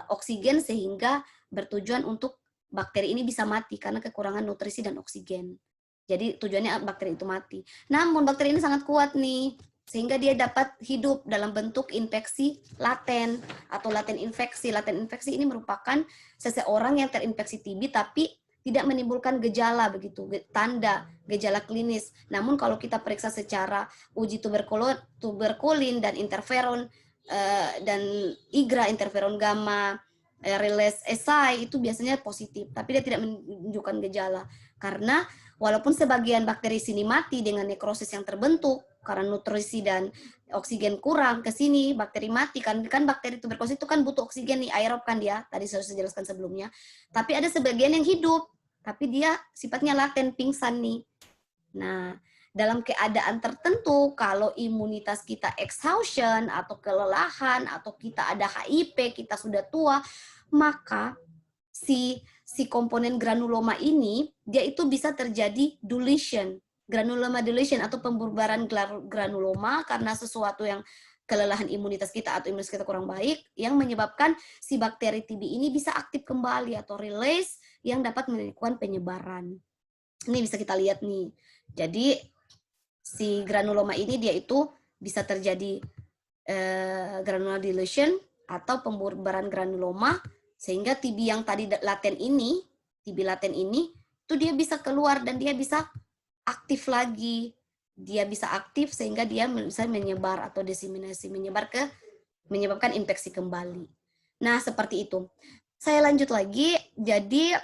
oksigen sehingga bertujuan untuk bakteri ini bisa mati karena kekurangan nutrisi dan oksigen. Jadi tujuannya bakteri itu mati. Namun bakteri ini sangat kuat nih. sehingga dia dapat hidup dalam bentuk infeksi laten atau laten infeksi. Laten infeksi ini merupakan seseorang yang terinfeksi TB tapi tidak menimbulkan gejala begitu, tanda gejala klinis. Namun kalau kita periksa secara uji tuberkulin dan interferon dan IGRA, interferon gamma, release SI itu biasanya positif, tapi dia tidak menunjukkan gejala. Karena walaupun sebagian bakteri sini mati dengan nekrosis yang terbentuk karena nutrisi dan oksigen kurang ke sini, bakteri mati kan bakteri tuberkulosis itu kan butuh oksigen nih, aerob kan dia, tadi sudah saya jelaskan sebelumnya. Tapi ada sebagian yang hidup, tapi dia sifatnya laten, pingsan nih. Nah, dalam keadaan tertentu, kalau imunitas kita exhaustion atau kelelahan atau kita ada HIV, kita sudah tua, maka si komponen granuloma ini dia itu bisa terjadi deletion, granuloma deletion atau pembubaran granuloma karena sesuatu yang kelelahan imunitas kita atau imunitas kita kurang baik yang menyebabkan si bakteri TB ini bisa aktif kembali atau release yang dapat melakukan penyebaran. Ini bisa kita lihat nih. Jadi si granuloma ini dia itu bisa terjadi granular deletion atau pembubaran granuloma sehingga TB yang tadi laten ini, TB laten ini itu dia bisa keluar dan dia bisa aktif lagi. Dia bisa aktif sehingga dia bisa menyebar atau diseminasi, menyebabkan infeksi kembali. Nah, seperti itu. Saya lanjut lagi, jadi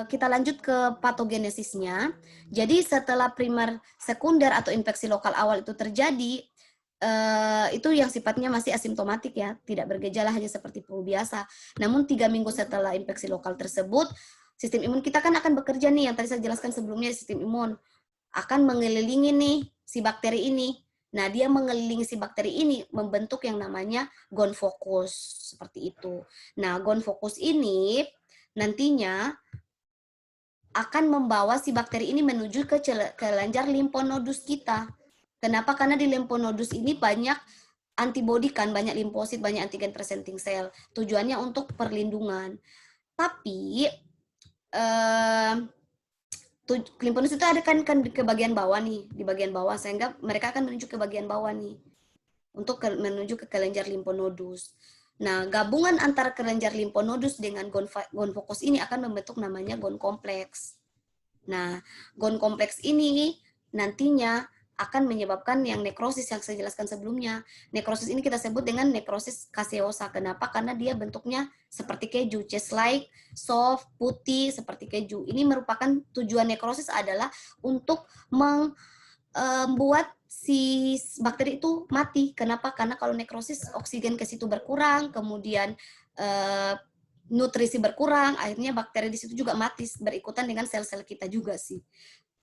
kita lanjut ke patogenesisnya. Jadi setelah primer, sekunder atau infeksi lokal awal itu terjadi, itu yang sifatnya masih asimptomatik ya, tidak bergejala hanya seperti flu biasa. Namun 3 minggu setelah infeksi lokal tersebut, sistem imun kita kan akan bekerja nih, yang tadi saya jelaskan sebelumnya, sistem imun akan mengelilingi nih si bakteri ini. Nah, dia mengelilingi si bakteri ini membentuk yang namanya gonfokus, seperti itu. Nah, gonfokus ini nantinya akan membawa si bakteri ini menuju ke kelenjar limfonodus kita. Kenapa? Karena di limfonodus ini banyak antibodi kan, banyak limfosit, banyak antigen presenting cell. Tujuannya untuk perlindungan. Tapi limfonodus itu ada kan ke bagian bawah nih, di bagian bawah, sehingga mereka akan menuju ke bagian bawah nih untuk menuju ke kelenjar limfonodus. Nah, gabungan antara kelenjar limfonodus dengan gonfokus ini akan membentuk namanya gon kompleks. Nah, gon kompleks ini nantinya akan menyebabkan yang nekrosis yang saya jelaskan sebelumnya. Nekrosis ini kita sebut dengan nekrosis caseosa. Kenapa? Karena dia bentuknya seperti keju, cheese-like, soft, putih, seperti keju. Ini merupakan tujuan nekrosis adalah untuk membuat si bakteri itu mati. Kenapa? Karena kalau nekrosis oksigen ke situ berkurang, kemudian nutrisi berkurang, akhirnya bakteri di situ juga mati berikutan dengan sel-sel kita juga sih.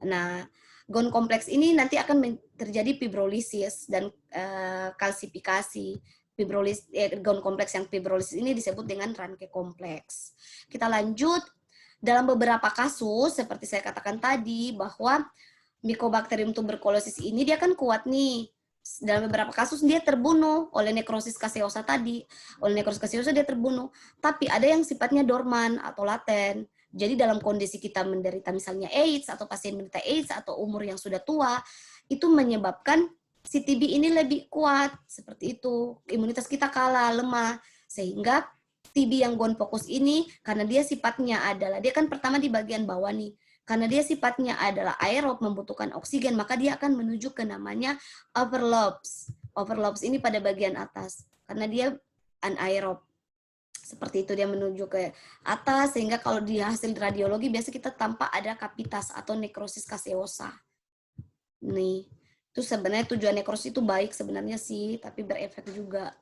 Nah, gon kompleks ini nanti akan terjadi fibrolisis dan kalsifikasi. Gon kompleks yang fibrolisis ini disebut dengan Ranke kompleks. Kita lanjut, dalam beberapa kasus seperti saya katakan tadi bahwa Mycobacterium tuberculosis ini dia kan kuat nih. Dalam beberapa kasus dia terbunuh oleh nekrosis caseosa tadi. Oleh nekrosis caseosa dia terbunuh. Tapi ada yang sifatnya dorman atau laten. Jadi dalam kondisi kita menderita misalnya AIDS atau pasien menderita AIDS atau umur yang sudah tua, itu menyebabkan si TB ini lebih kuat. Seperti itu. Imunitas kita kalah, lemah. Sehingga TB yang gonfokus ini, karena dia sifatnya adalah, dia kan pertama di bagian bawah nih. Karena dia sifatnya adalah aerob, membutuhkan oksigen, maka dia akan menuju ke namanya overlobes. Overlobes ini pada bagian atas, karena dia anaerob. Seperti itu dia menuju ke atas, sehingga kalau di hasil radiologi biasa kita tampak ada kapitas atau nekrosis caseosa. Nih, itu sebenarnya tujuan nekrosis itu baik sebenarnya sih, tapi berefek juga.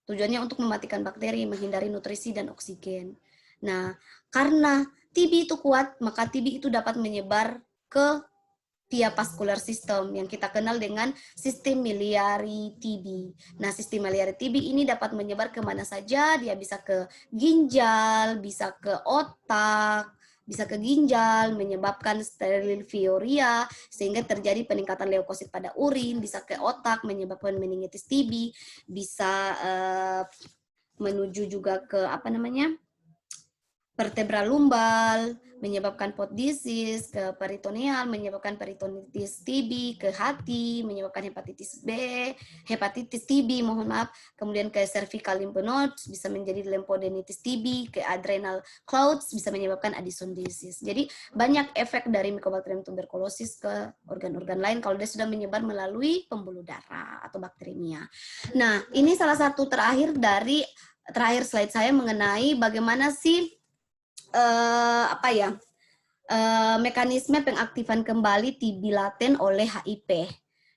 Tujuannya untuk mematikan bakteri, menghindari nutrisi dan oksigen. Nah, karena TB itu kuat, maka TB itu dapat menyebar ke via vascular system yang kita kenal dengan sistem miliari TB. Nah, sistem miliari TB ini dapat menyebar kemana saja, dia bisa ke ginjal, bisa ke otak, bisa ke ginjal, menyebabkan sterilfiuria, sehingga terjadi peningkatan leukosit pada urin, bisa ke otak, menyebabkan meningitis TB, bisa menuju juga ke vertebra lumbal, menyebabkan pot disease, ke peritoneal, menyebabkan peritonitis TB, ke hati, menyebabkan hepatitis B, hepatitis TB, mohon maaf, kemudian ke cervical lymph nodes, bisa menjadi lymphadenitis TB, ke adrenal clouds, bisa menyebabkan Addison disease. Jadi banyak efek dari Mycobacterium tuberculosis ke organ-organ lain kalau dia sudah menyebar melalui pembuluh darah atau bakteremia. Nah, ini salah satu terakhir slide saya mengenai bagaimana sih mekanisme pengaktifan kembali TB laten oleh HIP.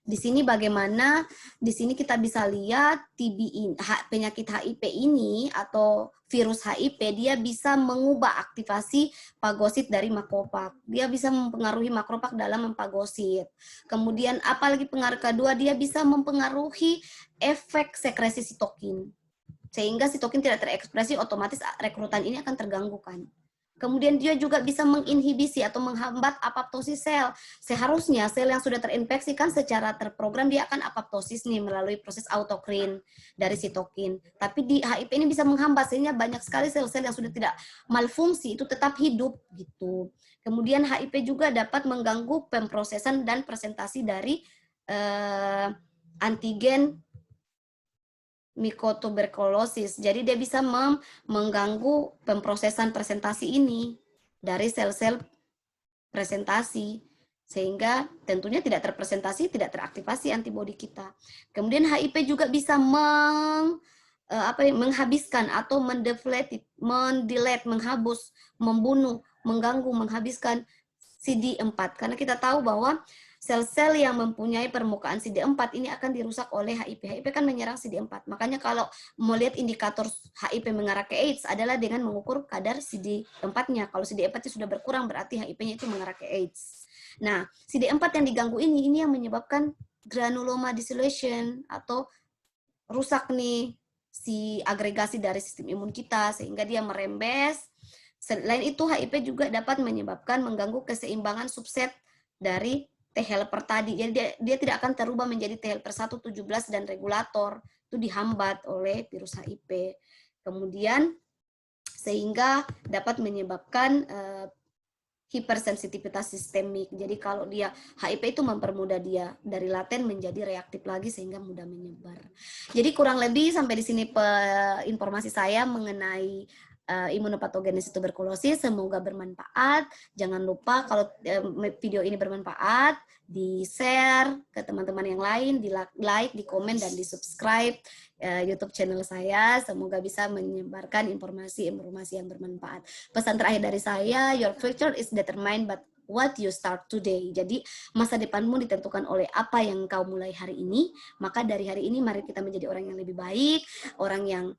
Di sini bagaimana, di sini kita bisa lihat TB ini, penyakit HIP ini atau virus HIP, dia bisa mengubah aktivasi fagosit dari makropak. Dia bisa mempengaruhi makropak dalam memfagosit. Kemudian apalagi pengaruh kedua, dia bisa mempengaruhi efek sekresi sitokin. Sehingga sitokin tidak terekspresi, otomatis rekrutan ini akan terganggu kan. Kemudian dia juga bisa menginhibisi atau menghambat apoptosis sel. Seharusnya sel yang sudah terinfeksi kan secara terprogram dia akan apoptosis nih melalui proses autokrin dari sitokin. Tapi di HIP ini bisa menghambat sehingga banyak sekali sel-sel yang sudah tidak malfungsi itu tetap hidup gitu. Kemudian HIP juga dapat mengganggu pemprosesan dan presentasi dari antigen mycotuberculosis. Jadi dia bisa mengganggu pemprosesan presentasi ini dari sel-sel presentasi sehingga tentunya tidak terpresentasi, tidak teraktivasi antibodi kita. Kemudian HIP juga bisa menghabiskan atau mendelete, menghabus, membunuh, mengganggu, menghabiskan CD4 karena kita tahu bahwa sel-sel yang mempunyai permukaan CD4 ini akan dirusak oleh HIP. HIP kan menyerang CD4. Makanya kalau mau lihat indikator HIP mengarah ke AIDS adalah dengan mengukur kadar CD4-nya. Kalau CD4-nya sudah berkurang berarti HIP-nya itu mengarah ke AIDS. Nah, CD4 yang diganggu ini yang menyebabkan granuloma dissolution atau rusak nih si agregasi dari sistem imun kita sehingga dia merembes. Selain itu HIP juga dapat menyebabkan mengganggu keseimbangan subset dari T helper tadi. Jadi dia tidak akan terubah menjadi T helper 1, 17 dan regulator. Itu dihambat oleh virus HIP. Kemudian sehingga dapat menyebabkan hipersensitivitas sistemik. Jadi kalau dia HIP itu mempermudah dia dari laten menjadi reaktif lagi sehingga mudah menyebar. Jadi kurang lebih sampai di sini informasi saya mengenai imunopatogenesis tuberkulosis. Semoga bermanfaat. Jangan lupa kalau video ini bermanfaat, di-share ke teman-teman yang lain, di-like, di-komen, dan di-subscribe YouTube channel saya. Semoga bisa menyebarkan informasi-informasi yang bermanfaat. Pesan terakhir dari saya, your future is determined by what you start today. Jadi masa depanmu ditentukan oleh apa yang kau mulai hari ini. Maka dari hari ini mari kita menjadi orang yang lebih baik, orang yang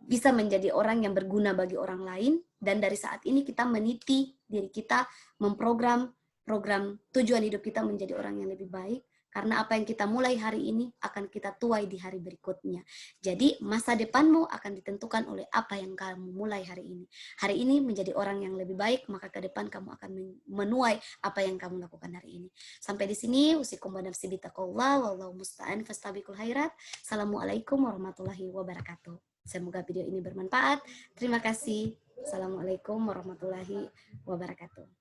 bisa menjadi orang yang berguna bagi orang lain, dan dari saat ini kita meniti diri kita, memprogram program tujuan hidup kita menjadi orang yang lebih baik, karena apa yang kita mulai hari ini akan kita tuai di hari berikutnya. Jadi masa depanmu akan ditentukan oleh apa yang kamu mulai hari ini. Hari ini menjadi orang yang lebih baik, maka ke depan kamu akan menuai apa yang kamu lakukan hari ini. Sampai di sini, usikum wa nafsi bitaqullah, wallahu musta'an fastabiqul khairat. Assalamualaikum warahmatullahi wabarakatuh. Semoga video ini bermanfaat. Terima kasih. Assalamualaikum warahmatullahi wabarakatuh.